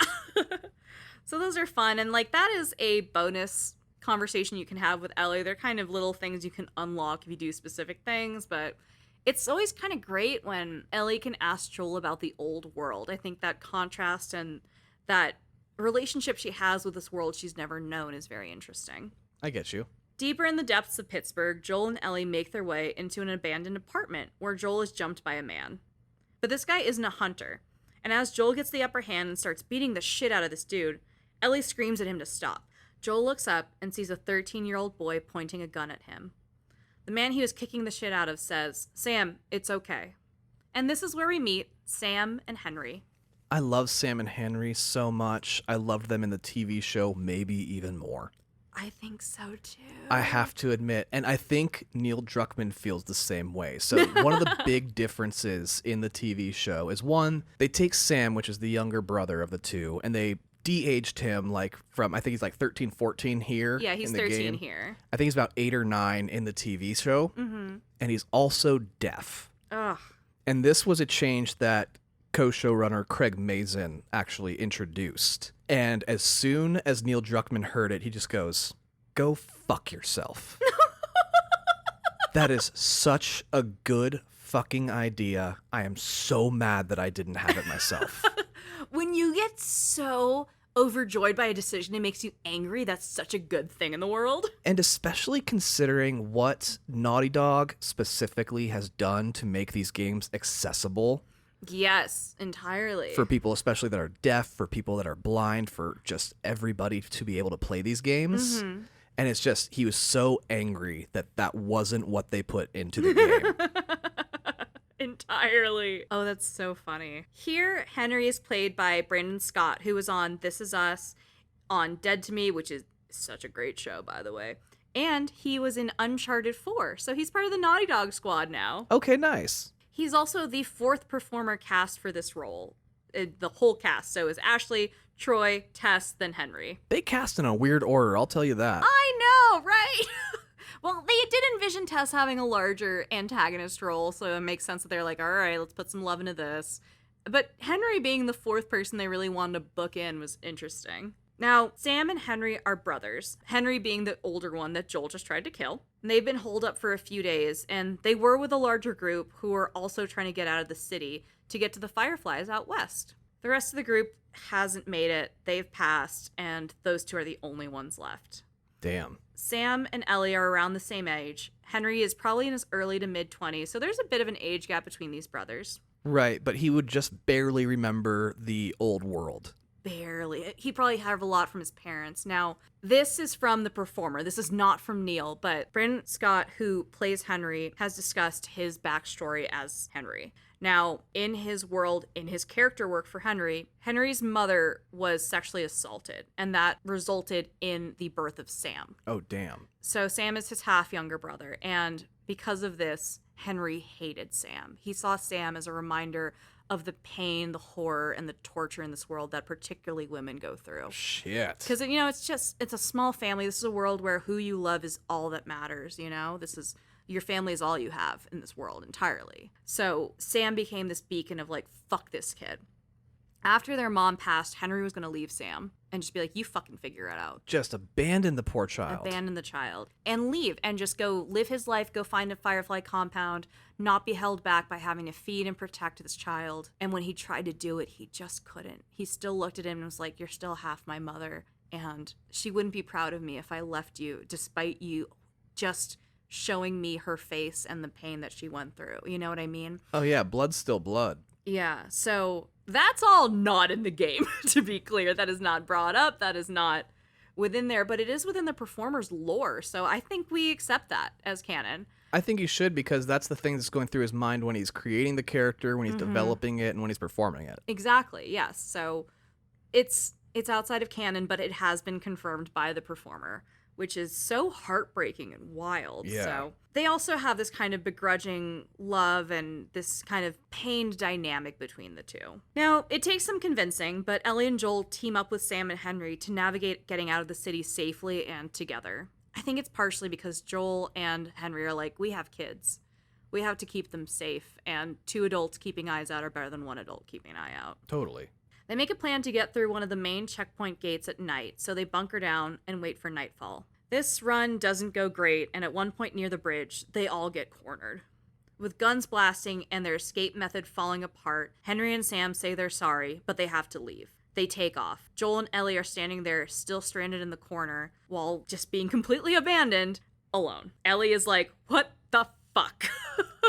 So those are fun. And like that is a bonus conversation you can have with Ellie. They're kind of little things you can unlock if you do specific things, but it's always kind of great when Ellie can ask Joel about the old world. I think that contrast and that relationship she has with this world she's never known is very interesting. I get you. Deeper in the depths of Pittsburgh, Joel and Ellie make their way into an abandoned apartment where Joel is jumped by a man. But this guy isn't a hunter, and as Joel gets the upper hand and starts beating the shit out of this dude, Ellie screams at him to stop. Joel looks up and sees a 13-year-old boy pointing a gun at him. The man he was kicking the shit out of says, "Sam, it's okay." And this is where we meet Sam and Henry. I love Sam and Henry so much. I loved them in the TV show, maybe even more. I think so too. I have to admit, and I think Neil Druckmann feels the same way. So one of the big differences in the TV show is, one, they take Sam, which is the younger brother of the two, and they de-aged him like from, I think he's like 13, 14 here. Yeah, he's in the 13 game. here. I think he's about 8 or 9 in the TV show. Mm-hmm. And he's also deaf. Ugh. And this was a change that co-showrunner Craig Mazin actually introduced. And as soon as Neil Druckmann heard it, he just goes, "Go fuck yourself." That is such a good fucking idea. I am so mad that I didn't have it myself. When you get so overjoyed by a decision, it makes you angry. That's such a good thing in the world. And especially considering what Naughty Dog specifically has done to make these games accessible. Yes, entirely. For people especially that are deaf, for people that are blind, for just everybody to be able to play these games. Mm-hmm. And it's just, he was so angry that that wasn't what they put into the game. Entirely. Oh, that's so funny. Here, Henry is played by Brandon Scott, who was on This Is Us, on Dead to Me, which is such a great show, by the way. And he was in Uncharted 4, so he's part of the Naughty Dog squad now. Okay, nice. He's also the 4th performer cast for this role. The whole cast. So is Ashley, Troy, Tess, then Henry. They cast in a weird order, I'll tell you that. I know, right? Well, they did envision Tess having a larger antagonist role, so it makes sense that they're like, all right, let's put some love into this. But Henry being the 4th person they really wanted to book in was interesting. Now, Sam and Henry are brothers, Henry being the older one that Joel just tried to kill. And they've been holed up for a few days, and they were with a larger group who were also trying to get out of the city to get to the Fireflies out west. The rest of the group hasn't made it, they've passed, and those two are the only ones left. Damn. Sam and Ellie are around the same age. Henry is probably in his early to mid-20s, so there's a bit of an age gap between these brothers. Right, but he would just barely remember the old world. Barely. He probably had a lot from his parents. Now, this is from the performer. This is not from Neil, but Brandon Scott, who plays Henry, has discussed his backstory as Henry. Now, in his world, in his character work for Henry, Henry's mother was sexually assaulted, and that resulted in the birth of Sam. Oh, damn. So Sam is his half-younger brother, and because of this, Henry hated Sam. He saw Sam as a reminder of the pain, the horror, and the torture in this world that particularly women go through. Shit. Because, you know, it's a small family. This is a world where who you love is all that matters, you know? Your family is all you have in this world entirely. So Sam became this beacon of like, fuck this kid. After their mom passed, Henry was going to leave Sam and just be like, you fucking figure it out. Just abandon the poor child. Abandon the child. And leave and just go live his life, go find a Firefly compound, not be held back by having to feed and protect this child. And when he tried to do it, he just couldn't. He still looked at him and was like, you're still half my mother. And she wouldn't be proud of me if I left you, despite you just showing me her face and the pain that she went through. You know what I mean? Oh, yeah. Blood's still blood. Yeah. So that's all not in the game, to be clear. That is not brought up. That is not within there, but it is within the performer's lore. So I think we accept that as canon. I think you should, because that's the thing that's going through his mind when he's creating the character, when he's developing it, and when he's performing it. Exactly. Yes. So it's outside of canon, but it has been confirmed by the performer, which is so heartbreaking and wild. Yeah. So they also have this kind of begrudging love and this kind of pained dynamic between the two. Now, it takes some convincing, but Ellie and Joel team up with Sam and Henry to navigate getting out of the city safely and together. I think it's partially because Joel and Henry are like, we have kids. We have to keep them safe, and 2 adults keeping eyes out are better than 1 adult keeping an eye out. Totally. They make a plan to get through one of the main checkpoint gates at night, so they bunker down and wait for nightfall. This run doesn't go great, and at one point near the bridge, they all get cornered. With guns blasting and their escape method falling apart, Henry and Sam say they're sorry, but they have to leave. They take off. Joel and Ellie are standing there, still stranded in the corner, while just being completely abandoned, alone. Ellie is like, what the fuck?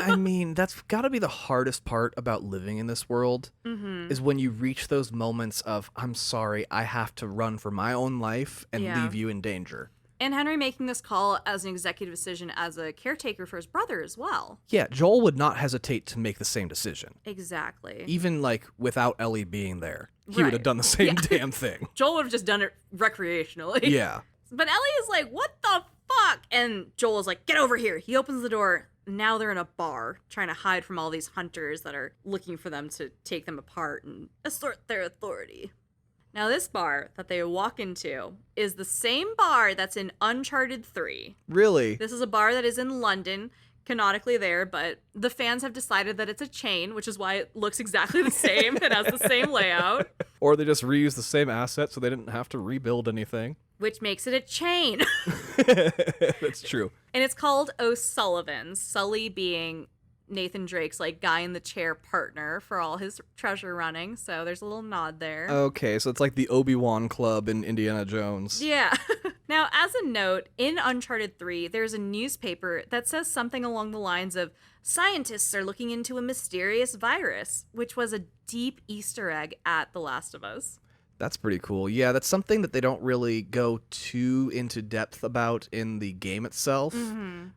I mean, that's got to be the hardest part about living in this world, is when you reach those moments of, I'm sorry, I have to run for my own life and leave you in danger. And Henry making this call as an executive decision as a caretaker for his brother as well. Yeah, Joel would not hesitate to make the same decision. Exactly. Even, like, without Ellie being there. He would have done the same damn thing. Joel would have just done it recreationally. Yeah. But Ellie is like, what the fuck? And Joel is like, get over here. He opens the door. Now they're in a bar trying to hide from all these hunters that are looking for them to take them apart and assert their authority. Now, this bar that they walk into is the same bar that's in Uncharted 3. Really? This is a bar that is in London, canonically there, but the fans have decided that it's a chain, which is why it looks exactly the same. It has the same layout. Or they just reused the same asset so they didn't have to rebuild anything. Which makes it a chain. That's true. And it's called O'Sullivan's, Sully being Nathan Drake's like guy in the chair partner for all his treasure running. So there's a little nod there. Okay, so it's like the Obi-Wan Club in Indiana Jones. Yeah. Now, as a note, in Uncharted 3, there's a newspaper that says something along the lines of, scientists are looking into a mysterious virus, which was a deep Easter egg at The Last of Us. That's pretty cool. Yeah, that's something that they don't really go too into depth about in the game itself,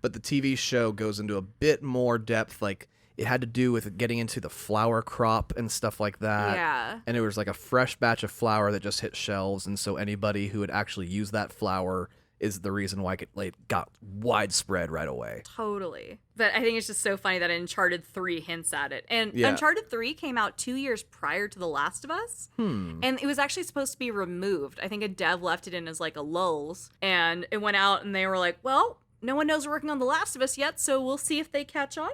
but the TV show goes into a bit more depth, like it had to do with getting into the flower crop and stuff like that. Yeah. And it was like a fresh batch of flour that just hit shelves, and so anybody who would actually use that flour is the reason why it got widespread right away. Totally. But I think it's just so funny that Uncharted 3 hints at it. And Yeah. Uncharted 3 came out 2 years prior to The Last of Us. And it was actually supposed to be removed. I think a dev left it in as like a lulz. And it went out and they were like, well, no one knows we're working on The Last of Us yet, so we'll see if they catch on.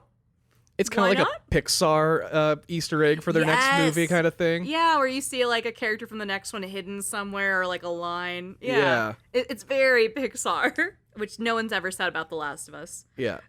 It's kind of like a Pixar Easter egg for their next movie kind of thing. Yeah, where you see like a character from the next one hidden somewhere or like a line. Yeah. Yeah. It's very Pixar, which no one's ever said about The Last of Us. Yeah.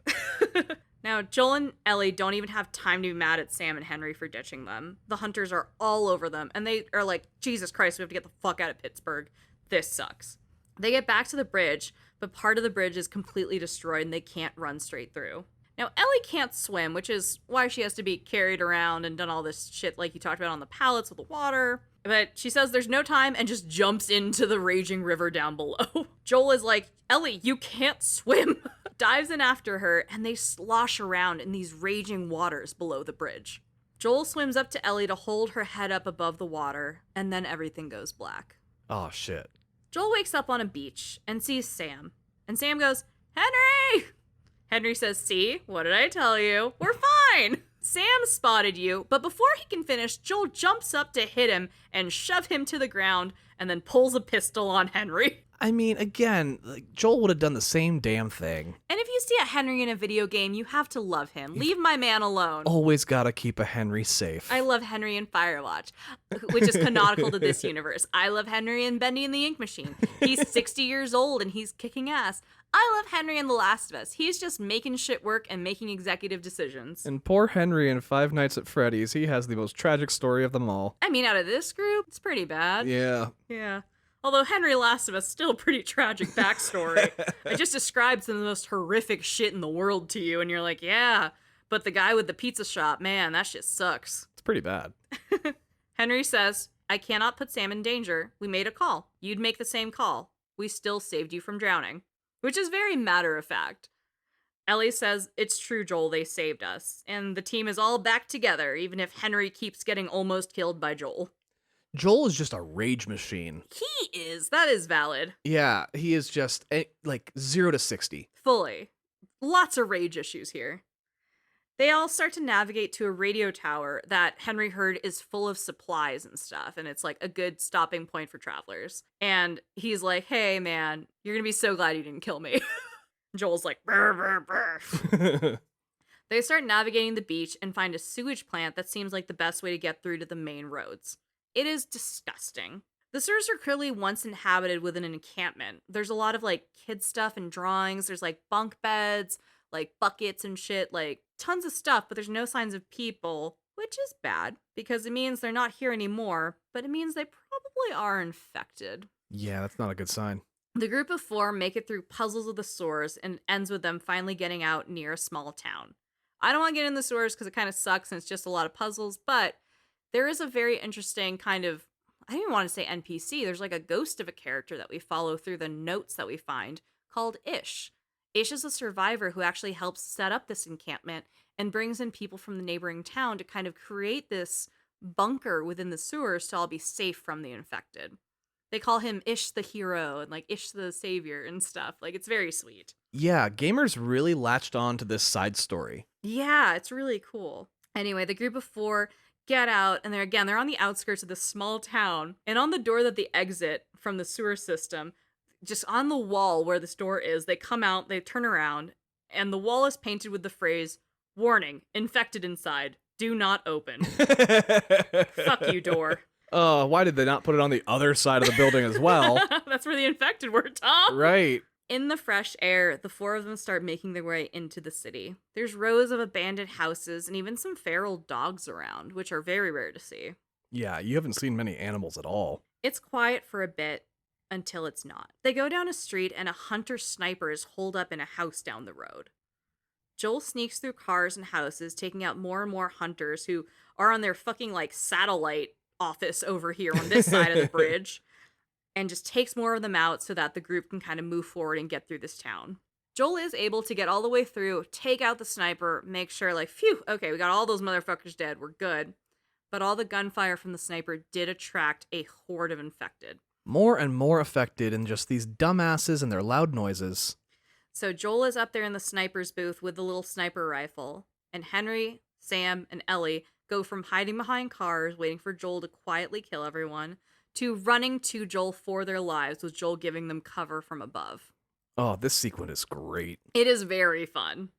Now, Joel and Ellie don't even have time to be mad at Sam and Henry for ditching them. The hunters are all over them, and they are like, Jesus Christ, we have to get the fuck out of Pittsburgh. This sucks. They get back to the bridge, but part of the bridge is completely destroyed, and they can't run straight through. Now, Ellie can't swim, which is why she has to be carried around and done all this shit like you talked about on the pallets with the water. But she says there's no time and just jumps into the raging river down below. Joel is like, Ellie, you can't swim. Dives in after her, and they slosh around in these raging waters below the bridge. Joel swims up to Ellie to hold her head up above the water, and then everything goes black. Oh, shit. Joel wakes up on a beach and sees Sam. And Sam goes, Henry! Henry says, see, what did I tell you? We're fine. Sam spotted you, but before he can finish, Joel jumps up to hit him and shove him to the ground and then pulls a pistol on Henry. I mean, again, like, Joel would have done the same damn thing. And if you see a Henry in a video game, you have to love him. Leave my man alone. Always gotta keep a Henry safe. I love Henry in Firewatch, which is canonical to this universe. I love Henry in Bendy and the Ink Machine. He's 60 years old and he's kicking ass. I love Henry in The Last of Us. He's just making shit work and making executive decisions. And poor Henry in Five Nights at Freddy's, he has the most tragic story of them all. I mean, out of this group, it's pretty bad. Yeah. Yeah. Although Henry Last of Us, still a pretty tragic backstory. I just described some of the most horrific shit in the world to you, and you're like, yeah, but the guy with the pizza shop, man, that shit sucks. It's pretty bad. Henry says, I cannot put Sam in danger. We made a call. You'd make the same call. We still saved you from drowning. Which is very matter of fact. Ellie says, it's true, Joel, they saved us. And the team is all back together, even if Henry keeps getting almost killed by Joel. Joel is just a rage machine. He is. That is valid. Yeah, he is just like 0 to 60. Fully. Lots of rage issues here. They all start to navigate to a radio tower that Henry heard is full of supplies and stuff, and it's like a good stopping point for travelers. And he's like, hey, man, you're gonna be so glad you didn't kill me. Joel's like, brr, brr, brr. They start navigating the beach and find a sewage plant that seems like the best way to get through to the main roads. It is disgusting. The sewers were clearly once inhabited with an encampment. There's a lot of like kid stuff and drawings. There's like bunk beds, like buckets and shit, like tons of stuff, but there's no signs of people, which is bad because it means they're not here anymore, but it means they probably are infected. Yeah, that's not a good sign. The group of 4 make it through puzzles of the sewers and it ends with them finally getting out near a small town. I don't want to get in the sewers because it kind of sucks and it's just a lot of puzzles, but there is a very interesting kind of, I don't even want to say NPC, there's like a ghost of a character that we follow through the notes that we find called Ish. Ish is a survivor who actually helps set up this encampment and brings in people from the neighboring town to kind of create this bunker within the sewers to all be safe from the infected. They call him Ish the hero and like Ish the savior and stuff. Like, it's very sweet. Yeah, gamers really latched on to this side story. Yeah, it's really cool. Anyway, the group of 4 get out, and they're on the outskirts of this small town, and on the door that they exit from the sewer system, just on the wall where this door is, they come out, they turn around, and the wall is painted with the phrase, warning, infected inside, do not open. Fuck you, door. Why did they not put it on the other side of the building as well? That's where the infected were, Tom. Right. In the fresh air, the 4 of them start making their way into the city. There's rows of abandoned houses and even some feral dogs around, which are very rare to see. Yeah, you haven't seen many animals at all. It's quiet for a bit until it's not. They go down a street and a hunter sniper is holed up in a house down the road. Joel sneaks through cars and houses, taking out more and more hunters who are on their fucking like satellite office over here on this side of the bridge. And just takes more of them out so that the group can kind of move forward and get through this town. Joel is able to get all the way through, take out the sniper, make sure like, phew, okay, we got all those motherfuckers dead, we're good. But all the gunfire from the sniper did attract a horde of infected. More and more affected, and just these dumbasses and their loud noises. So Joel is up there in the sniper's booth with the little sniper rifle, and Henry, Sam, and Ellie go from hiding behind cars, waiting for Joel to quietly kill everyone, to running to Joel for their lives, with Joel giving them cover from above. Oh, this sequence is great. It is very fun.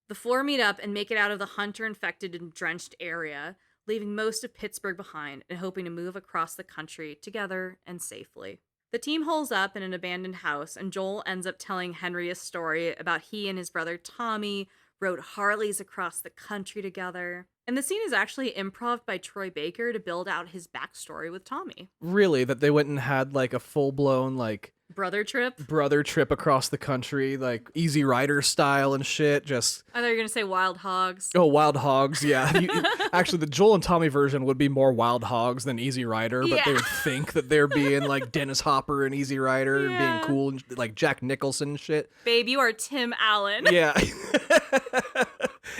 The 4 meet up and make it out of the hunter-infected and drenched area, leaving most of Pittsburgh behind and hoping to move across the country together and safely. The team holes up in an abandoned house, and Joel ends up telling Henry a story about he and his brother Tommy rode Harleys across the country together. And the scene is actually improv by Troy Baker to build out his backstory with Tommy. Really, that they went and had like a full-blown like Brother trip across the country, like Easy Rider style and shit. Just I thought you were gonna say Wild Hogs. Oh, Wild Hogs, yeah. Actually, the Joel and Tommy version would be more Wild Hogs than Easy Rider, but they would think that they're being like Dennis Hopper and Easy Rider, being cool, and like Jack Nicholson and shit. Babe, you are Tim Allen. Yeah.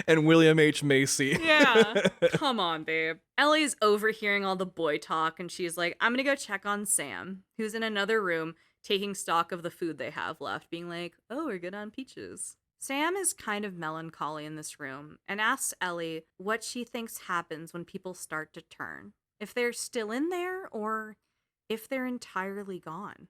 And William H. Macy. Yeah. Come on, babe. Ellie's overhearing all the boy talk, and she's like, I'm gonna go check on Sam, who's in another room taking stock of the food they have left, being like, oh, we're good on peaches. Sam is kind of melancholy in this room and asks Ellie what she thinks happens when people start to turn. If they're still in there or if they're entirely gone.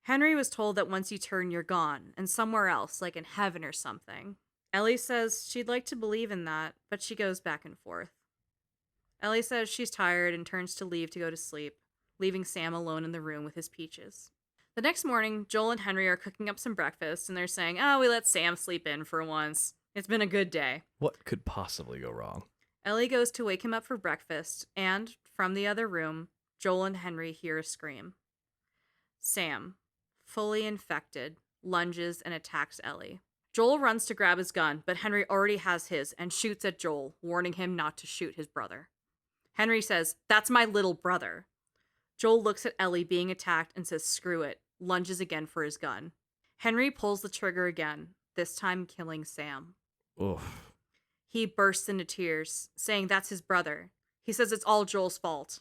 Henry was told that once you turn, you're gone, and somewhere else, like in heaven or something. Ellie says she'd like to believe in that, but she goes back and forth. Ellie says she's tired and turns to leave to go to sleep, leaving Sam alone in the room with his peaches. The next morning, Joel and Henry are cooking up some breakfast, and they're saying, "Oh, we let Sam sleep in for once. It's been a good day." What could possibly go wrong? Ellie goes to wake him up for breakfast, and, from the other room, Joel and Henry hear a scream. Sam, fully infected, lunges and attacks Ellie. Joel runs to grab his gun, but Henry already has his and shoots at Joel, warning him not to shoot his brother. Henry says, "That's my little brother." Joel looks at Ellie being attacked and says, "Screw it," lunges again for his gun. Henry pulls the trigger again, this time killing Sam. Oof. He bursts into tears, saying that's his brother. He says it's all Joel's fault.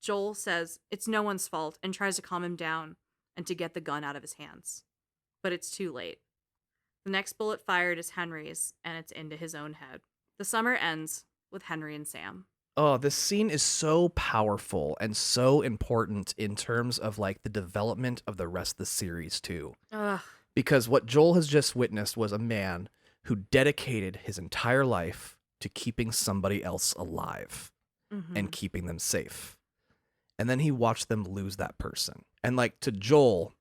Joel says it's no one's fault and tries to calm him down and to get the gun out of his hands. But it's too late. The next bullet fired is Henry's, and it's into his own head. The summer ends with Henry and Sam. Oh, this scene is so powerful and so important in terms of like the development of the rest of the series too. Ugh. Because what Joel has just witnessed was a man who dedicated his entire life to keeping somebody else alive and keeping them safe. And then he watched them lose that person. And like to Joel,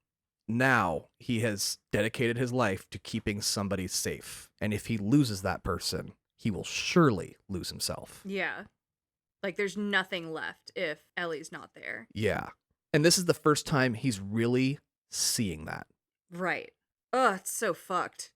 now he has dedicated his life to keeping somebody safe. And if he loses that person, he will surely lose himself. Yeah. Like there's nothing left if Ellie's not there. Yeah. And this is the first time he's really seeing that. Right. Ugh, it's so fucked.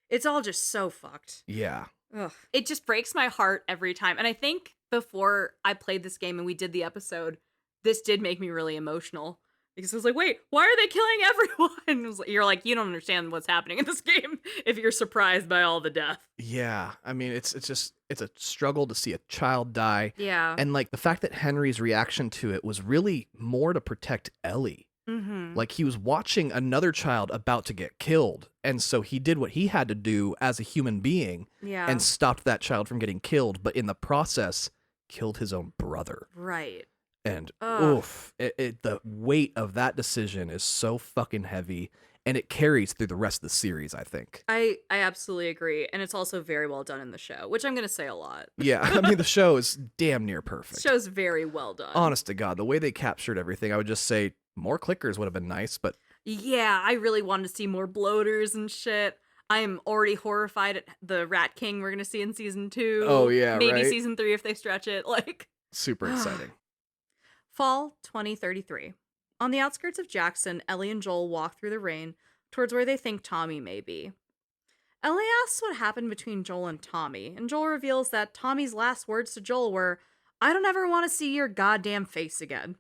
It's all just so fucked. Yeah. Ugh. It just breaks my heart every time. And I think before I played this game and we did the episode, this did make me really emotional. Because I was like, wait, why are they killing everyone? You're like, you don't understand what's happening in this game if you're surprised by all the death. Yeah. I mean, it's a struggle to see a child die. Yeah. And like the fact that Henry's reaction to it was really more to protect Ellie. Mm-hmm. Like he was watching another child about to get killed. And so he did what he had to do as a human being and stopped that child from getting killed. But in the process, killed his own brother. Right. And oof, the weight of that decision is so fucking heavy, and it carries through the rest of the series, I think. I absolutely agree. And it's also very well done in the show, which I'm going to say a lot. Yeah, I mean, the show is damn near perfect. The show's very well done. Honest to God, the way they captured everything, I would just say more clickers would have been nice, but... Yeah, I really wanted to see more bloaters and shit. I am already horrified at the Rat King we're going to see in season 2. Oh, yeah, Maybe right? season 3 if they stretch it. Like, super exciting. Fall 2033. On the outskirts of Jackson, Ellie and Joel walk through the rain towards where they think Tommy may be. Ellie asks what happened between Joel and Tommy, and Joel reveals that Tommy's last words to Joel were, "I don't ever want to see your goddamn face again."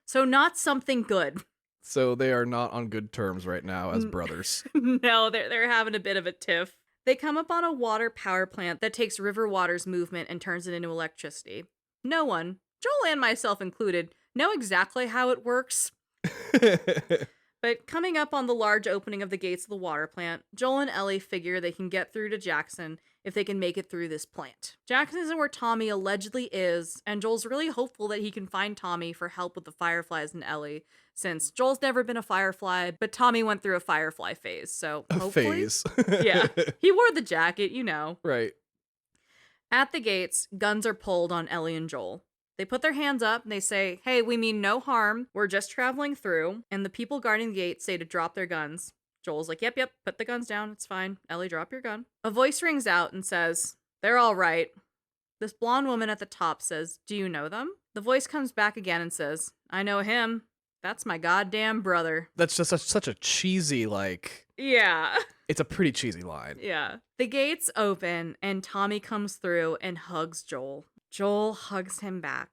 So not something good. So they are not on good terms right now as brothers. No, they're having a bit of a tiff. They come up on a water power plant that takes river water's movement and turns it into electricity. No one, Joel and myself included, know exactly how it works. But coming up on the large opening of the gates of the water plant, Joel and Ellie figure they can get through to Jackson if they can make it through this plant. Jackson isn't where Tommy allegedly is, and Joel's really hopeful that he can find Tommy for help with the Fireflies and Ellie, since Joel's never been a Firefly, but Tommy went through a Firefly phase, so hopefully... Phase. Yeah, he wore the jacket, you know. Right. At the gates, guns are pulled on Ellie and Joel. They put their hands up and they say, "Hey, we mean no harm. We're just traveling through." And the people guarding the gate say to drop their guns. Joel's like, yep, put the guns down. It's fine. Ellie, drop your gun. A voice rings out and says, "They're all right." This blonde woman at the top says, "Do you know them?" The voice comes back again and says, "I know him. That's my goddamn brother." That's just such a cheesy, like... Yeah. It's a pretty cheesy line. Yeah. The gates open and Tommy comes through and hugs Joel. Joel hugs him back.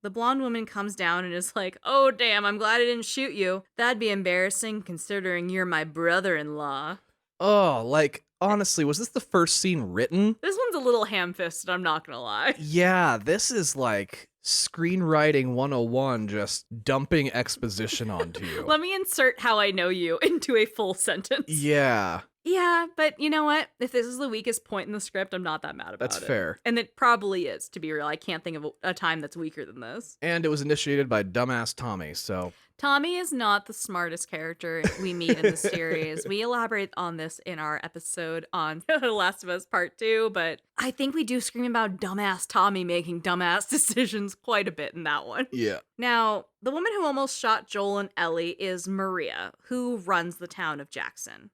The blonde woman comes down and is like, "Oh, damn, I'm glad I didn't shoot you. That'd be embarrassing considering you're my brother-in-law." Oh, like, honestly, was this the first scene written? This one's a little ham-fisted, I'm not gonna lie. Yeah, this is like screenwriting 101, just dumping exposition onto you. Let me insert how I know you into a full sentence. Yeah. Yeah, but you know what? If this is the weakest point in the script, I'm not that mad about That's it. fair. And it probably is, to be real. I can't think of a time that's weaker than this. And it was initiated by dumbass Tommy, so Tommy is not the smartest character we meet in the series. We elaborate on this in our episode on The Last of Us Part 2, but I think we do scream about dumbass Tommy making dumbass decisions quite a bit in that one. yeah. Now, the woman who almost shot Joel and Ellie is Maria, who runs the town of Jackson.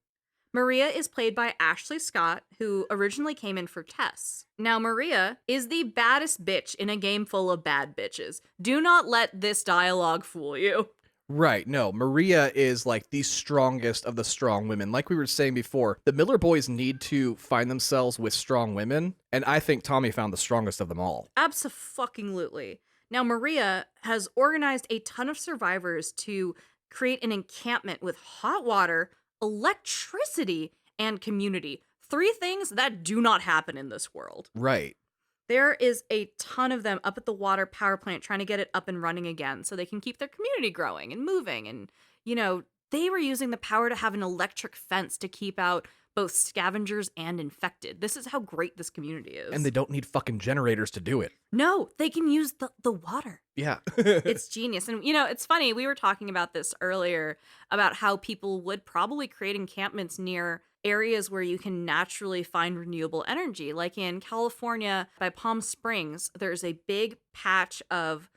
Maria is played by Ashley Scott, who originally came in for Tess. Now, Maria is the baddest bitch in a game full of bad bitches. Do not let this dialogue fool you. Right, no, Maria is like the strongest of the strong women. Like we were saying before, the Miller boys need to find themselves with strong women, and I think Tommy found the strongest of them all. Abso-fucking-lutely. Now, Maria has organized a ton of survivors to create an encampment with hot water, electricity, and community. 3 things that do not happen in this world. Right. There is a ton of them up at the water power plant trying to get it up and running again so they can keep their community growing and moving. And, you know, they were using the power to have an electric fence to keep out both scavengers and infected. This is how great this community is. And they don't need fucking generators to do it. No, they can use the water. Yeah. It's genius. And, you know, it's funny. We were talking about this earlier about how people would probably create encampments near areas where you can naturally find renewable energy. Like in California by Palm Springs, there's a big patch of,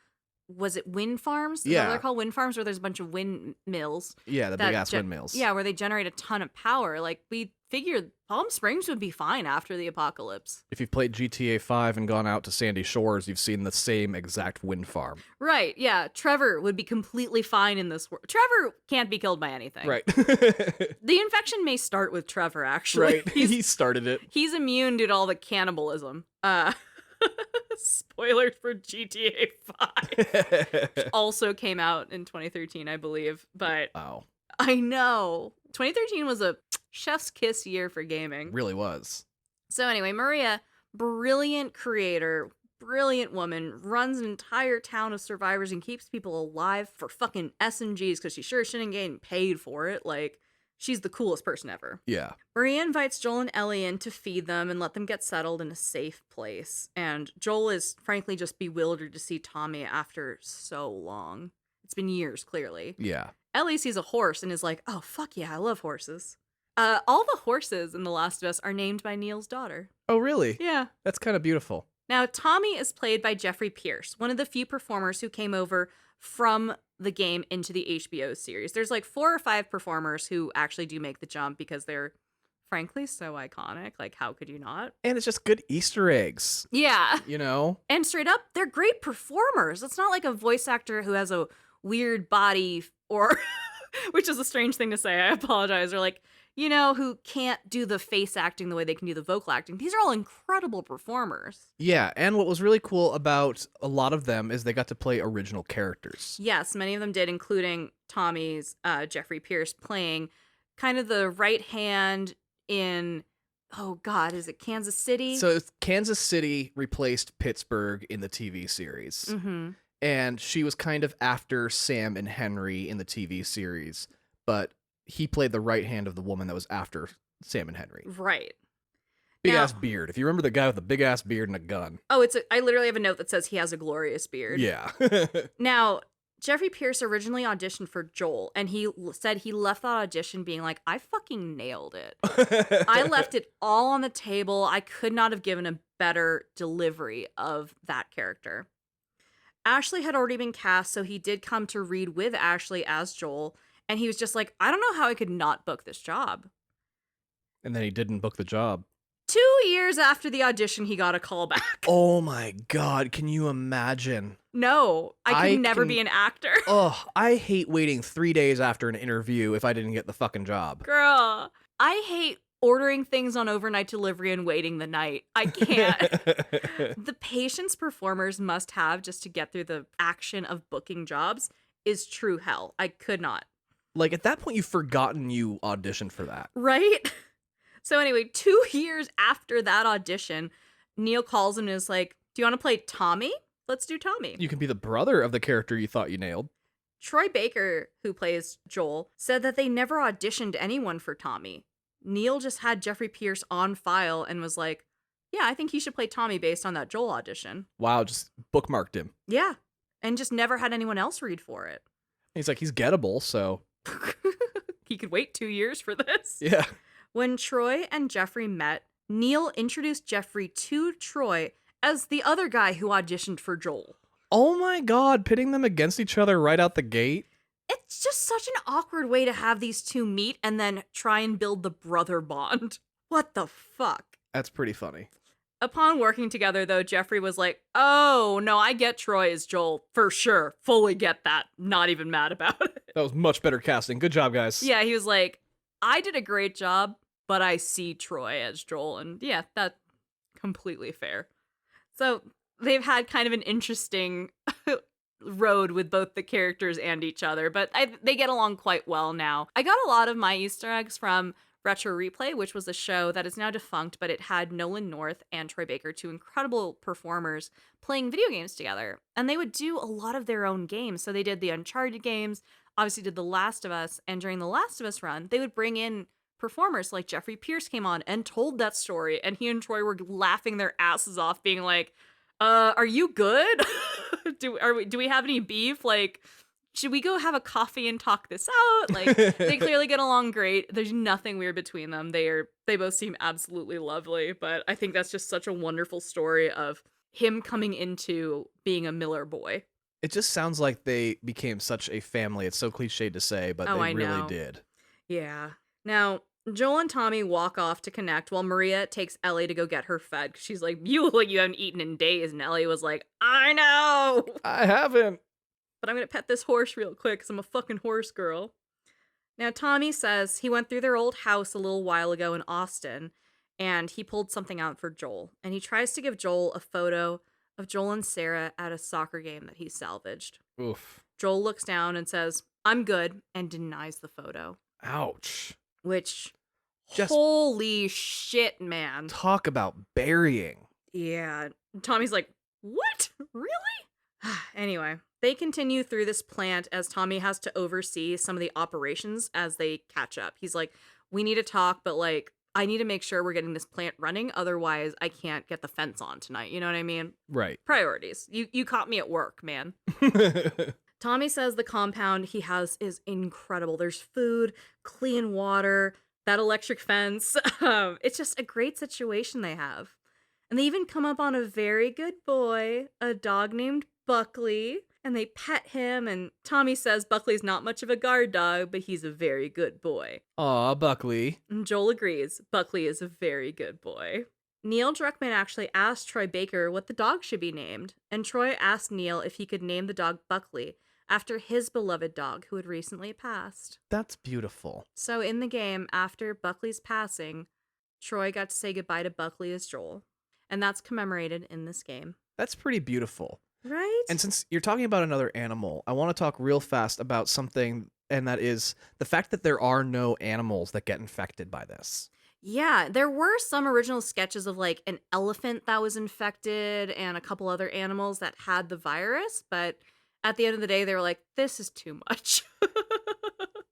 was it wind farms? Is that Yeah. what they're called? Wind farms, where there's a bunch of windmills. Yeah, the big ass windmills. Yeah, where they generate a ton of power. Like, we figured Palm Springs would be fine after the apocalypse. If you've played GTA 5 and gone out to Sandy Shores, you've seen the same exact wind farm. Right, yeah. Trevor would be completely fine in this world. Trevor can't be killed by anything. Right. The infection may start with Trevor, actually. Right. He started it. He's immune to all the cannibalism. Spoilers for GTA 5. Which also came out in 2013, I believe. But Wow. I know. 2013 was a chef's kiss year for gaming. Really was. So anyway, Maria, brilliant creator, brilliant woman, runs an entire town of survivors and keeps people alive for fucking SMGs because she sure shouldn't get paid for it. Like, she's the coolest person ever. Yeah. Maria invites Joel and Ellie in to feed them and let them get settled in a safe place. And Joel is frankly just bewildered to see Tommy after so long. It's been years, clearly. Yeah. Ellie sees a horse and is like, oh, fuck yeah, I love horses. All the horses in The Last of Us are named by Neil's daughter. Oh, really? Yeah. That's kind of beautiful. Now, Tommy is played by Jeffrey Pierce, one of the few performers who came over from the game into the HBO series. There's like 4 or 5 performers who actually do make the jump because they're frankly so iconic. Like, how could you not? And it's just good Easter eggs, Yeah. you know? And straight up, they're great performers. It's not like a voice actor who has a weird body or, which is a strange thing to say, I apologize, or like, you know, who can't do the face acting the way they can do the vocal acting. These are all incredible performers. Yeah, and what was really cool about a lot of them is they got to play original characters. Yes, many of them did, including Tommy's Jeffrey Pierce playing kind of the right hand in, oh God, is it Kansas City? So Kansas City replaced Pittsburgh in the TV series. Mm-hmm. And she was kind of after Sam and Henry in the TV series, but he played the right hand of the woman that was after Sam and Henry. Right. Big Now- ass beard. If you remember the guy with the big ass beard and a gun. Oh, I literally have a note that says he has a glorious beard. Yeah. Now, Jeffrey Pierce originally auditioned for Joel, and he said he left that audition being like, I fucking nailed it. I left it all on the table. I could not have given a better delivery of that character. Ashley had already been cast, so he did come to read with Ashley as Joel, and he was just like, I don't know how I could not book this job. And then he didn't book the job. 2 years after the audition, he got a call back. Oh my God, can you imagine? No, I could never can- be an actor. Ugh, I hate waiting 3 days after an interview if I didn't get the fucking job. Girl, I hate ordering things on overnight delivery and waiting the night. I can't. The patience performers must have just to get through the action of booking jobs is true hell. I could not. Like, at that point, you've forgotten you auditioned for that. Right? So anyway, 2 years after that audition, Neil calls him and is like, do you want to play Tommy? Let's do Tommy. You can be the brother of the character you thought you nailed. Troy Baker, who plays Joel, said that they never auditioned anyone for Tommy. Neil just had Jeffrey Pierce on file and was like, yeah, I think he should play Tommy based on that Joel audition. Wow, just bookmarked him. Yeah. And just never had anyone else read for it. He's like, he's gettable, so. He could wait 2 years for this. Yeah. When Troy and Jeffrey met, Neil introduced Jeffrey to Troy as the other guy who auditioned for Joel. Oh my god, pitting them against each other right out the gate? It's just such an awkward way to have these two meet and then try and build the brother bond. What the fuck? That's pretty funny. Upon working together, though, Jeffrey was like, oh, no, I get Troy as Joel, for sure. Fully get that. Not even mad about it. That was much better casting. Good job, guys. Yeah, he was like, I did a great job, but I see Troy as Joel. And yeah, that's completely fair. So they've had kind of an interesting road with both the characters and each other, but they get along quite well now. I got a lot of my Easter eggs from Retro Replay, which was a show that is now defunct, but it had Nolan North and Troy Baker, two incredible performers, playing video games together. And they would do a lot of their own games. So they did the Uncharted games, obviously did The Last of Us, and during The Last of Us run, they would bring in performers like Jeffrey Pierce came on and told that story, and he and Troy were laughing their asses off, being like, are you good? do we have any beef? Like, should we go have a coffee and talk this out? Like, they clearly get along great. There's nothing weird between them. They both seem absolutely lovely, but I think that's just such a wonderful story of him coming into being a Miller boy. It just sounds like they became such a family. It's so cliched to say, but they really did. Yeah. Now, Joel and Tommy walk off to connect while Maria takes Ellie to go get her fed. She's like, you look like you haven't eaten in days. And Ellie was like, I know. I haven't. But I'm going to pet this horse real quick because I'm a fucking horse girl. Now, Tommy says he went through their old house a little while ago in Austin, and he pulled something out for Joel. And he tries to give Joel a photo of Joel and Sarah at a soccer game that he salvaged. Oof. Joel looks down and says, I'm good, and denies the photo. Ouch. Which, just holy shit, man. Talk about burying. Yeah. Tommy's like, what? Really? Anyway, they continue through this plant as Tommy has to oversee some of the operations as they catch up. He's like, we need to talk, but like, I need to make sure we're getting this plant running. Otherwise, I can't get the fence on tonight. You know what I mean? Right. Priorities. You caught me at work, man. Tommy says the compound he has is incredible. There's food, clean water, that electric fence. It's just a great situation they have. And they even come up on a very good boy, a dog named Buckley, and they pet him, and Tommy says Buckley's not much of a guard dog, but he's a very good boy. Aw, Buckley. And Joel agrees. Buckley is a very good boy. Neil Druckmann actually asked Troy Baker what the dog should be named, and Troy asked Neil if he could name the dog Buckley after his beloved dog who had recently passed. That's beautiful. So in the game, after Buckley's passing, Troy got to say goodbye to Buckley as Joel, and that's commemorated in this game. That's pretty beautiful. Right? And since you're talking about another animal, I want to talk real fast about something, and that is the fact that there are no animals that get infected by this. Yeah, there were some original sketches of like an elephant that was infected and a couple other animals that had the virus, but at the end of the day, they were like, this is too much.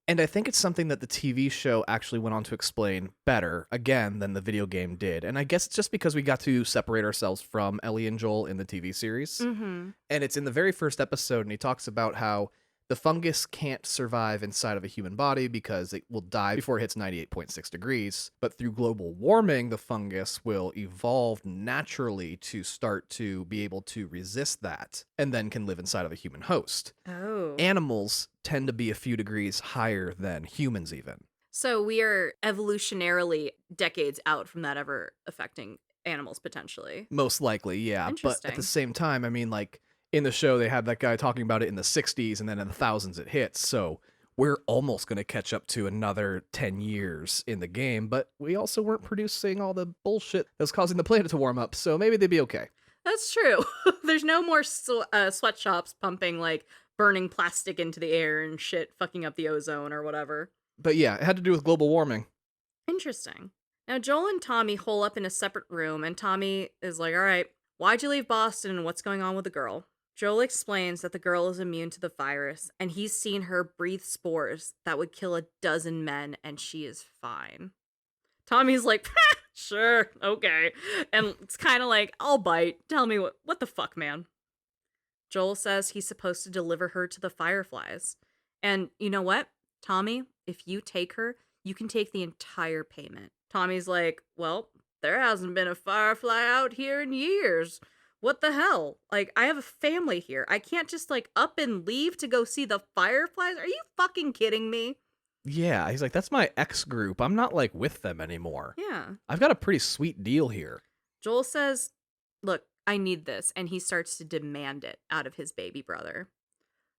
And I think it's something that the TV show actually went on to explain better, again, than the video game did. And I guess it's just because we got to separate ourselves from Ellie and Joel in the TV series. Mm-hmm. And it's in the very first episode, and he talks about how the fungus can't survive inside of a human body because it will die before it hits 98.6 degrees. But through global warming, the fungus will evolve naturally to start to be able to resist that and then can live inside of a human host. Oh. Animals tend to be a few degrees higher than humans even. So we are evolutionarily decades out from that ever affecting animals potentially. Most likely, yeah. But at the same time, I mean, like, in the show, they had that guy talking about it in the 60s, and then in the thousands it hits. So we're almost going to catch up to another 10 years in the game, but we also weren't producing all the bullshit that was causing the planet to warm up, so maybe they'd be okay. That's true. There's no more sweatshops pumping, like, burning plastic into the air and shit, fucking up the ozone or whatever. But yeah, it had to do with global warming. Interesting. Now, Joel and Tommy hole up in a separate room, and Tommy is like, all right, why'd you leave Boston and what's going on with the girl? Joel explains that the girl is immune to the virus, and he's seen her breathe spores that would kill 12 men, and she is fine. Tommy's like, sure, okay. And it's kind of like, I'll bite. Tell me what the fuck, man? Joel says he's supposed to deliver her to the Fireflies. And you know what, Tommy, if you take her, you can take the entire payment. Tommy's like, well, there hasn't been a Firefly out here in years. What the hell? Like, I have a family here. I can't just, like, up and leave to go see the Fireflies? Are you fucking kidding me? Yeah, he's like, that's my ex group. I'm not, like, with them anymore. Yeah. I've got a pretty sweet deal here. Joel says, look, I need this, and he starts to demand it out of his baby brother.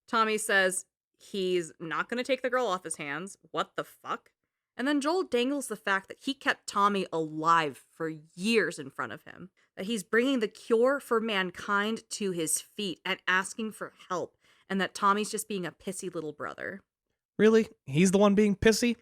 Tommy says he's not going to take the girl off his hands. What the fuck? And then Joel dangles the fact that he kept Tommy alive for years in front of him, that he's bringing the cure for mankind to his feet and asking for help, and that Tommy's just being a pissy little brother. Really? He's the one being pissy?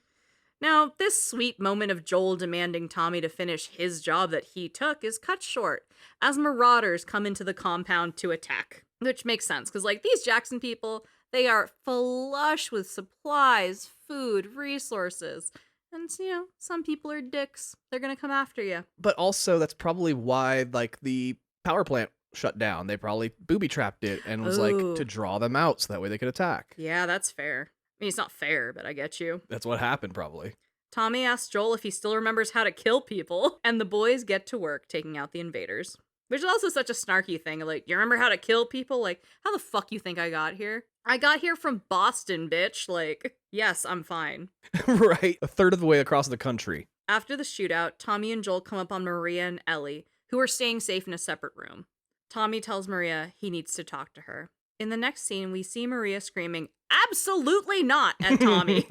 Now, this sweet moment of Joel demanding Tommy to finish his job that he took is cut short as marauders come into the compound to attack. Which makes sense, because, like, these Jackson people, they are flush with supplies, food, resources. And, you know, some people are dicks. They're gonna come after you. But also, that's probably why, like, the power plant shut down. They probably booby-trapped it and was, like, to draw them out so that way they could attack. Yeah, that's fair. I mean, it's not fair, but I get you. That's what happened, probably. Tommy asks Joel if he still remembers how to kill people, and the boys get to work taking out the invaders. Which is also such a snarky thing. Like, you remember how to kill people? Like, how the fuck you think I got here? I got here from Boston, bitch. Like, yes, I'm fine. Right. A third of the way across the country. After the shootout, Tommy and Joel come up on Maria and Ellie, who are staying safe in a separate room. Tommy tells Maria he needs to talk to her. In the next scene, we see Maria screaming, "Absolutely not!" at Tommy.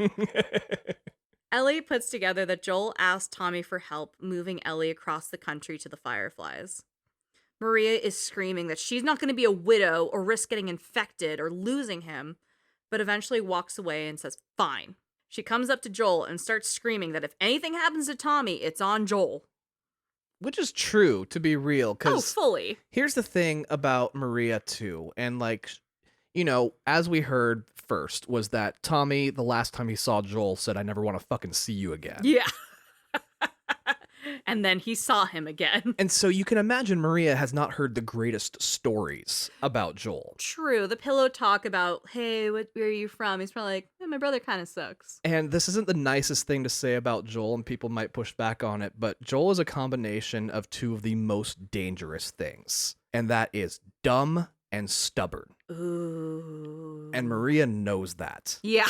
Ellie puts together that Joel asked Tommy for help moving Ellie across the country to the Fireflies. Maria is screaming that she's not going to be a widow or risk getting infected or losing him, but eventually walks away and says, fine. She comes up to Joel and starts screaming that if anything happens to Tommy, it's on Joel. Which is true, to be real, because fully. Here's the thing about Maria, too, and, like, you know, as we heard first, was that Tommy, the last time he saw Joel, said, I never want to fucking see you again. Yeah. And then he saw him again. And so you can imagine Maria has not heard the greatest stories about Joel. True. The pillow talk about, hey, where are you from? He's probably like, my brother kind of sucks. And this isn't the nicest thing to say about Joel, and people might push back on it, but Joel is a combination of two of the most dangerous things. And that is dumb and stubborn. Ooh. And Maria knows that. Yeah.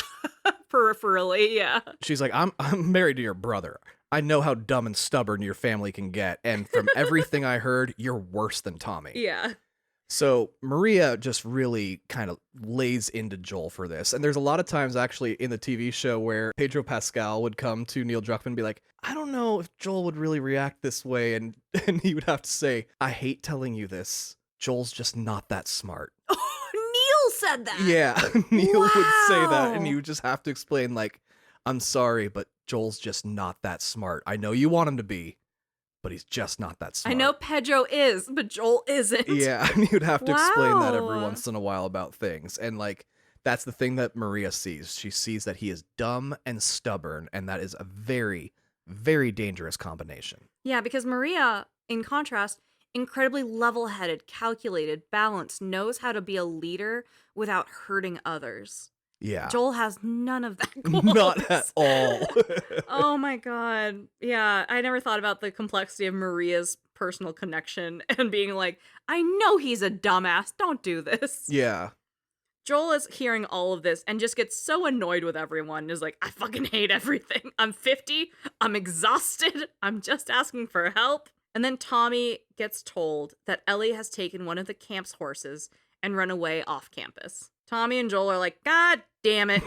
Peripherally, yeah. She's like, I'm married to your brother. I know how dumb and stubborn your family can get, and from everything I heard, you're worse than Tommy. Yeah. So Maria just really kind of lays into Joel for this. And there's a lot of times actually in the TV show where Pedro Pascal would come to Neil Druckmann and be like, I don't know if Joel would really react this way. And he would have to say, I hate telling you this. Joel's just not that smart. Oh, Neil said that. Yeah, Neil would say that. And Wow. you would just have to explain, like, I'm sorry, but Joel's just not that smart. I know you want him to be, but he's just not that smart. I know Pedro is, but Joel isn't. Yeah, and you'd have to explain that every Wow. once in a while about things. And, like, that's the thing that Maria sees. She sees that he is dumb and stubborn, and that is a very, very dangerous combination. Yeah, because Maria, in contrast, incredibly level-headed, calculated, balanced, knows how to be a leader without hurting others. Yeah. Joel has none of that. Not at all. Oh my god. Yeah, I never thought about the complexity of Maria's personal connection and being like, I know he's a dumbass. Don't do this. Yeah. Joel is hearing all of this and just gets so annoyed with everyone and is like, I fucking hate everything. I'm 50. I'm exhausted. I'm just asking for help. And then Tommy gets told that Ellie has taken one of the camp's horses and run away off campus. Tommy and Joel are like, God damn it,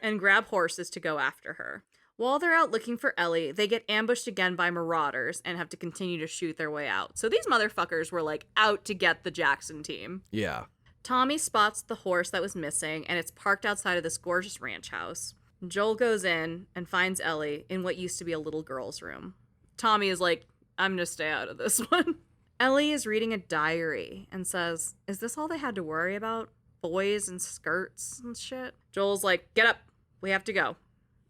and grab horses to go after her. While they're out looking for Ellie, they get ambushed again by marauders and have to continue to shoot their way out. So these motherfuckers were like out to get the Jackson team. Yeah. Tommy spots the horse that was missing, and it's parked outside of this gorgeous ranch house. Joel goes in and finds Ellie in what used to be a little girl's room. Tommy is like, I'm gonna stay out of this one. Ellie is reading a diary and says, is this all they had to worry about? Boys and skirts and shit? Joel's like, get up. We have to go.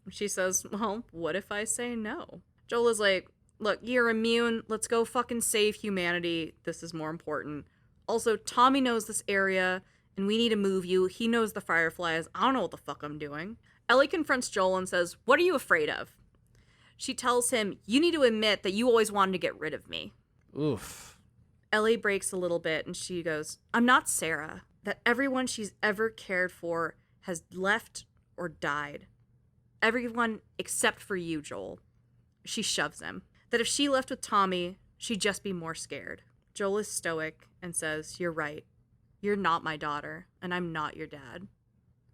She says, well, what if I say no? Joel is like, look, you're immune. Let's go fucking save humanity. This is more important. Also, Tommy knows this area, and we need to move you. He knows the Fireflies. I don't know what the fuck I'm doing. Ellie confronts Joel and says, what are you afraid of? She tells him, you need to admit that you always wanted to get rid of me. Oof. Ellie breaks a little bit, and she goes, I'm not Sarah. That everyone she's ever cared for has left or died. Everyone except for you, Joel. She shoves him. That if she left with Tommy, she'd just be more scared. Joel is stoic and says, you're right. You're not my daughter, and I'm not your dad.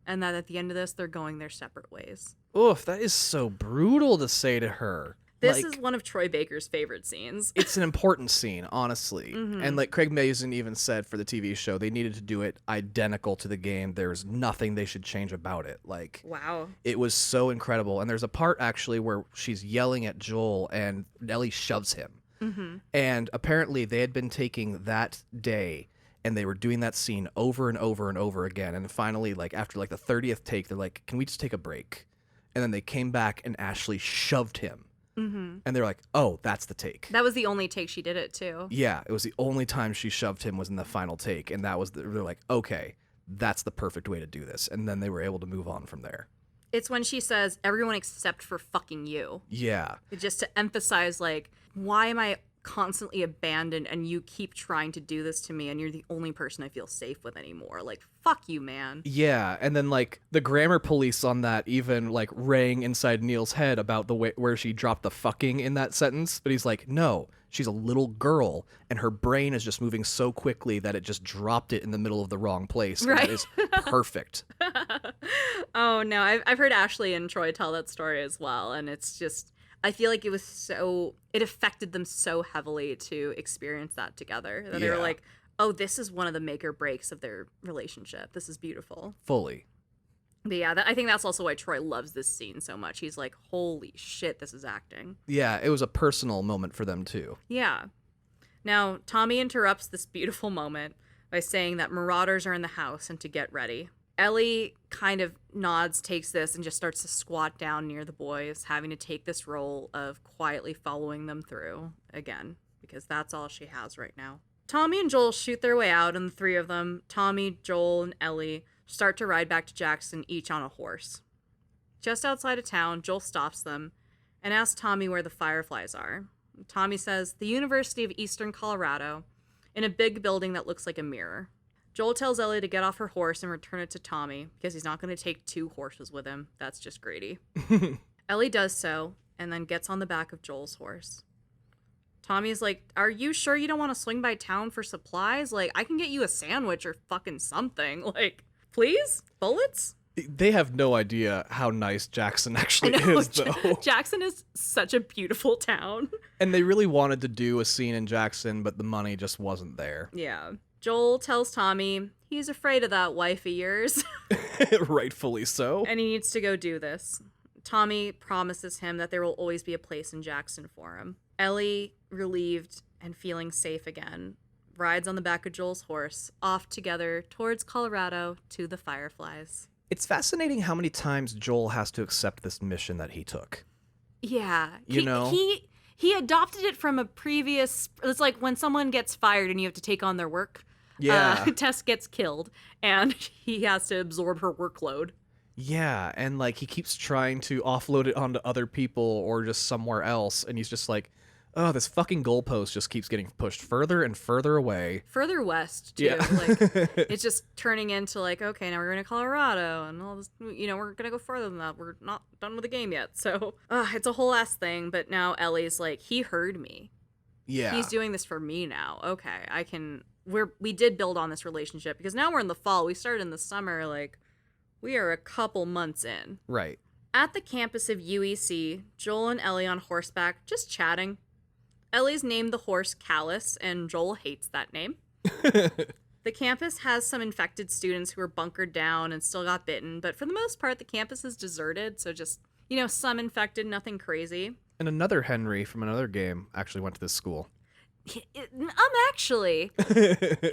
And that at the end of this, they're going their separate ways. Oof, that is so brutal to say to her. This is one of Troy Baker's favorite scenes. It's an important scene, honestly. Mm-hmm. And like Craig Mazin even said for the TV show, they needed to do it identical to the game. There's nothing they should change about it. Like, wow. It was so incredible. And there's a part actually where she's yelling at Joel and Ellie shoves him. Mm-hmm. And apparently they had been taking that day and they were doing that scene over and over and over again. And finally, like after like the 30th take, they're like, can we just take a break? And then they came back and Ashley shoved him. Mm-hmm. And they're like, oh, that's the take. That was the only take she did it too. Yeah, it was the only time she shoved him was in the final take. And that was, they're like, okay, that's the perfect way to do this. And then they were able to move on from there. It's when she says, everyone except for fucking you. Yeah. Just to emphasize, like, why am I constantly abandoned and you keep trying to do this to me and you're the only person I feel safe with anymore? Like, fuck you, man. Yeah, and then like the grammar police on that even like rang inside Neil's head about the way where she dropped the fucking in that sentence, but he's like, no, she's a little girl and her brain is just moving so quickly that it just dropped it in the middle of the wrong place. Right. That is perfect. Oh no, I've heard Ashley and Troy tell that story as well, and it's just, I feel like it affected them so heavily to experience that together. That they were like, oh, this is one of the make or breaks of their relationship. This is beautiful. Fully. But yeah, I think that's also why Troy loves this scene so much. He's like, holy shit, this is acting. Yeah, it was a personal moment for them too. Yeah. Now, Tommy interrupts this beautiful moment by saying that marauders are in the house and to get ready. Ellie kind of nods, takes this, and just starts to squat down near the boys, having to take this role of quietly following them through again, because that's all she has right now. Tommy and Joel shoot their way out, and the three of them, Tommy, Joel, and Ellie, start to ride back to Jackson, each on a horse. Just outside of town, Joel stops them and asks Tommy where the Fireflies are. Tommy says, the University of Eastern Colorado, in a big building that looks like a mirror. Joel tells Ellie to get off her horse and return it to Tommy, because he's not going to take two horses with him. That's just greedy. Ellie does so, and then gets on the back of Joel's horse. Tommy's like, are you sure you don't want to swing by town for supplies? Like, I can get you a sandwich or fucking something. Like, please? Bullets? They have no idea how nice Jackson actually is, though. Jackson is such a beautiful town. And they really wanted to do a scene in Jackson, but the money just wasn't there. Yeah. Joel tells Tommy he's afraid of that wife of yours. Rightfully so. And he needs to go do this. Tommy promises him that there will always be a place in Jackson for him. Ellie, relieved and feeling safe again, rides on the back of Joel's horse, off together towards Colorado to the Fireflies. It's fascinating how many times Joel has to accept this mission that he took. Yeah. He He adopted it from a previous... It's like when someone gets fired and you have to take on their work. Yeah. Tess gets killed, and he has to absorb her workload. Yeah, and like he keeps trying to offload it onto other people or just somewhere else, and he's just like, oh, this fucking goalpost just keeps getting pushed further and further away. Further west, too. Yeah. Like, it's just turning into like, okay, now we're going to Colorado, and all this, you know, we're going to go further than that. We're not done with the game yet. So it's a whole ass thing, but now Ellie's like, he heard me. Yeah. He's doing this for me now. Okay, I can... We did build on this relationship, because now we're in the fall. We started in the summer, like, we are a couple months in. Right. At the campus of UEC, Joel and Ellie on horseback, just chatting. Ellie's named the horse Callus, and Joel hates that name. The campus has some infected students who are bunkered down and still got bitten, but for the most part, the campus is deserted, so just, you know, some infected, nothing crazy. And another Henry from another game actually went to this school. Actually,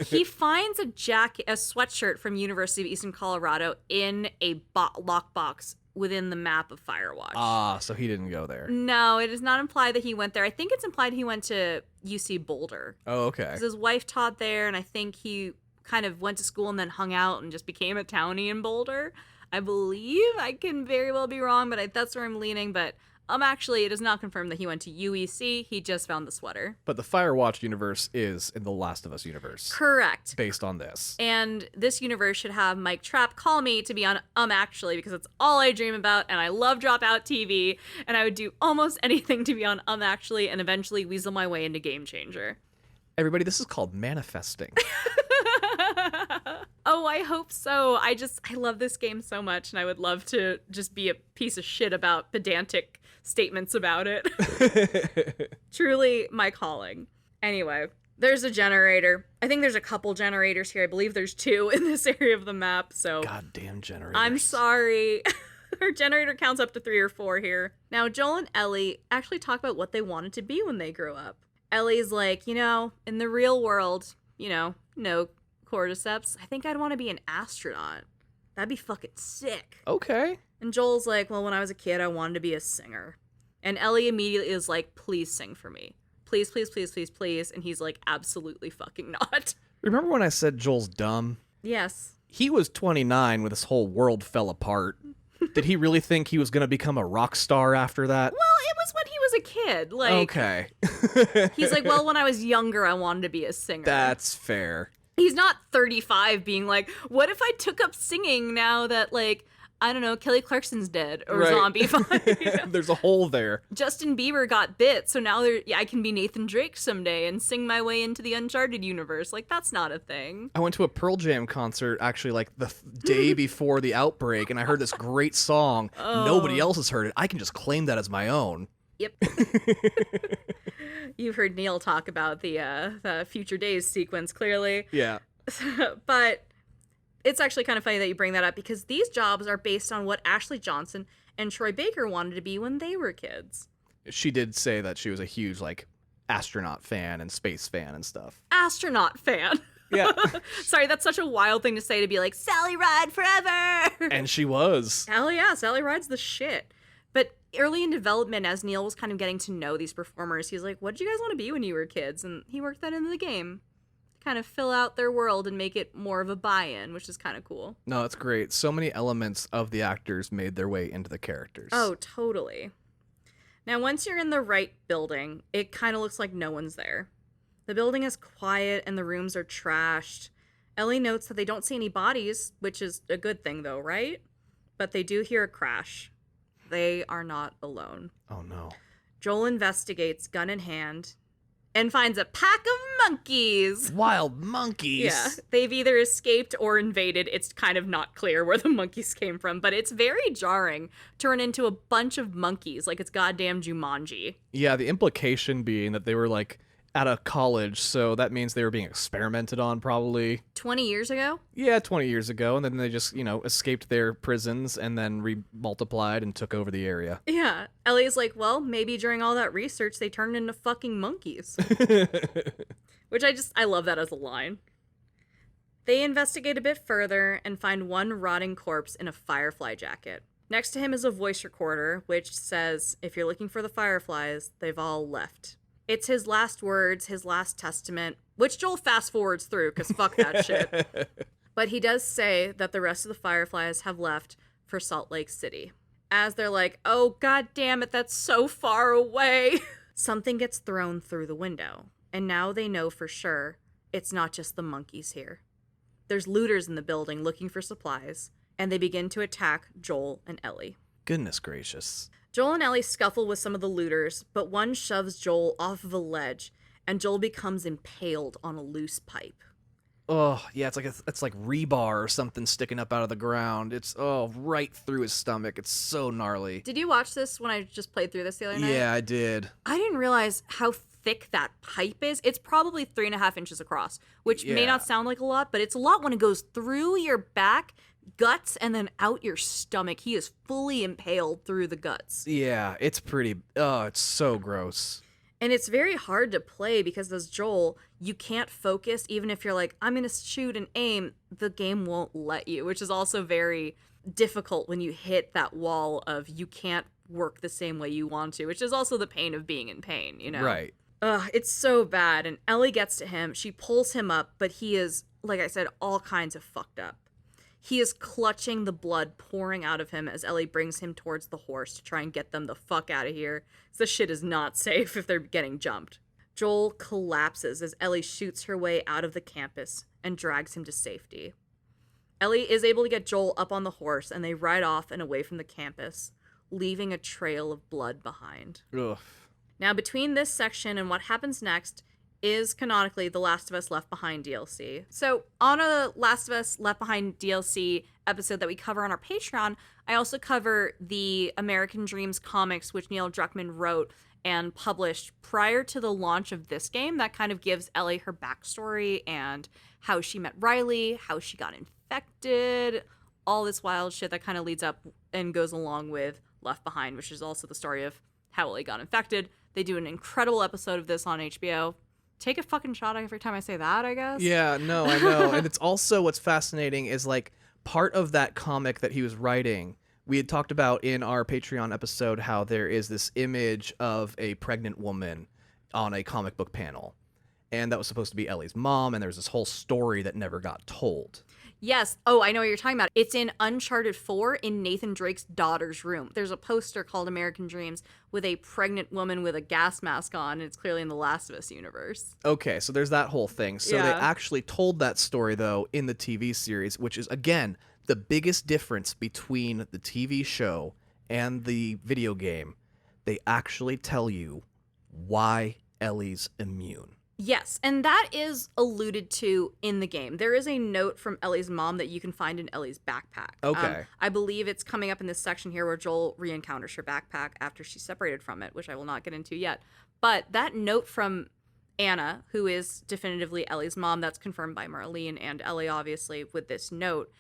he finds a sweatshirt from University of Eastern Colorado in a lockbox within the map of Firewatch. Ah, so he didn't go there. No, it is not implied that he went there. I think it's implied he went to UC Boulder. Oh, okay. Because his wife taught there, and I think he kind of went to school and then hung out and just became a townie in Boulder. I believe. I can very well be wrong, but that's where I'm leaning. But actually, it is not confirmed that he went to UEC. He just found the sweater. But the Firewatch universe is in the Last of Us universe. Correct. Based on this. And this universe should have Mike Trapp call me to be on Actually, because it's all I dream about, and I love Dropout TV, and I would do almost anything to be on Actually, and eventually weasel my way into Game Changer. Everybody, this is called manifesting. Oh, I hope so. I love this game so much, and I would love to just be a piece of shit about pedantic statements about it. Truly my calling. Anyway, there's a generator. I think there's a couple generators here. I believe there's 2 in this area of the map, so... Goddamn generators. I'm sorry. Our generator counts up to 3 or 4 here. Now, Joel and Ellie actually talk about what they wanted to be when they grew up. Ellie's like, in the real world, no cordyceps, I think I'd want to be an astronaut. That'd be fucking sick. Okay. And Joel's like, well, when I was a kid, I wanted to be a singer. And Ellie immediately is like, please sing for me. Please, please, please, please, please. And he's like, absolutely fucking not. Remember when I said Joel's dumb? Yes. He was 29 when this whole world fell apart. Did he really think he was going to become a rock star after that? Well, it was when he was a kid. Like, okay. He's like, well, when I was younger, I wanted to be a singer. That's fair. He's not 35 being like, what if I took up singing now that, like, I don't know, Kelly Clarkson's dead or Right. zombie. There's a hole there. Justin Bieber got bit, so now I can be Nathan Drake someday and sing my way into the Uncharted universe. Like, that's not a thing. I went to a Pearl Jam concert actually like the day before the outbreak, and I heard this great song. Nobody else has heard it. I can just claim that as my own. Yep. You've heard Neil talk about the Future Days sequence, clearly. Yeah. But it's actually kind of funny that you bring that up, because these jobs are based on what Ashley Johnson and Troy Baker wanted to be when they were kids. She did say that she was a huge, like, astronaut fan and space fan and stuff. Astronaut fan. Yeah. Sorry, that's such a wild thing to say, to be like, Sally Ride forever! And she was. Hell yeah, Sally Ride's the shit. But early in development, as Neil was kind of getting to know these performers, he's like, what did you guys want to be when you were kids? And he worked that into the game. Kind of fill out their world and make it more of a buy-in, which is kind of cool. No, it's great. So many elements of the actors made their way into the characters. Oh, totally. Now, once you're in the right building, it kind of looks like no one's there. The building is quiet and the rooms are trashed. Ellie notes that they don't see any bodies, which is a good thing though, right? But they do hear a crash. They are not alone. Oh, no. Joel investigates, gun in hand, and finds a pack of monkeys. Wild monkeys. Yeah, they've either escaped or invaded. It's kind of not clear where the monkeys came from, but it's very jarring to run into a bunch of monkeys like it's goddamn Jumanji. Yeah, the implication being that they were, like, at a college, so that means they were being experimented on probably. 20 years ago? Yeah, 20 years ago, and then they just, escaped their prisons and then re-multiplied and took over the area. Yeah. Ellie's like, well, maybe during all that research they turned into fucking monkeys. Which I love that as a line. They investigate a bit further and find one rotting corpse in a Firefly jacket. Next to him is a voice recorder, which says, if you're looking for the Fireflies, they've all left. It's his last words, his last testament, which Joel fast forwards through, because fuck that shit. But he does say that the rest of the Fireflies have left for Salt Lake City. As they're like, oh, god damn it, that's so far away. Something gets thrown through the window, and now they know for sure it's not just the monkeys here. There's looters in the building looking for supplies, and they begin to attack Joel and Ellie. Goodness gracious. Joel and Ellie scuffle with some of the looters, but one shoves Joel off of a ledge, and Joel becomes impaled on a loose pipe. Oh, yeah, it's like rebar or something sticking up out of the ground. It's, right through his stomach. It's so gnarly. Did you watch this when I just played through this the other night? Yeah, I did. I didn't realize how thick that pipe is. It's probably 3.5 inches across, which may not sound like a lot, but it's a lot when it goes through your back, guts, and then out your stomach. He is fully impaled through the guts. Yeah, it's it's so gross. And it's very hard to play because as Joel, you can't focus even if you're like, I'm going to shoot and aim. The game won't let you, which is also very, difficult when you hit that wall of you can't work the same way you want to, which is also the pain of being in pain, you know? Right. Ugh, it's so bad. And Ellie gets to him. She pulls him up, but he is, like I said, all kinds of fucked up. He is clutching the blood pouring out of him as Ellie brings him towards the horse to try and get them the fuck out of here. This shit is not safe if they're getting jumped. Joel collapses as Ellie shoots her way out of the campus and drags him to safety. Ellie is able to get Joel up on the horse, and they ride off and away from the campus, leaving a trail of blood behind. Ugh. Now, between this section and what happens next is canonically the Last of Us Left Behind DLC. So, on a Last of Us Left Behind DLC episode that we cover on our Patreon, I also cover the American Dreams comics, which Neil Druckmann wrote and published prior to the launch of this game. That kind of gives Ellie her backstory and how she met Riley, how she got infected, all this wild shit that kind of leads up and goes along with Left Behind, which is also the story of how Ellie got infected. They do an incredible episode of this on HBO. Take a fucking shot every time I say that, I guess. Yeah, no, I know. And it's also what's fascinating is like part of that comic that he was writing. We had talked about in our Patreon episode how there is this image of a pregnant woman on a comic book panel. And that was supposed to be Ellie's mom, and there's this whole story that never got told. Yes. Oh, I know what you're talking about. It's in Uncharted 4 in Nathan Drake's daughter's room. There's a poster called American Dreams with a pregnant woman with a gas mask on, and it's clearly in the Last of Us universe. Okay, so there's that whole thing. So they Yeah. actually told that story, though, in the TV series, which is, again, the biggest difference between the TV show and the video game. They actually tell you why Ellie's immune. Yes, and that is alluded to in the game. There is a note from Ellie's mom that you can find in Ellie's backpack. Okay. I believe it's coming up in this section here where Joel re-encounters her backpack after she's separated from it, which I will not get into yet. But that note from Anna, who is definitively Ellie's mom, that's confirmed by Marlene and Ellie, obviously, with this note,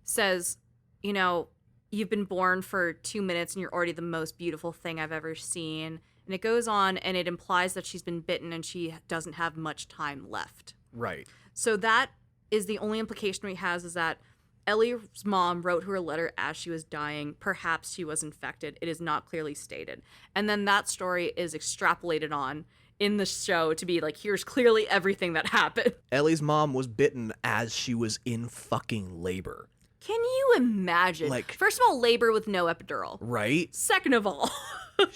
says, you know, you've been born for 2 minutes and you're already the most beautiful thing I've ever seen. And it goes on and it implies that she's been bitten and she doesn't have much time left. Right. So that is the only implication he has, is that Ellie's mom wrote her a letter as she was dying. Perhaps she was infected. It is not clearly stated. And then that story is extrapolated on in the show to be like, here's clearly everything that happened. Ellie's mom was bitten as she was in fucking labor. Can you imagine? Like- First of all, labor with no epidural. Right? Second of all,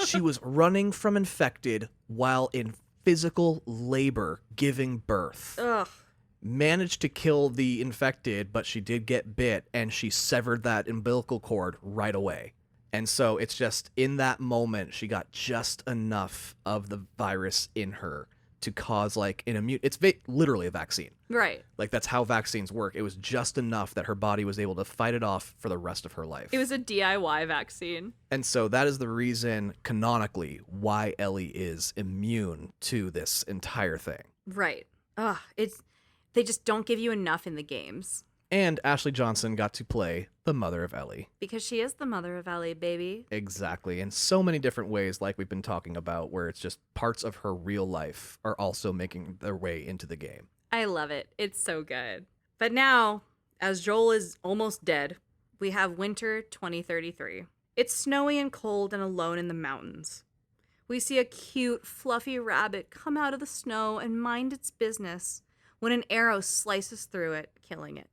She was running from infected while in physical labor giving birth. ugh. Managed to kill the infected, but she did get bit, and she severed that umbilical cord right away. And so it's just in that moment, she got just enough of the virus in her to cause like an immune. It's literally a vaccine. Right. Like that's how vaccines work. It was just enough that her body was able to fight it off for the rest of her life. It was a DIY vaccine. And so that is the reason, canonically, why Ellie is immune to this entire thing. Right. Ugh. They just don't give you enough in the games. And Ashley Johnson got to play the mother of Ellie. Because she is the mother of Ellie, baby. Exactly. In so many different ways, like we've been talking about, where it's just parts of her real life are also making their way into the game. I love it. It's so good. But now, as Joel is almost dead, we have winter 2033. It's snowy and cold and alone in the mountains. We see a cute, fluffy rabbit come out of the snow and mind its business when an arrow slices through it, killing it.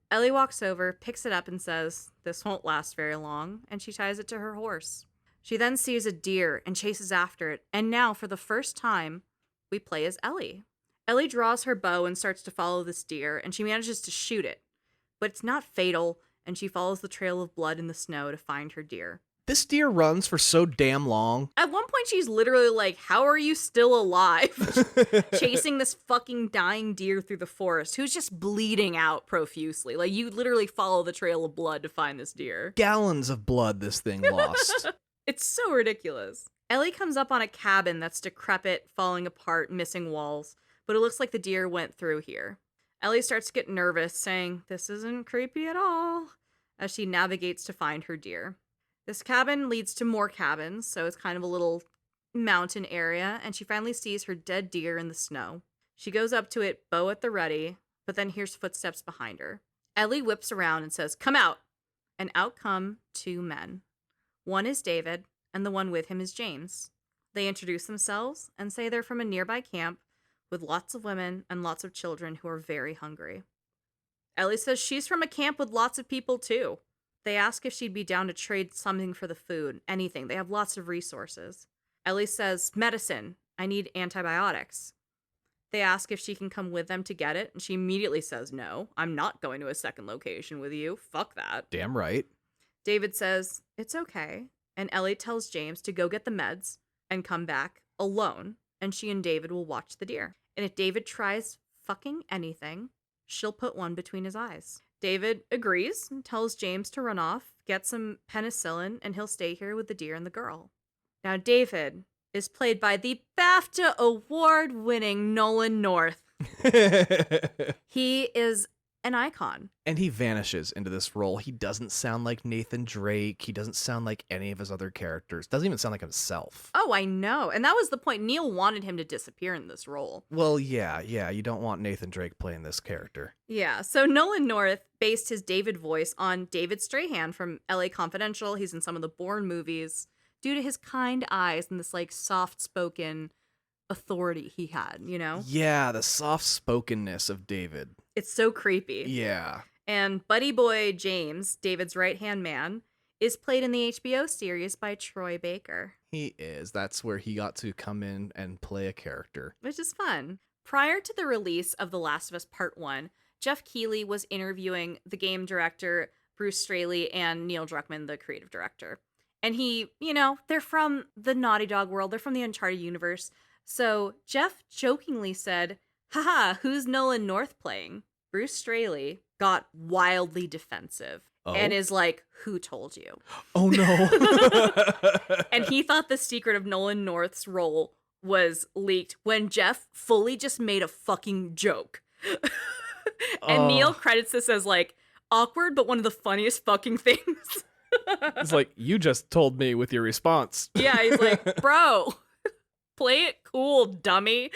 Ellie walks over, picks it up, and says, "This won't last very long," and she ties it to her horse. She then sees a deer and chases after it, and now, for the first time, we play as Ellie. Ellie draws her bow and starts to follow this deer, and she manages to shoot it. But it's not fatal, and she follows the trail of blood in the snow to find her deer. This deer runs for so damn long. At one point, she's literally like, how are you still alive? Chasing this fucking dying deer through the forest who's just bleeding out profusely. Like, you literally follow the trail of blood to find this deer. Gallons of blood this thing lost. It's so ridiculous. Ellie comes up on a cabin that's decrepit, falling apart, missing walls, but it looks like the deer went through here. Ellie starts to get nervous, saying, "This isn't creepy at all," as she navigates to find her deer. This cabin leads to more cabins, so it's kind of a little mountain area, and she finally sees her dead deer in the snow. She goes up to it, bow at the ready, but then hears footsteps behind her. Ellie whips around and says, "Come out," and out come two men. One is David, and the one with him is James. They introduce themselves and say they're from a nearby camp with lots of women and lots of children who are very hungry. Ellie says she's from a camp with lots of people too. They ask if she'd be down to trade something for the food, anything. They have lots of resources. Ellie says, medicine. I need antibiotics. They ask if she can come with them to get it, and she immediately says, no, I'm not going to a second location with you. Fuck that. Damn right. David says, it's okay. And Ellie tells James to go get the meds and come back alone, and she and David will watch the deer. And if David tries fucking anything, she'll put one between his eyes. David agrees and tells James to run off, get some penicillin, and he'll stay here with the deer and the girl. Now, David is played by the BAFTA award-winning Nolan North. He is an icon. And he vanishes into this role. He doesn't sound like Nathan Drake. He doesn't sound like any of his other characters. Doesn't even sound like himself. Oh, I know. And that was the point. Neil wanted him to disappear in this role. Well, yeah. You don't want Nathan Drake playing this character. Yeah. So Nolan North based his David voice on David Strahan from LA Confidential. He's in some of the Bourne movies due to his kind eyes and this like soft-spoken authority he had, you know? Yeah, the soft-spokenness of David. It's so creepy. Yeah. And Buddy Boy James, David's right-hand man, is played in the HBO series by Troy Baker. He is. That's where he got to come in and play a character. Which is fun. Prior to the release of The Last of Us Part 1, Jeff Keighley was interviewing the game director, Bruce Straley, and Neil Druckmann, the creative director. And he, you know, they're from the Naughty Dog world. They're from the Uncharted universe. So Jeff jokingly said, haha, who's Nolan North playing? Bruce Straley got wildly defensive and is like, who told you? Oh, no. And he thought the secret of Nolan North's role was leaked when Jeff fully just made a fucking joke. And Neil credits this as like awkward, but one of the funniest fucking things. It's like, you just told me with your response. Yeah, he's like, bro, play it cool, dummy.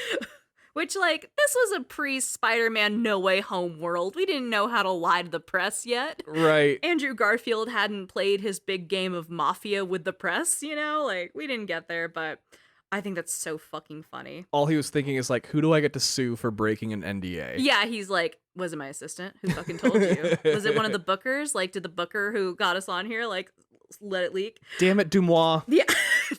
Which, like, this was a pre-Spider-Man No Way Home world. We didn't know how to lie to the press yet. Right. Andrew Garfield hadn't played his big game of Mafia with the press, you know? Like, we didn't get there, but I think that's so fucking funny. All he was thinking is, like, who do I get to sue for breaking an NDA? Yeah, he's like, was it my assistant? Who fucking told you? Was it one of the bookers? Like, did the booker who got us on here, like, let it leak? Damn it, Dumois. Yeah,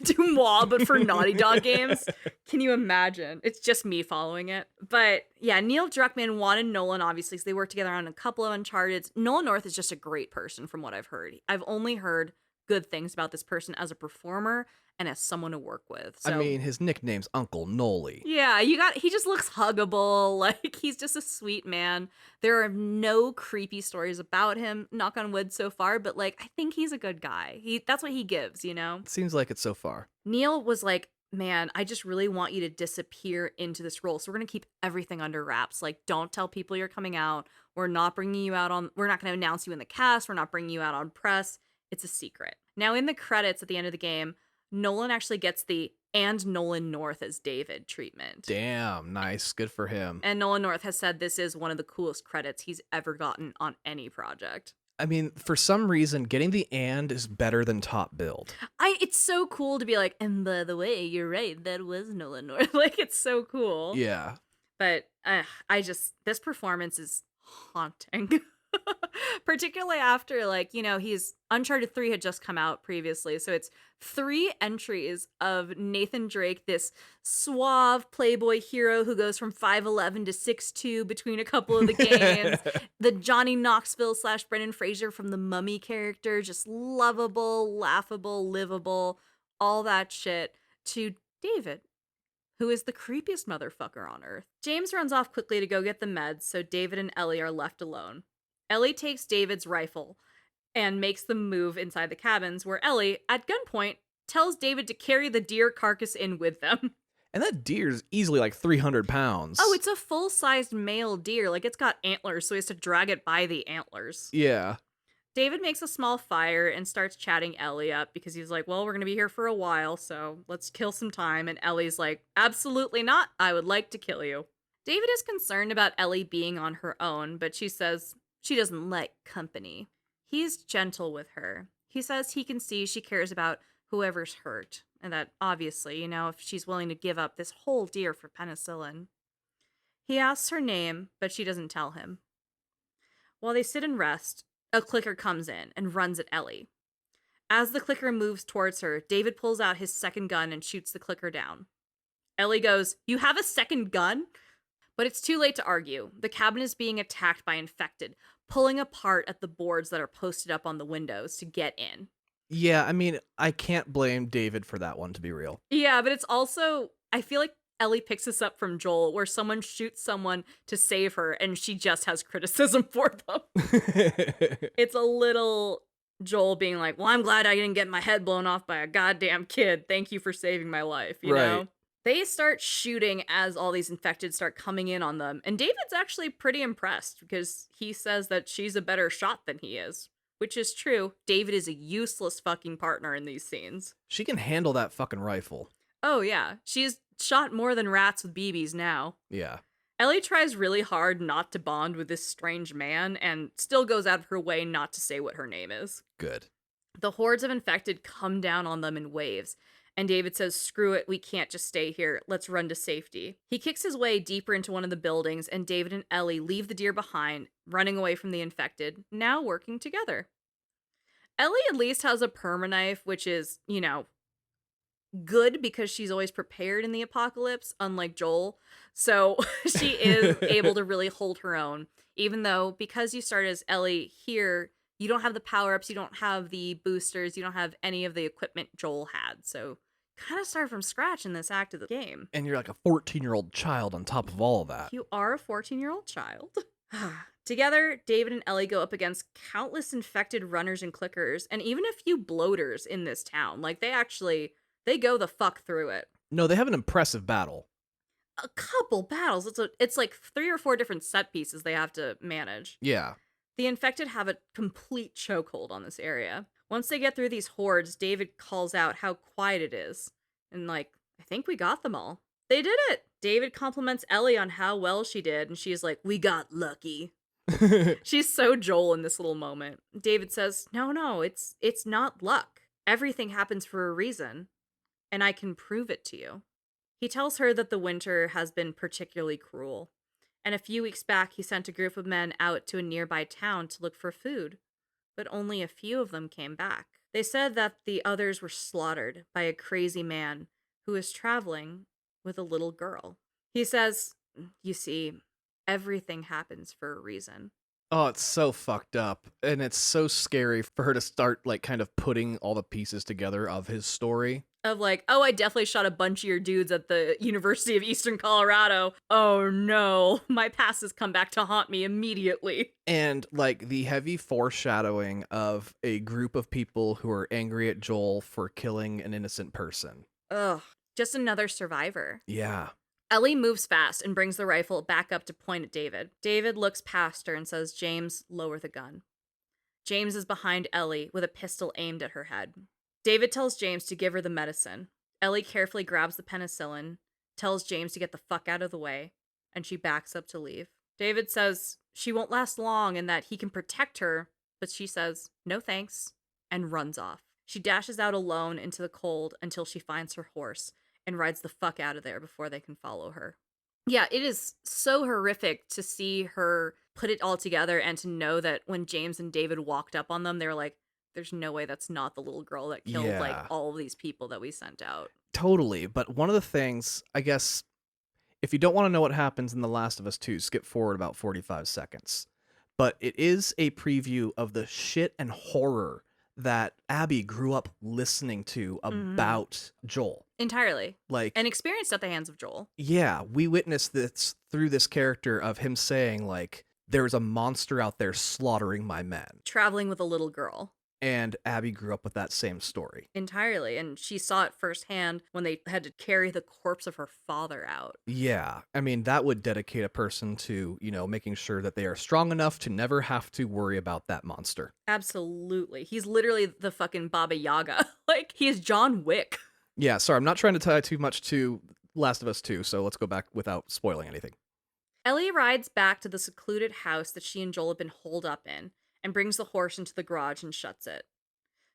Dumois, but for Naughty Dog games. Can you imagine? It's just me following it. But yeah, Neil Druckmann wanted Nolan, obviously, so they worked together on a couple of Uncharted. Nolan North is just a great person from what I've heard. I've only heard good things about this person as a performer and as someone to work with. So, I mean, his nickname's Uncle Noli. yeah, he just looks huggable. Like, he's just a sweet man. There are no creepy stories about him, knock on wood so far, but like, I think he's a good guy. That's what he gives, you know? Seems like it so far. Neil was like, man, I just really want you to disappear into this role. So we're going to keep everything under wraps. Like, don't tell people you're coming out. We're not going to announce you in the cast. We're not bringing you out on press. It's a secret. Now, in the credits at the end of the game, Nolan actually gets the "and Nolan North as David" treatment. Damn, nice. Good for him. And Nolan North has said this is one of the coolest credits he's ever gotten on any project. I mean, for some reason, getting the "and" is better than top build. It's so cool to be like, and by the way, you're right, that was Nolan North. Like, it's so cool. Yeah. But this performance is haunting. Particularly after, like, you know, Uncharted 3 had just come out previously, so it's 3 entries of Nathan Drake, this suave playboy hero who goes from 5'11" to 6'2" between a couple of the games. The Johnny Knoxville / Brendan Fraser from the Mummy character, just lovable, laughable, livable, all that shit, to David, who is the creepiest motherfucker on earth. James runs off quickly to go get the meds, so David and Ellie are left alone. Ellie takes David's rifle and makes them move inside the cabins, where Ellie, at gunpoint, tells David to carry the deer carcass in with them. And that deer's easily like 300 pounds. Oh, it's a full-sized male deer. Like, it's got antlers, so he has to drag it by the antlers. Yeah. David makes a small fire and starts chatting Ellie up because he's like, well, we're going to be here for a while, so let's kill some time. And Ellie's like, absolutely not. I would like to kill you. David is concerned about Ellie being on her own, but she says she doesn't like company. He's gentle with her. He says he can see she cares about whoever's hurt, and that obviously, if she's willing to give up this whole deer for penicillin. He asks her name, but she doesn't tell him. While they sit and rest, a clicker comes in and runs at Ellie. As the clicker moves towards her, David pulls out his second gun and shoots the clicker down. Ellie goes, "You have a second gun?" But it's too late to argue. The cabin is being attacked by infected, pulling apart at the boards that are posted up on the windows to get in. Yeah, I mean, I can't blame David for that one, to be real. Yeah, but it's also, I feel like Ellie picks this up from Joel, where someone shoots someone to save her, and she just has criticism for them. It's a little Joel being like, "Well, I'm glad I didn't get my head blown off by a goddamn kid. Thank you for saving my life," you know? They start shooting as all these infected start coming in on them, and David's actually pretty impressed because he says that she's a better shot than he is. Which is true. David is a useless fucking partner in these scenes. She can handle that fucking rifle. Oh, yeah. She's shot more than rats with BBs now. Yeah. Ellie tries really hard not to bond with this strange man and still goes out of her way not to say what her name is. Good. The hordes of infected come down on them in waves, and David says, "Screw it, we can't just stay here. Let's run to safety." He kicks his way deeper into one of the buildings, and David and Ellie leave the deer behind, running away from the infected, now working together. Ellie at least has a perma-knife, which is, good because she's always prepared in the apocalypse, unlike Joel. So she is able to really hold her own, even though because you start as Ellie here, you don't have the power-ups, you don't have the boosters, you don't have any of the equipment Joel had. So kind of start from scratch in this act of the game. And you're like a 14-year-old child on top of all of that. You are a 14-year-old child. Together, David and Ellie go up against countless infected runners and clickers, and even a few bloaters in this town. Like, they go the fuck through it. No, they have an impressive battle. A couple battles. It's like 3 or 4 different set pieces they have to manage. Yeah. The infected have a complete chokehold on this area. Once they get through these hordes, David calls out how quiet it is. And I think we got them all. They did it! David compliments Ellie on how well she did, and she's like, "We got lucky." She's so Joel in this little moment. David says, No, it's not luck. Everything happens for a reason, and I can prove it to you." He tells her that the winter has been particularly cruel, and a few weeks back he sent a group of men out to a nearby town to look for food, but only a few of them came back. They said that the others were slaughtered by a crazy man who was traveling with a little girl. He says, "You see, everything happens for a reason." Oh, it's so fucked up. And it's so scary for her to start, kind of putting all the pieces together of his story. Of oh, I definitely shot a bunch of your dudes at the University of Eastern Colorado. Oh no, my past has come back to haunt me immediately. And, the heavy foreshadowing of a group of people who are angry at Joel for killing an innocent person. Ugh, just another survivor. Yeah. Ellie moves fast and brings the rifle back up to point at David. David looks past her and says, "James, lower the gun." James is behind Ellie with a pistol aimed at her head. David tells James to give her the medicine. Ellie carefully grabs the penicillin, tells James to get the fuck out of the way, and she backs up to leave. David says she won't last long and that he can protect her, but she says, "No thanks," and runs off. She dashes out alone into the cold until she finds her horse and rides the fuck out of there before they can follow her. Yeah, it is so horrific to see her put it all together and to know that when James and David walked up on them, they were like, "There's no way that's not the little girl that killed all of these people that we sent out." Totally. But one of the things, I guess, if you don't want to know what happens in The Last of Us 2, skip forward about 45 seconds. But it is a preview of the shit and horror that Abby grew up listening to about Joel. Entirely. And experienced at the hands of Joel. Yeah, we witnessed this through this character of him saying, "There's a monster out there slaughtering my men." Traveling with a little girl. And Abby grew up with that same story. Entirely. And she saw it firsthand when they had to carry the corpse of her father out. Yeah. I mean, that would dedicate a person to, making sure that they are strong enough to never have to worry about that monster. Absolutely. He's literally the fucking Baba Yaga. He is John Wick. Yeah, sorry, I'm not trying to tie too much to Last of Us 2, so let's go back without spoiling anything. Ellie rides back to the secluded house that she and Joel have been holed up in, and brings the horse into the garage and shuts it.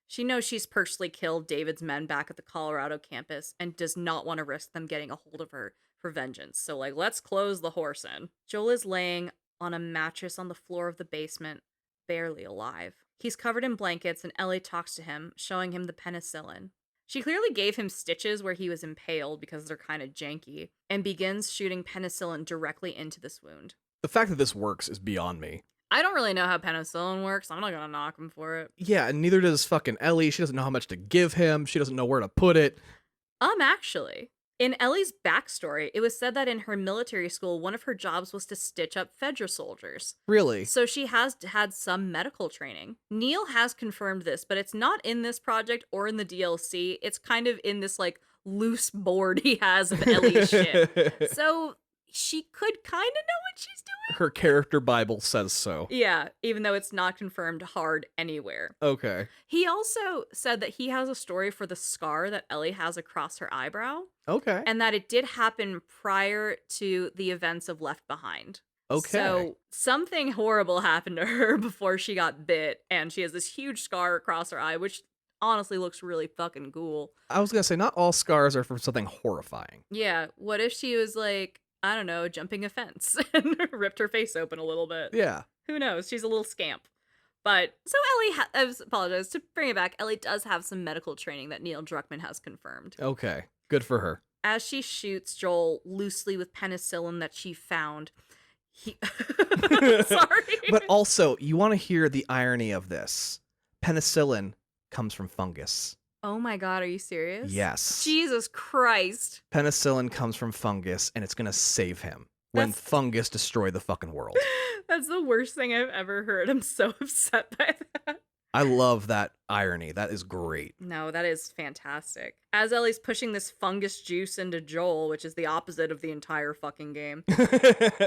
She knows she's personally killed David's men back at the Colorado campus and does not want to risk them getting a hold of her for vengeance. So, like, let's close the horse in. Joel is laying on a mattress on the floor of the basement, barely alive. He's covered in blankets, and Ellie talks to him, showing him the penicillin. She clearly gave him stitches where he was impaled because they're kind of janky, and begins shooting penicillin directly into this wound. The fact that this works is beyond me. I don't really know how penicillin works. I'm not gonna knock him for it. Yeah, and neither does fucking Ellie. She doesn't know how much to give him. She doesn't know where to put it. Actually, in Ellie's backstory, it was said that in her military school, one of her jobs was to stitch up Fedra soldiers. Really? So she has had some medical training. Neil has confirmed this, but it's not in this project or in the DLC. It's kind of in this, like, loose board he has of Ellie's shit. So she could kind of know what she's doing. Her character Bible says so. Yeah, even though it's not confirmed hard anywhere. Okay. He also said that he has a story for the scar that Ellie has across her eyebrow. Okay. And that it did happen prior to the events of Left Behind. Okay. So something horrible happened to her before she got bit, and she has this huge scar across her eye, which honestly looks really fucking cool. I was gonna say, not all scars are from something horrifying. Yeah, what if she was like, I don't know, jumping a fence and ripped her face open a little bit? Yeah. Who knows? She's a little scamp. But, so Ellie, I apologize, to bring it back, Ellie does have some medical training that Neil Druckmann has confirmed. Okay. Good for her. As she shoots Joel loosely with penicillin that she found, sorry. But also, you want to hear the irony of this. Penicillin comes from fungus. Oh my god, are you serious? Yes. Jesus Christ. Penicillin comes from fungus, and it's going to save him when fungus destroy the fucking world. That's the worst thing I've ever heard. I'm so upset by that. I love that irony. That is great. No, that is fantastic. As Ellie's pushing this fungus juice into Joel, which is the opposite of the entire fucking game,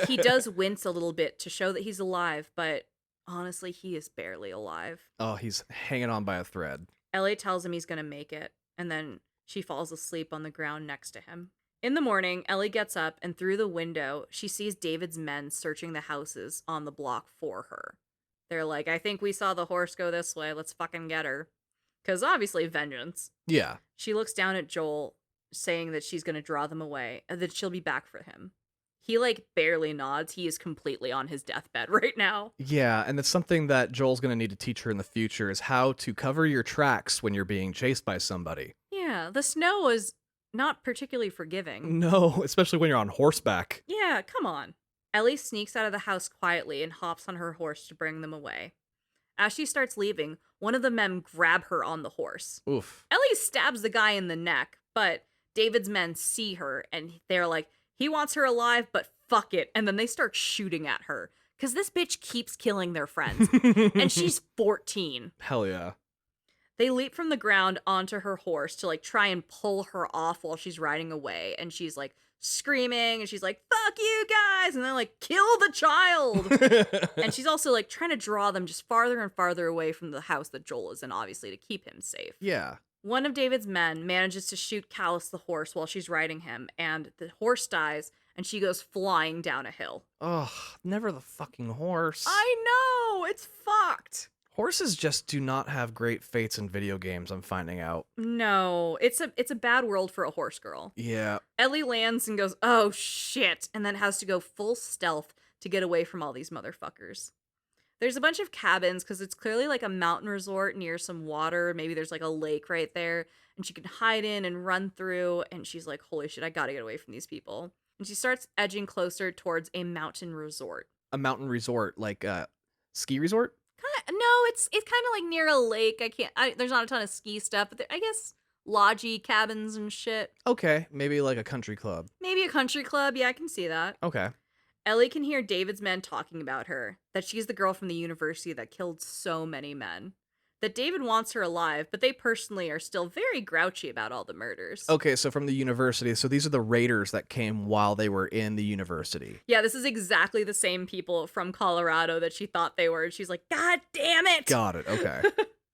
he does wince a little bit to show that he's alive, but honestly, he is barely alive. Oh, he's hanging on by a thread. Ellie tells him he's gonna make it, and then she falls asleep on the ground next to him. In the morning, Ellie gets up, and through the window, she sees David's men searching the houses on the block for her. They're like, I think we saw the horse go this way. Let's fucking get her. Because obviously, vengeance. Yeah. She looks down at Joel, saying that she's going to draw them away, and that she'll be back for him. He, like, barely nods. He is completely on his deathbed right now. Yeah, and it's something that Joel's going to need to teach her in the future is how to cover your tracks when you're being chased by somebody. Yeah, the snow is not particularly forgiving. No, especially when you're on horseback. Yeah, come on. Ellie sneaks out of the house quietly and hops on her horse to bring them away. As she starts leaving, one of the men grab her on the horse. Oof. Ellie stabs the guy in the neck, but David's men see her and they're like, he wants her alive, but fuck it. And then they start shooting at her because this bitch keeps killing their friends. And she's 14. Hell yeah. They leap from the ground onto her horse to, like, try and pull her off while she's riding away. And she's, like, screaming, and she's like, fuck you guys! And they're like, kill the child! And she's also, like, trying to draw them just farther and farther away from the house that Joel is in, obviously, to keep him safe. Yeah. One of David's men manages to shoot Callus the horse while she's riding him, and the horse dies, and she goes flying down a hill. Ugh, never the fucking horse. I know! It's fucked! Horses just do not have great fates in video games, I'm finding out. No, it's a bad world for a horse girl. Yeah. Ellie lands and goes, oh shit, and then has to go full stealth to get away from all these motherfuckers. There's a bunch of cabins because it's clearly like a mountain resort near some water. Maybe there's like a lake right there, and she can hide in and run through, and she's like, holy shit, I gotta get away from these people. And she starts edging closer towards a mountain resort. A mountain resort, like a ski resort? No, it's kind of like near a lake. There's not a ton of ski stuff, but I guess lodgy cabins and shit. Okay, maybe like a country club. Maybe a country club. Yeah, I can see that. Okay. Ellie can hear David's men talking about her, that she's the girl from the university that killed so many men. That David wants her alive, but they personally are still very grouchy about all the murders. Okay, so from the university, so these are the raiders that came while they were in the university. Yeah, this is exactly the same people from Colorado that she thought they were, and she's like, God damn it! Got it, okay.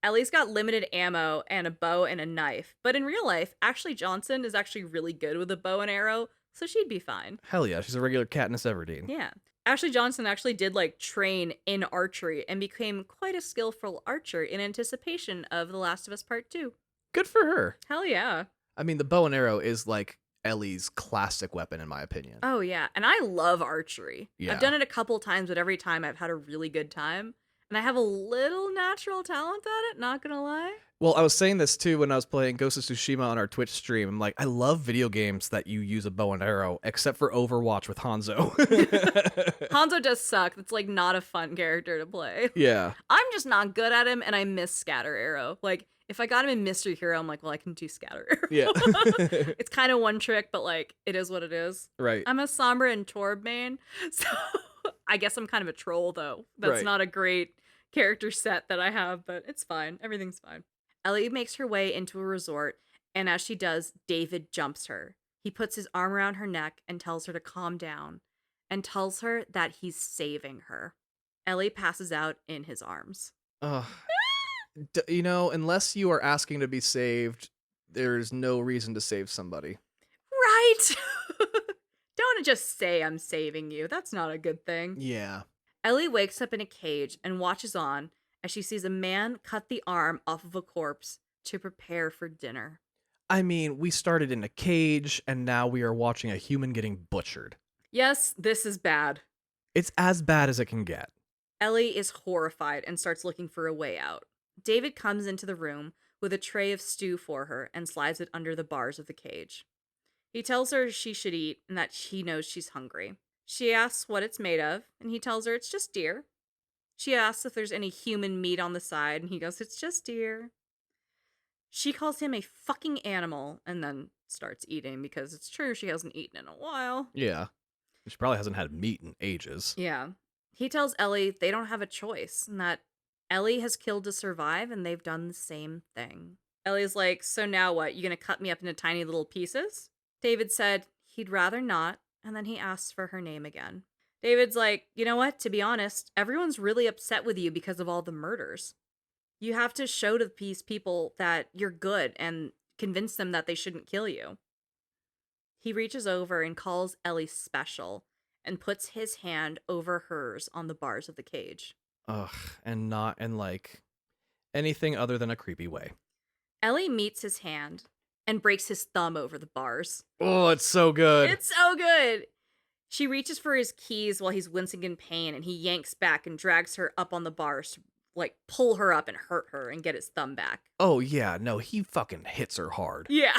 Ellie's got limited ammo and a bow and a knife, but in real life, Ashley Johnson is actually really good with a bow and arrow, so she'd be fine. Hell yeah, she's a regular Katniss Everdeen. Yeah. Ashley Johnson actually did like train in archery and became quite a skillful archer in anticipation of The Last of Us Part 2. Good for her. Hell yeah. I mean, the bow and arrow is like Ellie's classic weapon, in my opinion. Oh yeah, and I love archery. Yeah. I've done it a couple times, but every time I've had a really good time. And I have a little natural talent at it, not gonna lie. Well, I was saying this too when I was playing Ghost of Tsushima on our Twitch stream. I'm like, I love video games that you use a bow and arrow, except for Overwatch with Hanzo. Hanzo does suck. That's like not a fun character to play. Yeah. I'm just not good at him, and I miss Scatter Arrow. Like, if I got him in Mystery Hero, I'm like, well, I can do Scatter Arrow. Yeah. It's kind of one trick, but like, it is what it is. Right. I'm a Sombra and Torb main, so I guess I'm kind of a troll, though. That's Right. not a great character set that I have, but it's fine. Everything's fine. Ellie makes her way into a resort, and as she does, David jumps her. He puts his arm around her neck and tells her to calm down, and tells her that he's saving her. Ellie passes out in his arms. Ugh. You know, unless you are asking to be saved, there's no reason to save somebody. Right! Don't just say I'm saving you. That's not a good thing. Yeah. Ellie wakes up in a cage and watches on as she sees a man cut the arm off of a corpse to prepare for dinner. I mean, we started in a cage, and now we are watching a human getting butchered. Yes, this is bad. It's as bad as it can get. Ellie is horrified and starts looking for a way out. David comes into the room with a tray of stew for her and slides it under the bars of the cage. He tells her she should eat and that he knows she's hungry. She asks what it's made of, and he tells her it's just deer. She asks if there's any human meat on the side, and he goes, it's just deer. She calls him a fucking animal and then starts eating because it's true, she hasn't eaten in a while. Yeah. She probably hasn't had meat in ages. Yeah. He tells Ellie they don't have a choice and that Ellie has killed to survive and they've done the same thing. Ellie's like, so now what? You gonna cut me up into tiny little pieces? David said he'd rather not, and then he asks for her name again. David's like, you know what? To be honest, everyone's really upset with you because of all the murders. You have to show to these people that you're good and convince them that they shouldn't kill you. He reaches over and calls Ellie special and puts his hand over hers on the bars of the cage. Ugh, and not in like anything other than a creepy way. Ellie meets his hand and breaks his thumb over the bars. Oh, it's so good. It's so good. She reaches for his keys while he's wincing in pain, and he yanks back and drags her up on the bars to, like, pull her up and hurt her and get his thumb back. Oh, yeah, no, he fucking hits her hard. Yeah.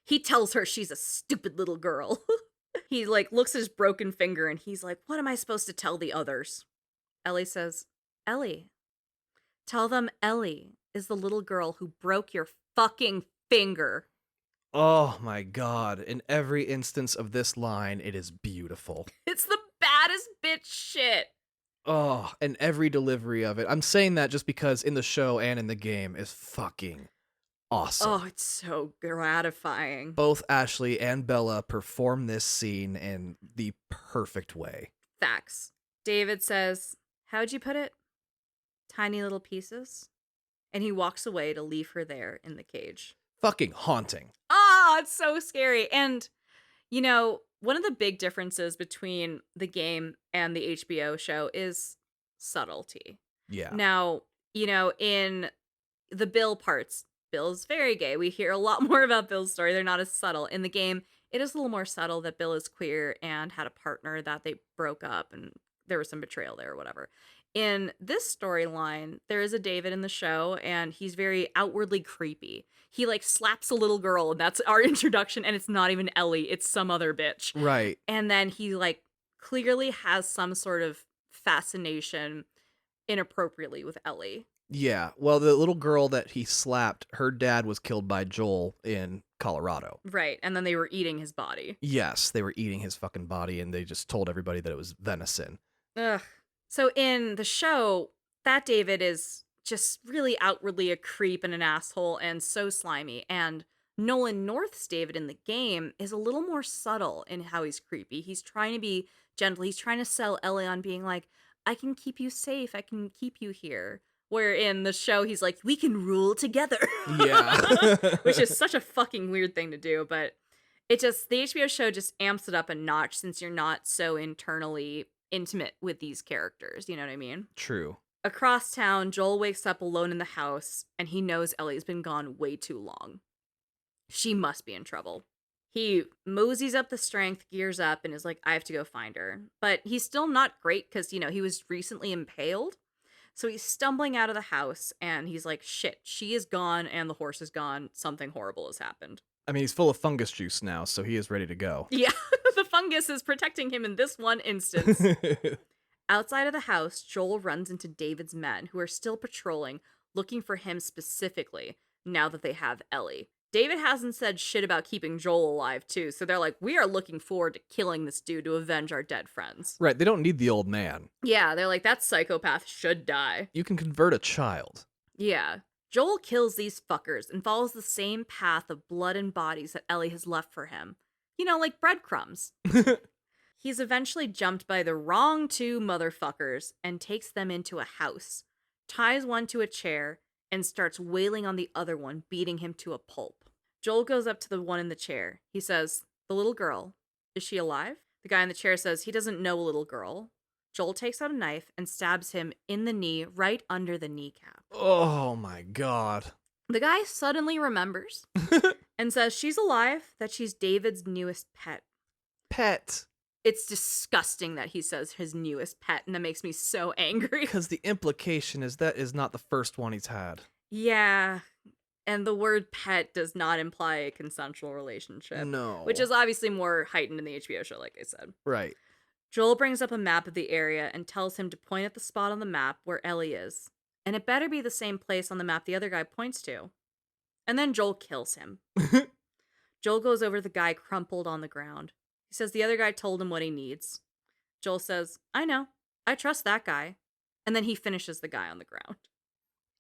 He tells her she's a stupid little girl. He, like, looks at his broken finger, and he's like, what am I supposed to tell the others? Ellie says, Ellie. Tell them Ellie is the little girl who broke your fucking finger. Oh my god. In every instance of this line, it is beautiful. It's the baddest bitch shit. Oh, and every delivery of it. I'm saying that just because in the show and in the game is fucking awesome. Oh, it's so gratifying. Both Ashley and Bella perform this scene in the perfect way. Facts. David says, how'd you put it? Tiny little pieces? And he walks away to leave her there in the cage. Fucking haunting. Oh, it's so scary. And, you know, one of the big differences between the game and the HBO show is subtlety. Yeah. Now, you know, in the Bill parts, Bill's very gay. We hear a lot more about Bill's story. They're not as subtle. In the game, it is a little more subtle that Bill is queer and had a partner that they broke up and there was some betrayal there or whatever. In this storyline, there is a David in the show, and he's very outwardly creepy. He, like, slaps a little girl, and that's our introduction, and it's not even Ellie. It's some other bitch. Right. And then he, like, clearly has some sort of fascination inappropriately with Ellie. Yeah. Well, the little girl that he slapped, her dad was killed by Joel in Colorado. Right. And then they were eating his body. Yes, they were eating his fucking body, and they just told everybody that it was venison. Ugh. So in the show, that David is just really outwardly a creep and an asshole and so slimy. And Nolan North's David in the game is a little more subtle in how he's creepy. He's trying to be gentle. He's trying to sell Ellie on being like, I can keep you safe. I can keep you here. Where in the show, he's like, we can rule together. Yeah. Which is such a fucking weird thing to do. But it just, the HBO show just amps it up a notch since you're not so internally intimate with these characters. You know what I mean? True. Across town, Joel wakes up alone in the house, and he knows Ellie's been gone way too long. She must be in trouble. He moseys up the strength, gears up, and is like, I have to go find her. But he's still not great because, he was recently impaled. So he's stumbling out of the house, and he's like, shit, she is gone, and the horse is gone. Something horrible has happened. I mean, he's full of fungus juice now, so he is ready to go. Yeah, the fungus is protecting him in this one instance. Outside of the house, Joel runs into David's men, who are still patrolling, looking for him specifically, now that they have Ellie. David hasn't said shit about keeping Joel alive, too, so they're like, we are looking forward to killing this dude to avenge our dead friends. Right, they don't need the old man. Yeah, they're like, that psychopath should die. You can convert a child. Yeah. Joel kills these fuckers and follows the same path of blood and bodies that Ellie has left for him. Like breadcrumbs. He's eventually jumped by the wrong two motherfuckers and takes them into a house, ties one to a chair, and starts wailing on the other one, beating him to a pulp. Joel goes up to the one in the chair. He says, the little girl, is she alive? The guy in the chair says he doesn't know a little girl. Joel takes out a knife and stabs him in the knee, right under the kneecap. Oh my god. The guy suddenly remembers and says she's alive, that she's David's newest pet. Pet. It's disgusting that he says his newest pet, and that makes me so angry. Because the implication is that is not the first one he's had. Yeah, and the word pet does not imply a consensual relationship. No. Which is obviously more heightened in the HBO show, like I said. Right. Joel brings up a map of the area and tells him to point at the spot on the map where Ellie is. And it better be the same place on the map the other guy points to. And then Joel kills him. Joel goes over to the guy crumpled on the ground. He says the other guy told him what he needs. Joel says, I know. I trust that guy. And then he finishes the guy on the ground.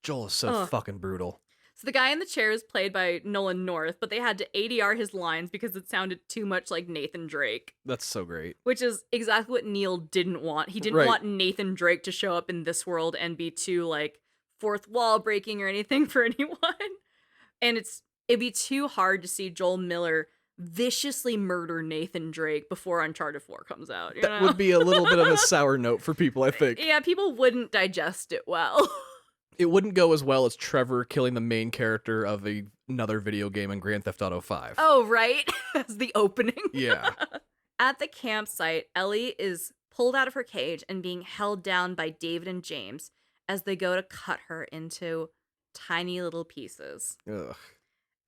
Joel is so fucking brutal. So the guy in the chair is played by Nolan North, but they had to ADR his lines because it sounded too much like Nathan Drake. That's so great. Which is exactly what Neil didn't want. He didn't want Nathan Drake to show up in this world and be too, fourth wall breaking or anything for anyone. And it'd be too hard to see Joel Miller viciously murder Nathan Drake before Uncharted 4 comes out. That would be a little bit of a sour note for people, I think. Yeah, people wouldn't digest it well. It wouldn't go as well as Trevor killing the main character of another video game in Grand Theft Auto 5. Oh, right? As the opening. Yeah. At the campsite, Ellie is pulled out of her cage and being held down by David and James as they go to cut her into tiny little pieces. Ugh.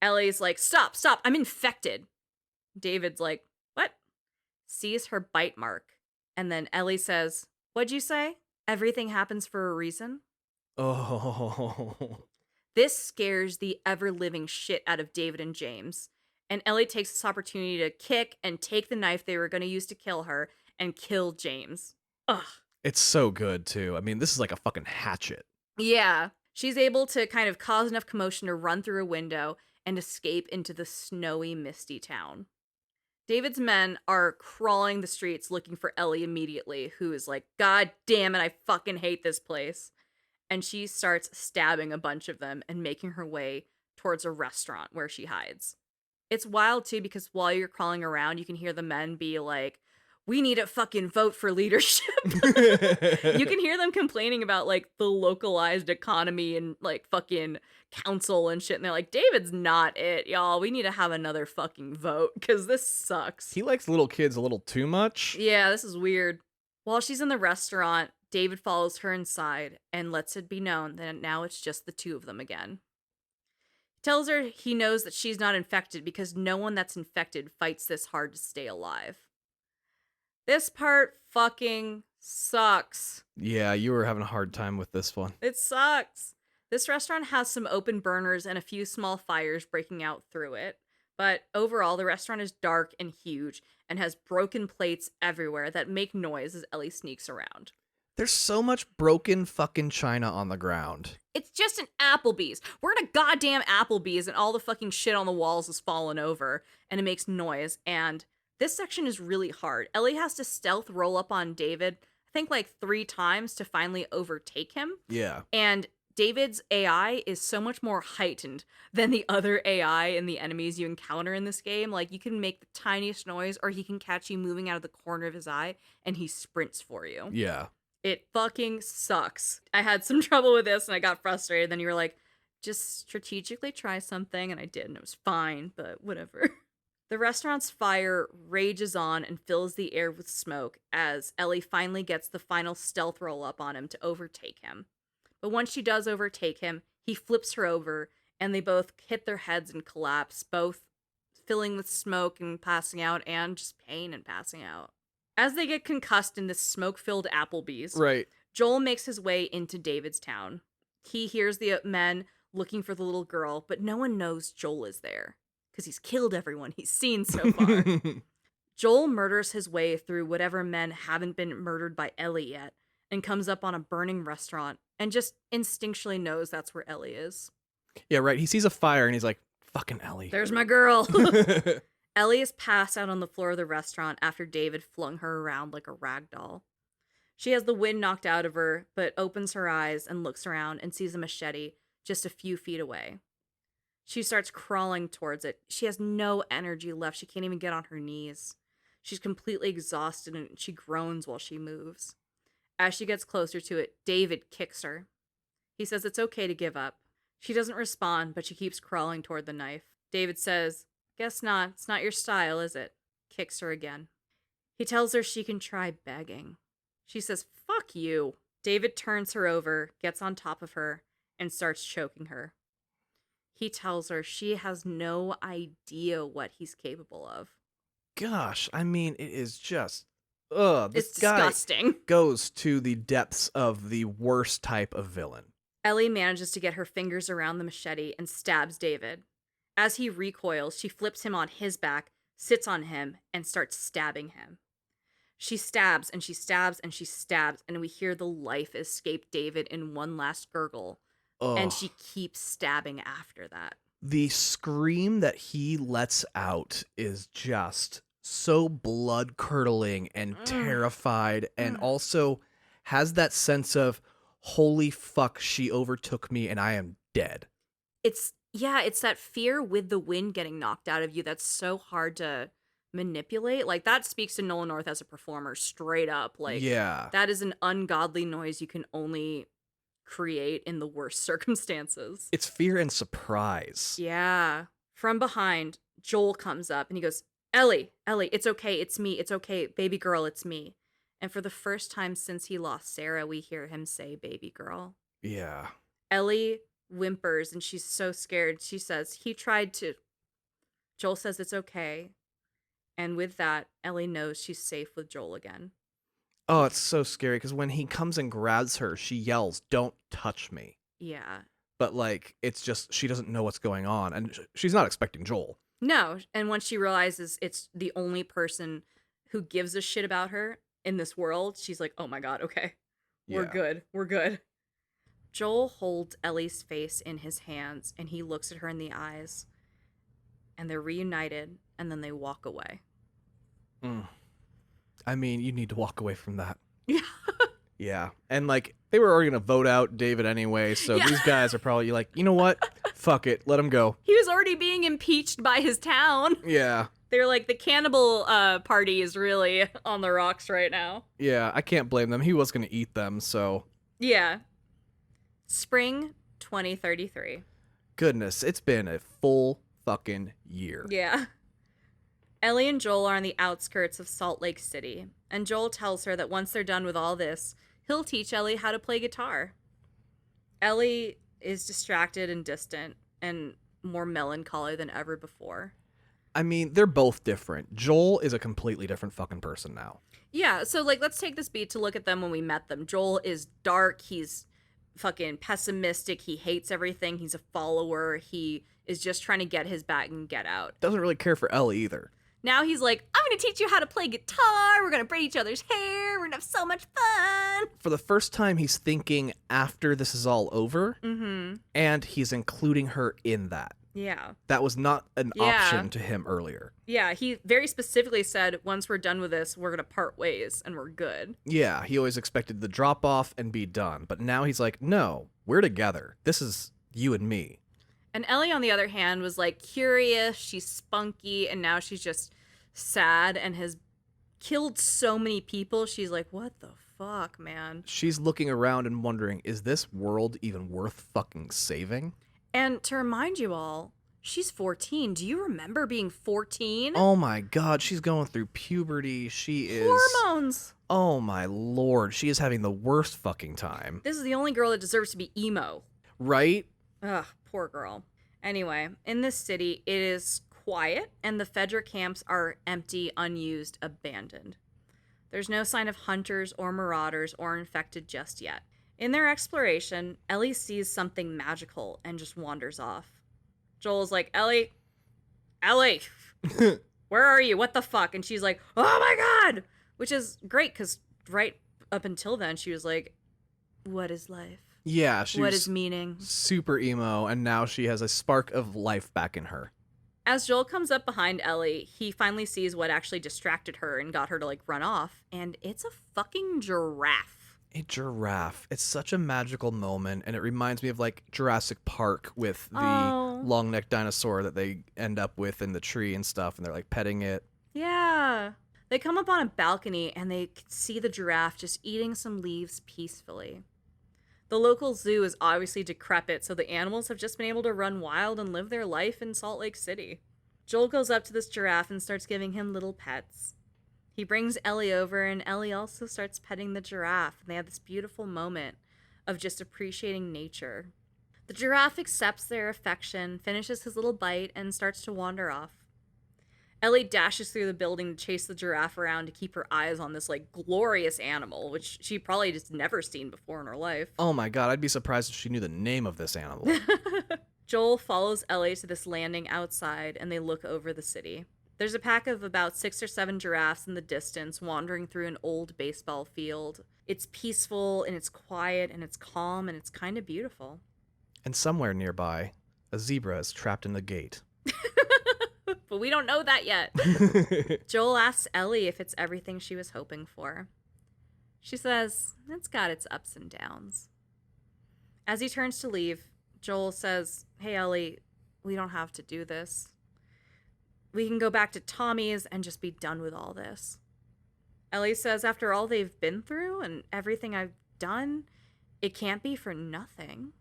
Ellie's like, stop, I'm infected. David's like, what? Sees her bite mark. And then Ellie says, what'd you say? Everything happens for a reason? Oh. This scares the ever-living shit out of David and James. And Ellie takes this opportunity to kick and take the knife they were going to use to kill her and kill James. Ugh. It's so good, too. I mean, this is like a fucking hatchet. Yeah. She's able to kind of cause enough commotion to run through a window and escape into the snowy, misty town. David's men are crawling the streets looking for Ellie immediately, who is like, God damn it, I fucking hate this place. And she starts stabbing a bunch of them and making her way towards a restaurant where she hides. It's wild, too, because while you're crawling around, you can hear the men be like, we need to fucking vote for leadership. You can hear them complaining about, the localized economy and, fucking council and shit. And they're like, David's not it, y'all. We need to have another fucking vote because this sucks. He likes little kids a little too much. Yeah, this is weird. While she's in the restaurant, David follows her inside and lets it be known that now it's just the two of them again. He tells her he knows that she's not infected because no one that's infected fights this hard to stay alive. This part fucking sucks. Yeah, you were having a hard time with this one. It sucks. This restaurant has some open burners and a few small fires breaking out through it. But overall, the restaurant is dark and huge and has broken plates everywhere that make noise as Ellie sneaks around. There's so much broken fucking china on the ground. It's just an Applebee's. We're in a goddamn Applebee's and all the fucking shit on the walls is falling over and it makes noise. And this section is really hard. Ellie has to stealth roll up on David, I think 3 times to finally overtake him. Yeah. And David's AI is so much more heightened than the other AI and the enemies you encounter in this game. Like, you can make the tiniest noise, or he can catch you moving out of the corner of his eye, and he sprints for you. Yeah. It fucking sucks. I had some trouble with this, and I got frustrated. Then you were like, just strategically try something, and I did, and it was fine, but whatever. The restaurant's fire rages on and fills the air with smoke as Ellie finally gets the final stealth roll up on him to overtake him. But once she does overtake him, he flips her over, and they both hit their heads and collapse, both filling with smoke and passing out, and just pain and passing out. As they get concussed in this smoke-filled Applebee's, Right. Joel makes his way into David's town. He hears the men looking for the little girl, but no one knows Joel is there, because he's killed everyone he's seen so far. Joel murders his way through whatever men haven't been murdered by Ellie yet, and comes up on a burning restaurant, and just instinctually knows that's where Ellie is. Yeah, right. He sees a fire and he's like, fucking Ellie. There's my girl! Ellie is passed out on the floor of the restaurant after David flung her around like a rag doll. She has the wind knocked out of her, but opens her eyes and looks around and sees a machete just a few feet away. She starts crawling towards it. She has no energy left. She can't even get on her knees. She's completely exhausted and she groans while she moves. As she gets closer to it, David kicks her. He says it's okay to give up. She doesn't respond, but she keeps crawling toward the knife. David says, "Guess not. It's not your style, is it?" Kicks her again. He tells her she can try begging. She says, "Fuck you." David turns her over, gets on top of her, and starts choking her. He tells her she has no idea what he's capable of. Gosh, I mean, it is just... Ugh, this It's guy disgusting. goes to the depths of the worst type of villain. Ellie manages to get her fingers around the machete and stabs David. As he recoils, she flips him on his back, sits on him, and starts stabbing him. She stabs and she stabs and she stabs, and we hear the life escape David in one last gurgle. Ugh. And she keeps stabbing after that. The scream that he lets out is just so blood-curdling and terrified, and also has that sense of, holy fuck, she overtook me and I am dead. It's that fear with the wind getting knocked out of you that's so hard to manipulate. Like, that speaks to Nolan North as a performer straight up. Like, yeah. that is an ungodly noise you can only create in the worst circumstances. It's fear and surprise. Yeah. From behind, Joel comes up and he goes, Ellie, it's okay, it's me, it's okay, baby girl, it's me. And for the first time since he lost Sarah, we hear him say baby girl. Yeah. Ellie whimpers and she's so scared. She says, Joel says it's okay. And with that, Ellie knows she's safe with Joel again. Oh, it's so scary because when he comes and grabs her, she yells, "Don't touch me." Yeah. But, like, it's just, she doesn't know what's going on. And she's not expecting Joel. No. And once she realizes it's the only person who gives a shit about her in this world, she's like, oh my God, okay. We're good. We're good. Joel holds Ellie's face in his hands and he looks at her in the eyes. And they're reunited and then they walk away. I mean, you need to walk away from that. Yeah. Yeah. And, like, they were already going to vote out David anyway, so these guys are probably like, you know what? Fuck it. Let him go. He was already being impeached by his town. Yeah. They're like, the cannibal party is really on the rocks right now. Yeah, I can't blame them. He was going to eat them, so... Yeah. Spring 2033. Goodness, it's been a full fucking year. Yeah. Ellie and Joel are on the outskirts of Salt Lake City, and Joel tells her that once they're done with all this, he'll teach Ellie how to play guitar. Ellie is distracted and distant and more melancholy than ever before. I mean, they're both different. Joel is a completely different fucking person now. Yeah, so, like, let's take this beat to look at them when we met them. Joel is dark, he's fucking pessimistic, he hates everything, he's a follower, he is just trying to get his back and get out. Doesn't really care for Ellie either. Now he's like, I'm going to teach you how to play guitar. We're going to braid each other's hair. We're going to have so much fun. For the first time, he's thinking after this is all over, and he's including her in that. Yeah. That was not an Yeah. option to him earlier. Yeah, he very specifically said, once we're done with this, we're going to part ways and we're good. Yeah, he always expected the drop off and be done. But now he's like, no, we're together. This is you and me. And Ellie, on the other hand, was like curious, she's spunky, and now she's just sad and has killed so many people. She's like, what the fuck, man? She's looking around and wondering, is this world even worth fucking saving? And to remind you all, she's 14. Do you remember being 14? Oh my god, she's going through puberty. She is... Hormones! Oh my lord, she is having the worst fucking time. This is the only girl that deserves to be emo. Right? Ugh, poor girl. Anyway, in this city, it is quiet, and the Fedra camps are empty, unused, abandoned. There's no sign of hunters or marauders or infected just yet. In their exploration, Ellie sees something magical and just wanders off. Joel's like, Ellie, where are you? What the fuck? And she's like, oh my god! Which is great, because right up until then, she was like, what is life? Yeah, she's What is meaning? super emo, and now she has a spark of life back in her. As Joel comes up behind Ellie, he finally sees what actually distracted her and got her to, like, run off. And it's a fucking giraffe. A giraffe. It's such a magical moment, and it reminds me of, like, Jurassic Park with the long-necked dinosaur that they end up with in the tree and stuff, and they're, like, petting it. Yeah. They come up on a balcony, and they see the giraffe just eating some leaves peacefully. The local zoo is obviously decrepit, so the animals have just been able to run wild and live their life in Salt Lake City. Joel goes up to this giraffe and starts giving him little pets. He brings Ellie over, and Ellie also starts petting the giraffe, and they have this beautiful moment of just appreciating nature. The giraffe accepts their affection, finishes his little bite, and starts to wander off. Ellie dashes through the building to chase the giraffe around to keep her eyes on this, like, glorious animal, which she probably just never seen before in her life. Oh my god, I'd be surprised if she knew the name of this animal. Joel follows Ellie to this landing outside, and they look over the city. There's a pack of about 6 or 7 giraffes in the distance wandering through an old baseball field. It's peaceful, and it's quiet, and it's calm, and it's kind of beautiful. And somewhere nearby, a zebra is trapped in the gate. But we don't know that yet. Joel asks Ellie if it's everything she was hoping for. She says, it's got its ups and downs. As he turns to leave, Joel says, hey, Ellie, we don't have to do this. We can go back to Tommy's and just be done with all this. Ellie says, after all they've been through and everything I've done, it can't be for nothing.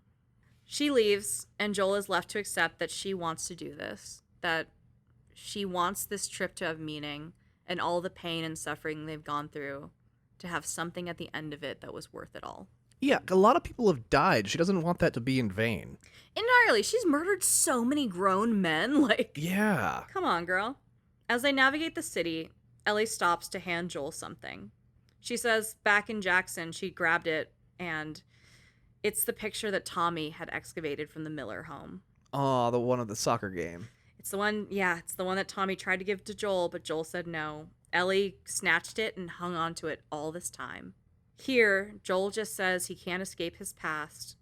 She leaves, and Joel is left to accept that she wants to do this, that she wants this trip to have meaning and all the pain and suffering they've gone through to have something at the end of it that was worth it all. Yeah, a lot of people have died. She doesn't want that to be in vain. Entirely. She's murdered so many grown men. Like, yeah. Come on, girl. As they navigate the city, Ellie stops to hand Joel something. She says back in Jackson, she grabbed it, and it's the picture that Tommy had excavated from the Miller home. Oh, the one of the soccer game. It's the one that Tommy tried to give to Joel, but Joel said no. Ellie snatched it and hung on to it all this time. Here, Joel just says he can't escape his past,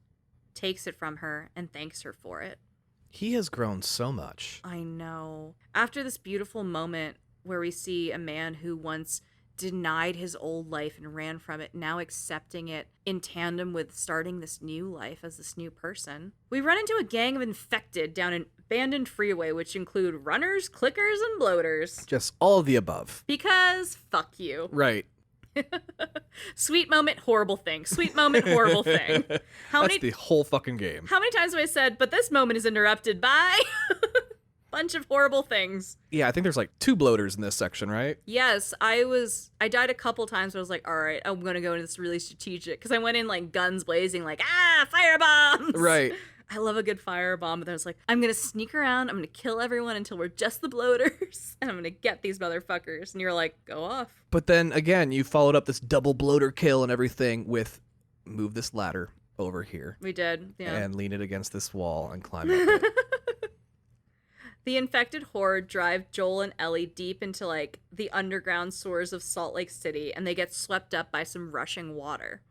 takes it from her, and thanks her for it. He has grown so much. I know. After this beautiful moment where we see a man who once denied his old life and ran from it, now accepting it in tandem with starting this new life as this new person, we run into a gang of infected down an abandoned freeway, which include runners, clickers, and bloaters. Just all of the above. Because fuck you. Right. Sweet moment, horrible thing. Sweet moment, horrible thing. That's the whole fucking game. How many times have I said, but this moment is interrupted by bunch of horrible things? Yeah, I think there's like 2 bloaters in this section, right? Yes, I died a couple times, but I was like, all right, I'm going to go into this really strategic. Because I went in like guns blazing, like, firebombs! Right. I love a good firebomb, but then I was like, I'm going to sneak around, I'm going to kill everyone until we're just the bloaters, and I'm going to get these motherfuckers. And you're like, go off. But then again, you followed up this double bloater kill and everything with move this ladder over here. We did, yeah. And lean it against this wall and climb up it. The infected horde drive Joel and Ellie deep into like the underground sewers of Salt Lake City, and they get swept up by some rushing water.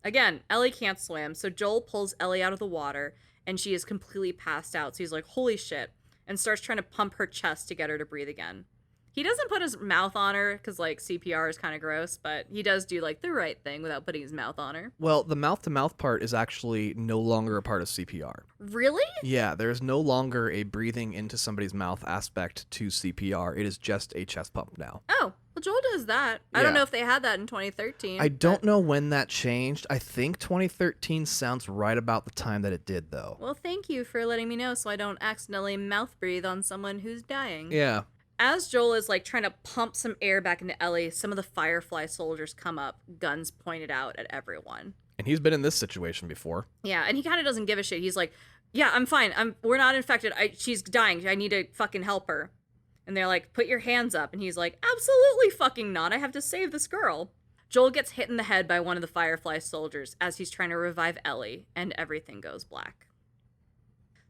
Again, Ellie can't swim, so Joel pulls Ellie out of the water and she is completely passed out. So he's like, holy shit, and starts trying to pump her chest to get her to breathe again. He doesn't put his mouth on her because, like, CPR is kind of gross, but he does do, like, the right thing without putting his mouth on her. Well, the mouth-to-mouth part is actually no longer a part of CPR. Really? Yeah, there's no longer a breathing into somebody's mouth aspect to CPR. It is just a chest pump now. Oh, well, Joel does that. I don't know if they had that in 2013. I don't know when that changed. I think 2013 sounds right about the time that it did, though. Well, thank you for letting me know so I don't accidentally mouth breathe on someone who's dying. Yeah. As Joel is, like, trying to pump some air back into Ellie, some of the Firefly soldiers come up, guns pointed out at everyone. And he's been in this situation before. Yeah, and he kind of doesn't give a shit. He's like, yeah, I'm fine. We're not infected. She's dying. I need to fucking help her. And they're like, put your hands up. And he's like, absolutely fucking not. I have to save this girl. Joel gets hit in the head by one of the Firefly soldiers as he's trying to revive Ellie, and everything goes black.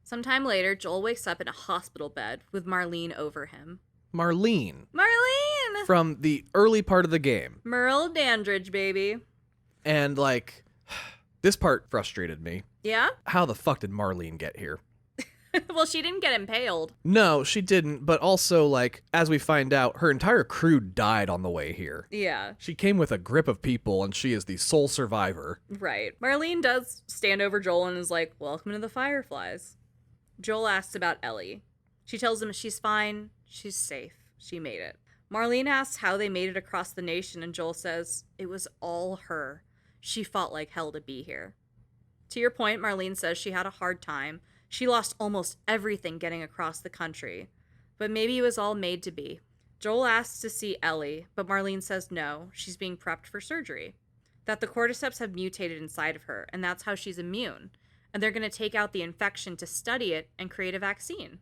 Sometime later, Joel wakes up in a hospital bed with Marlene over him. Marlene. Marlene! From the early part of the game. Merle Dandridge, baby. And, like, this part frustrated me. Yeah? How the fuck did Marlene get here? Well, she didn't get impaled. No, she didn't, but also, like, as we find out, her entire crew died on the way here. Yeah. She came with a grip of people, and she is the sole survivor. Right. Marlene does stand over Joel and is like, welcome to the Fireflies. Joel asks about Ellie. She tells him she's fine, she's safe, she made it. Marlene asks how they made it across the nation, and Joel says, it was all her. She fought like hell to be here. To your point, Marlene says she had a hard time. She lost almost everything getting across the country. But maybe it was all made to be. Joel asks to see Ellie, but Marlene says no, she's being prepped for surgery. That the cordyceps have mutated inside of her, and that's how she's immune. And they're going to take out the infection to study it and create a vaccine.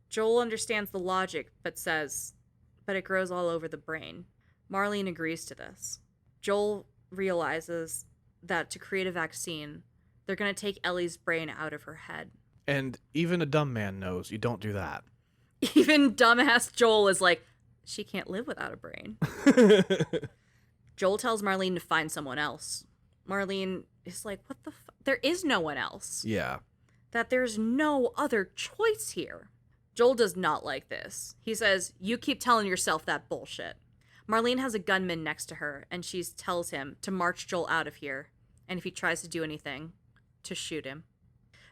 Joel understands the logic, but says, but it grows all over the brain. Marlene agrees to this. Joel realizes that to create a vaccine, they're going to take Ellie's brain out of her head. And even a dumb man knows you don't do that. Even dumbass Joel is like, she can't live without a brain. Joel tells Marlene to find someone else. Marlene is like, what the fuck? There is no one else. Yeah. That there's no other choice here. Joel does not like this. He says, you keep telling yourself that bullshit. Marlene has a gunman next to her, and she tells him to march Joel out of here, and if he tries to do anything, to shoot him.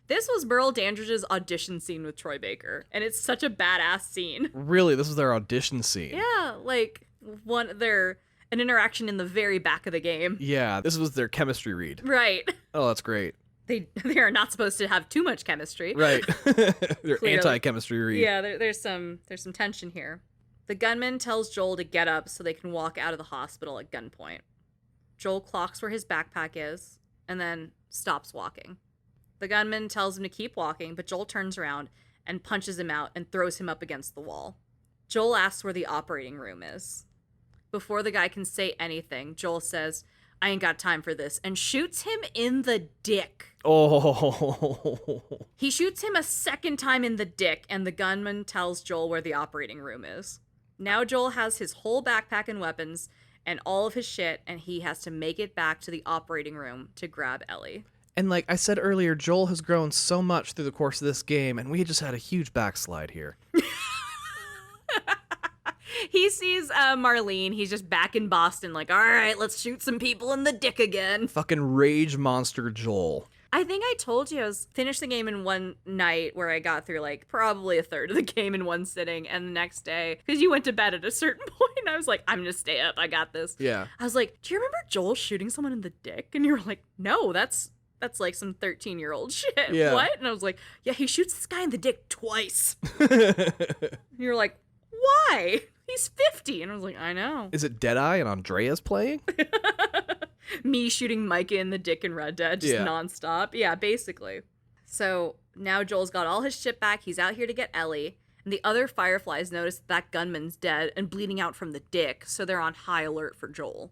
This was Merle Dandridge's audition scene with Troy Baker, and it's such a badass scene. Really? This was their audition scene? Yeah, like, an interaction in the very back of the game. Yeah, this was their chemistry read. Right. Oh, that's great. They are not supposed to have too much chemistry. Right. Their Clearly. anti-chemistry read. Yeah, there's some tension here. The gunman tells Joel to get up so they can walk out of the hospital at gunpoint. Joel clocks where his backpack is and then stops walking. The gunman tells him to keep walking, but Joel turns around and punches him out and throws him up against the wall. Joel asks where the operating room is. Before the guy can say anything, Joel says, I ain't got time for this, and shoots him in the dick. Oh. He shoots him a second time in the dick, and the gunman tells Joel where the operating room is. Now Joel has his whole backpack and weapons and all of his shit, and he has to make it back to the operating room to grab Ellie. And like I said earlier, Joel has grown so much through the course of this game, and we just had a huge backslide here. He sees Marlene. He's just back in Boston like, all right, let's shoot some people in the dick again. Fucking rage monster Joel. I think I told you I finished the game in one night where I got through like probably a third of the game in one sitting, and the next day, because you went to bed at a certain point, I was like, I'm gonna stay up. I got this. Yeah. I was like, do you remember Joel shooting someone in the dick? And you were like, no, that's like some 13-year-old shit. Yeah. What? And I was like, yeah, he shoots this guy in the dick twice. And you're like, why? He's 50. And I was like, I know. Is it Deadeye and Andrea's playing? Me shooting Micah in the dick in Red Dead, just nonstop. Yeah, basically. So now Joel's got all his shit back. He's out here to get Ellie. And the other Fireflies notice that gunman's dead and bleeding out from the dick, so they're on high alert for Joel.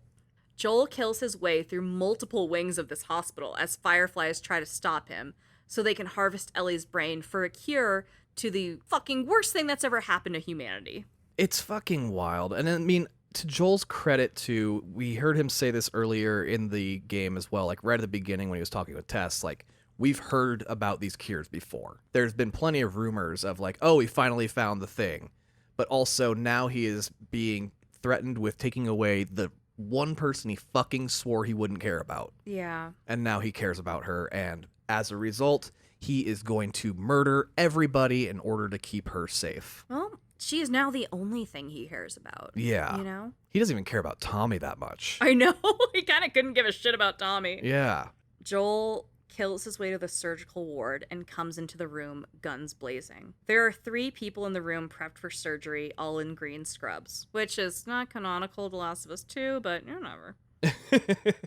Joel kills his way through multiple wings of this hospital as Fireflies try to stop him so they can harvest Ellie's brain for a cure to the fucking worst thing that's ever happened to humanity. It's fucking wild. And I mean, to Joel's credit too, we heard him say this earlier in the game as well, like right at the beginning when he was talking with Tess, like, we've heard about these cures before. There's been plenty of rumors of like, oh, we finally found the thing. But also now he is being threatened with taking away the one person he fucking swore he wouldn't care about. Yeah. And now he cares about her. And as a result, he is going to murder everybody in order to keep her safe. Well, she is now the only thing he cares about. Yeah. You know? He doesn't even care about Tommy that much. I know. He kind of couldn't give a shit about Tommy. Yeah. Joel kills his way to the surgical ward and comes into the room, guns blazing. There are 3 people in the room prepped for surgery, all in green scrubs, which is not canonical to Last of Us 2, but whatever.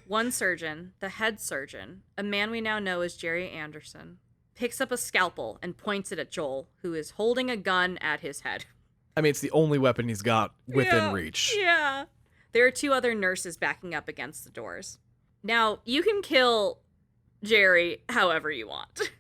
One surgeon, the head surgeon, a man we now know as Jerry Anderson, picks up a scalpel and points it at Joel, who is holding a gun at his head. I mean, it's the only weapon he's got within reach. Yeah. There are 2 other nurses backing up against the doors. Now, you can kill Jerry however you want.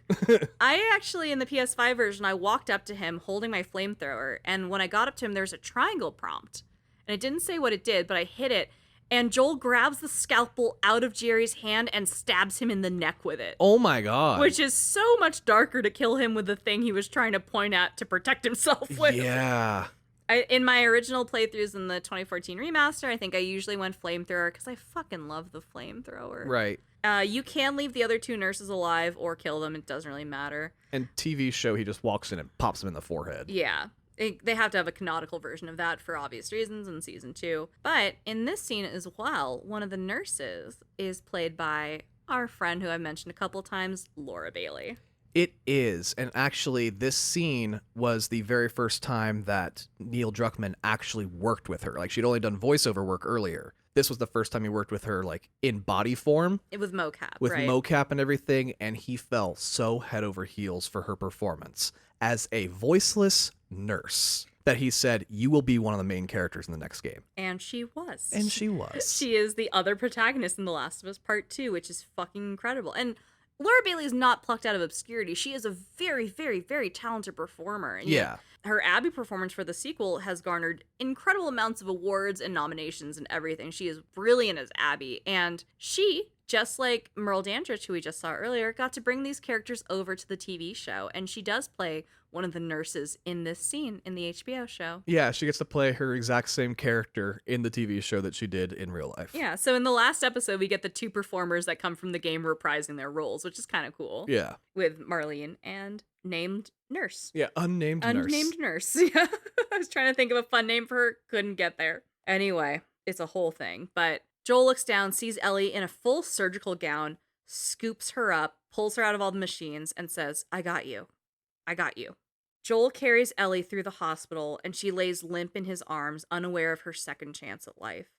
I actually, in the PS5 version, I walked up to him holding my flamethrower, and when I got up to him, there's a triangle prompt. And it didn't say what it did, but I hit it, and Joel grabs the scalpel out of Jerry's hand and stabs him in the neck with it. Oh my god. Which is so much darker to kill him with the thing he was trying to point at to protect himself with. Yeah. In my original playthroughs in the 2014 remaster, I think I usually went flamethrower because I fucking love the flamethrower. Right. You can leave the other 2 nurses alive or kill them. It doesn't really matter. And TV show, he just walks in and pops him in the forehead. Yeah. They have to have a canonical version of that for obvious reasons in season 2. But in this scene as well, one of the nurses is played by our friend who I've mentioned a couple times, Laura Bailey. It is. And actually, this scene was the very first time that Neil Druckmann actually worked with her. Like, she'd only done voiceover work earlier. This was the first time he worked with her, like, in body form. With mocap, with right? mocap and everything, and he fell so head over heels for her performance as a voiceless nurse that he said, you will be one of the main characters in the next game. And she was. And she was. She is the other protagonist in The Last of Us Part 2, which is fucking incredible. And Laura Bailey is not plucked out of obscurity. She is a very, very, very talented performer. And yeah. Her Abby performance for the sequel has garnered incredible amounts of awards and nominations and everything. She is brilliant as Abby. And she, just like Merle Dandridge, who we just saw earlier, got to bring these characters over to the TV show. And she does play one of the nurses in this scene in the HBO show. Yeah, she gets to play her exact same character in the TV show that she did in real life. Yeah, so in the last episode, we get the 2 performers that come from the game reprising their roles, which is kind of cool. Yeah. With Marlene and named nurse. Yeah, unnamed nurse. Unnamed nurse. Yeah. I was trying to think of a fun name for her. Couldn't get there. Anyway, it's a whole thing. But Joel looks down, sees Ellie in a full surgical gown, scoops her up, pulls her out of all the machines, and says, I got you. I got you. Joel carries Ellie through the hospital, and she lays limp in his arms, unaware of her second chance at life.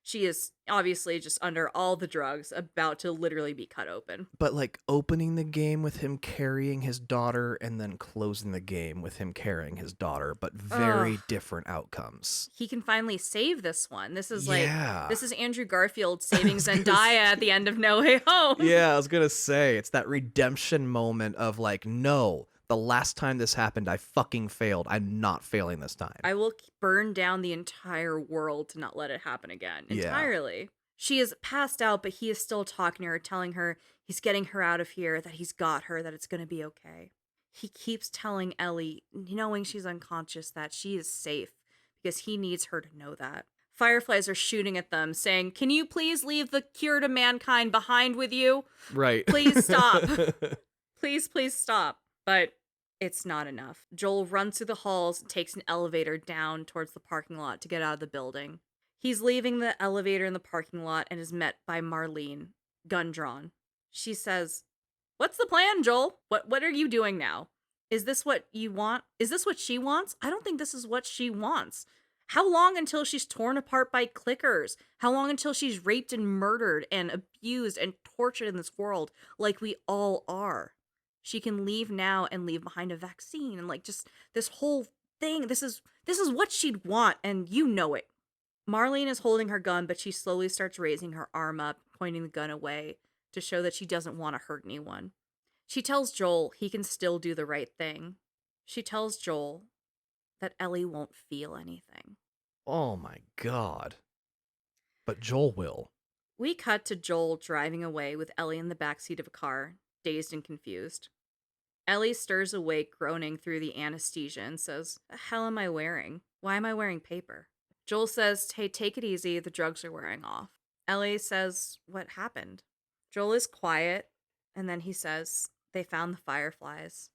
She is obviously just under all the drugs, about to literally be cut open. But like opening the game with him carrying his daughter and then closing the game with him carrying his daughter, but very different outcomes. He can finally save this one. This is this is Andrew Garfield saving Zendaya at the end of No Way Home. Yeah, I was going to say, it's that redemption moment of like, no, the last time this happened, I fucking failed. I'm not failing this time. I will burn down the entire world to not let it happen again. Entirely. Yeah. She is passed out, but he is still talking to her, telling her he's getting her out of here, that he's got her, that it's going to be okay. He keeps telling Ellie, knowing she's unconscious, that she is safe because he needs her to know that. Fireflies are shooting at them, saying, can you please leave the cure to mankind behind with you? Right. Please stop. Please stop. But it's not enough. Joel runs through the halls and takes an elevator down towards the parking lot to get out of the building. He's leaving the elevator in the parking lot and is met by Marlene, gun drawn. She says, what's the plan, Joel? What are you doing now? Is this what you want? Is this what she wants? I don't think this is what she wants. How long until she's torn apart by clickers? How long until she's raped and murdered and abused and tortured in this world like we all are? She can leave now and leave behind a vaccine and like just this whole thing. This is what she'd want, and you know it. Marlene is holding her gun, but she slowly starts raising her arm up, pointing the gun away to show that she doesn't want to hurt anyone. She tells Joel he can still do the right thing. She tells Joel that Ellie won't feel anything. Oh my God. But Joel will. We cut to Joel driving away with Ellie in the backseat of a car, dazed and confused. Ellie stirs awake, groaning through the anesthesia, and says, "The hell am I wearing? Why am I wearing paper?" Joel says, "Hey, take it easy. The drugs are wearing off." Ellie says, "What happened?" Joel is quiet, and then he says, "They found the fireflies.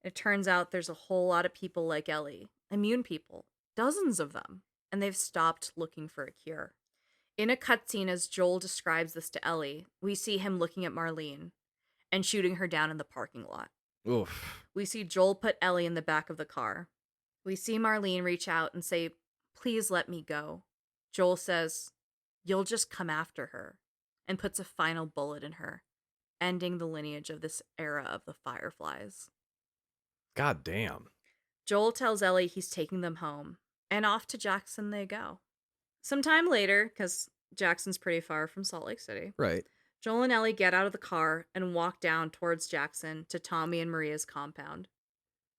It turns out there's a whole lot of people like Ellie, immune people, dozens of them, and they've stopped looking for a cure." In a cutscene, as Joel describes this to Ellie, we see him looking at Marlene and shooting her down in the parking lot. Oof. We see Joel put Ellie in the back of the car. We see Marlene reach out and say, "Please let me go." Joel says, "You'll just come after her," and puts a final bullet in her, ending the lineage of this era of the Fireflies. God damn. Joel tells Ellie he's taking them home, and off to Jackson they go. Some time later, because Jackson's pretty far from Salt Lake City, Right. Joel and Ellie get out of the car and walk down towards Jackson to Tommy and Maria's compound.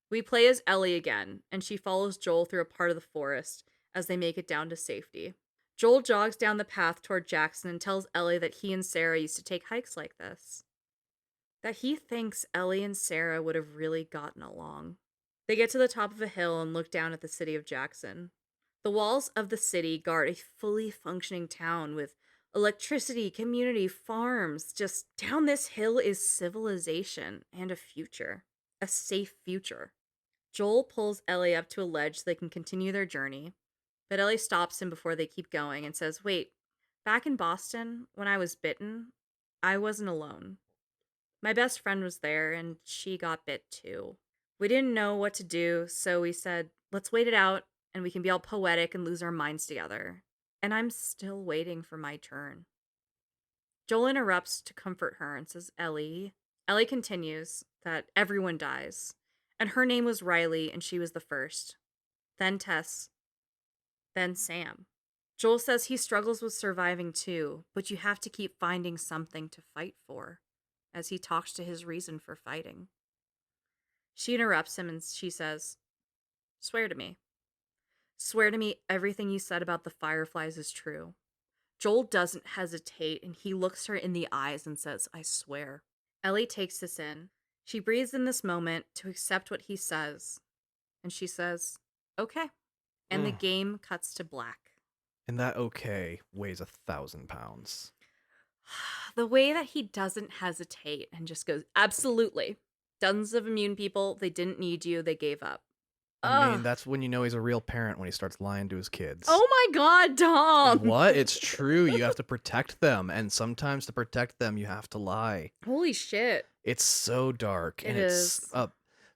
We play as Ellie again, and she follows Joel through a part of the forest as they make it down to safety. Joel jogs down the path toward Jackson and tells Ellie that he and Sarah used to take hikes like this. That he thinks Ellie and Sarah would have really gotten along. They get to the top of a hill and look down at the city of Jackson. The walls of the city guard a fully functioning town with electricity, community, farms. Just down this hill is civilization and a future. A safe future. Joel pulls Ellie up to a ledge so they can continue their journey, but Ellie stops him before they keep going and says, "Wait, back in Boston, when I was bitten, I wasn't alone. My best friend was there, and she got bit too. We didn't know what to do, so we said, let's wait it out, and we can be all poetic and lose our minds together. And I'm still waiting for my turn." Joel interrupts to comfort her and says, "Ellie." Ellie continues that everyone dies, and her name was Riley, and she was the first. Then Tess. Then Sam. Joel says he struggles with surviving too, but you have to keep finding something to fight for, as he talks to his reason for fighting. She interrupts him and she says, "Swear to me. Swear to me everything you said about the fireflies is true." Joel doesn't hesitate, and he looks her in the eyes and says, "I swear." Ellie takes this in. She breathes in this moment to accept what he says, and she says, "Okay." And the game cuts to black. And that okay weighs 1,000 pounds. The way that he doesn't hesitate and just goes, "Absolutely. Dozens of immune people, they didn't need you, they gave up." I mean, that's when you know he's a real parent, when he starts lying to his kids. Oh my God, Tom! What? It's true. You have to protect them, and sometimes to protect them, you have to lie. Holy shit. It's so dark, and it's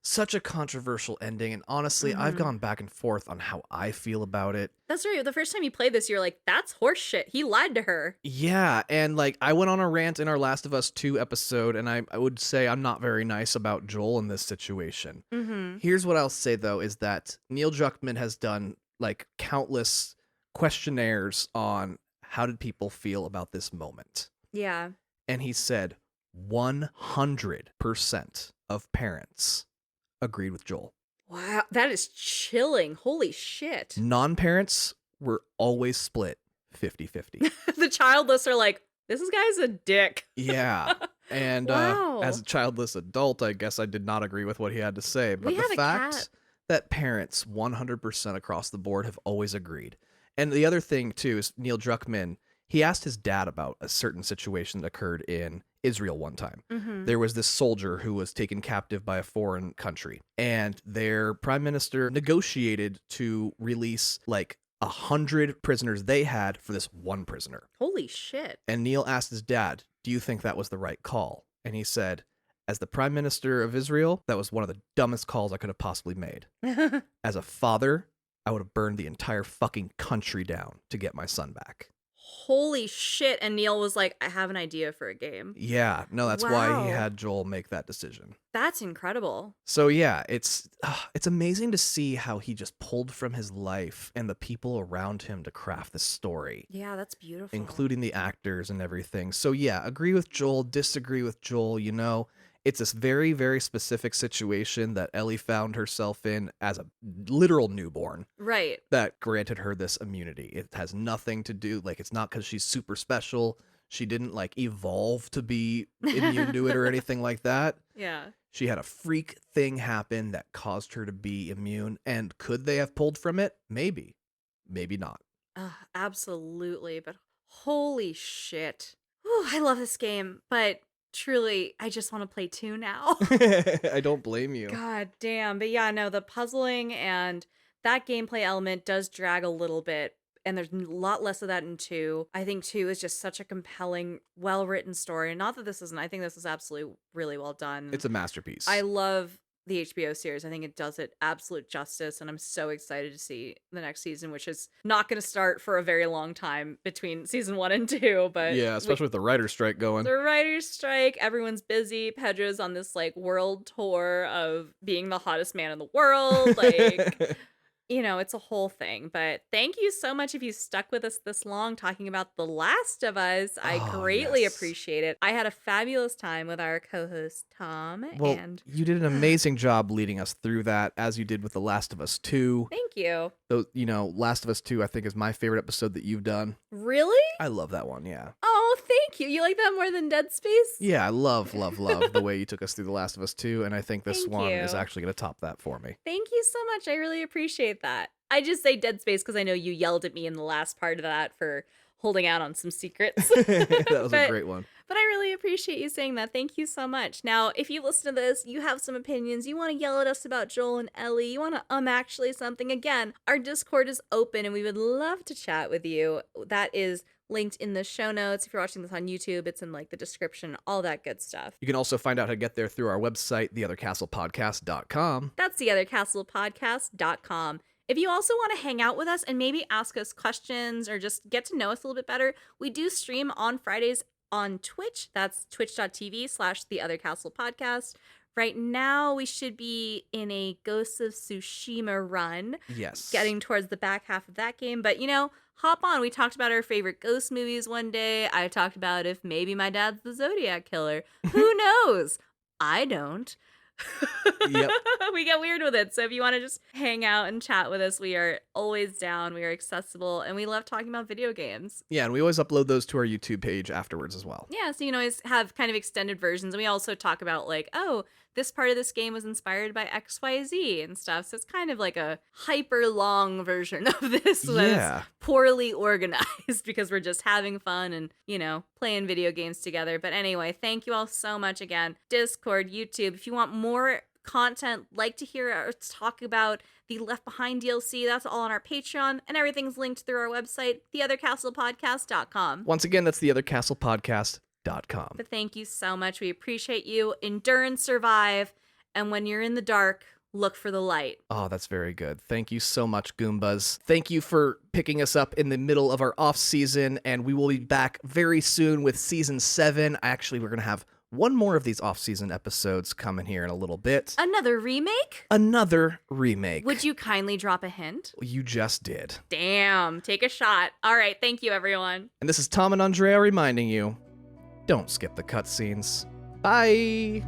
such a controversial ending, and honestly, I've gone back and forth on how I feel about it. That's right. The first time you played this, you're like, that's horseshit. He lied to her. Yeah, and like I went on a rant in our Last of Us 2 episode, and I would say I'm not very nice about Joel in this situation. Here's what I'll say though, is that Neil Druckmann has done like countless questionnaires on how did people feel about this moment. Yeah. And he said 100% of parents agreed with Joel. Wow, that is chilling. Holy shit. Non-parents were always split 50-50. The childless are like, this guy's a dick. Yeah. And Wow. as a childless adult, I guess I did not agree with what he had to say. But We the had a fact cat. that parents 100% across the board have always agreed. And the other thing, too, is Neil Druckmann, he asked his dad about a certain situation that occurred in Israel one time. There was this soldier who was taken captive by a foreign country, and their prime minister negotiated to release like 100 prisoners they had for this one prisoner. Holy shit. And Neil asked his dad, "Do you think that was the right call?" And he said, "As the prime minister of Israel, that was one of the dumbest calls I could have possibly made. As a father, I would have burned the entire fucking country down to get my son back." Holy shit. And Neil was like, "I have an idea for a game." Yeah, no, that's why Wow. he had Joel make that decision. That's incredible. So yeah, it's amazing to see how he just pulled from his life and the people around him to craft this story, Yeah, that's beautiful. including the actors and everything. So yeah, agree with Joel, disagree with Joel, you know. It's this very, very specific situation that Ellie found herself in as a literal newborn Right. that granted her this immunity. It has nothing to do, like, it's not because she's super special. She didn't like evolve to be immune to it or anything like that. Yeah. She had a freak thing happen that caused her to be immune. And could they have pulled from it? Maybe. Maybe not. Absolutely. But holy shit. Whew, I love this game, but truly, I just want to play 2 now. I don't blame you. God damn. But yeah, no, the puzzling and that gameplay element does drag a little bit. And there's a lot less of that in 2. I think 2 is just such a compelling, well written story. And not that this isn't, I think this is absolutely really well done. It's a masterpiece. I love the HBO series. I think it does it absolute justice. And I'm so excited to see the next season, which is not going to start for a very long time between season 1 and 2. But yeah, especially with the writer's strike going. the writer's strike, everyone's busy. Pedro's on this like world tour of being the hottest man in the world. Like, you know, it's a whole thing. But thank you so much if you stuck with us this long talking about The Last of Us. I greatly appreciate it. I had a fabulous time with our co-host Tom. Well, and you did an amazing job leading us through that, as you did with The Last of Us 2. Thank you. Those, you know, Last of Us 2, I think, is my favorite episode that you've done. Really? I love that one, yeah. Oh, thank you. You like that more than Dead Space? Yeah, I love the way you took us through The Last of Us 2, and I think this Thank one you. is actually going to top that for me. Thank you so much. I really appreciate that. I just say Dead Space because I know you yelled at me in the last part of that for holding out on some secrets. That was a great one. But I really appreciate you saying that. Thank you so much. Now, if you listen to this, you have some opinions, you want to yell at us about Joel and Ellie, you want to actually something, again, our Discord is open and we would love to chat with you. That is linked in the show notes. If you're watching this on YouTube, it's in like the description, all that good stuff. You can also find out how to get there through our website, TheOtherCastlePodcast.com. That's TheOtherCastlePodcast.com. If you also want to hang out with us and maybe ask us questions or just get to know us a little bit better, we do stream on Fridays on Twitch. That's twitch.tv/TheOtherCastlePodcast. Right now, we should be in a Ghosts of Tsushima run. Yes. Getting towards the back half of that game. But, you know, hop on. We talked about our favorite ghost movies one day. I talked about if maybe my dad's the Zodiac Killer. Who knows? I don't. Yep. We get weird with it. So if you want to just hang out and chat with us, we are always down. We are accessible and we love talking about video games. Yeah, and we always upload those to our YouTube page afterwards as well. Yeah, so you can always have kind of extended versions. And we also talk about like, oh, this part of this game was inspired by XYZ and stuff. So it's kind of like a hyper long version of this that's poorly organized because we're just having fun and, you know, playing video games together. But anyway, thank you all so much again. Discord, YouTube, if you want more content, like to hear us talk about the Left Behind DLC, that's all on our Patreon, and everything's linked through our website, TheOtherCastlePodcast.com. Once again, that's TheOtherCastlePodcast.com. But thank you so much. We appreciate you. Endure and survive. And when you're in the dark, look for the light. Oh, that's very good. Thank you so much, Goombas. Thank you for picking us up in the middle of our off season, and we will be back very soon with season 7. Actually, we're going to have one more of these off-season episodes coming here in a little bit. Another remake? Another remake. Would you kindly drop a hint? You just did. Damn, take a shot. All right, thank you, everyone. And this is Tom and Andrea reminding you, don't skip the cutscenes. Bye!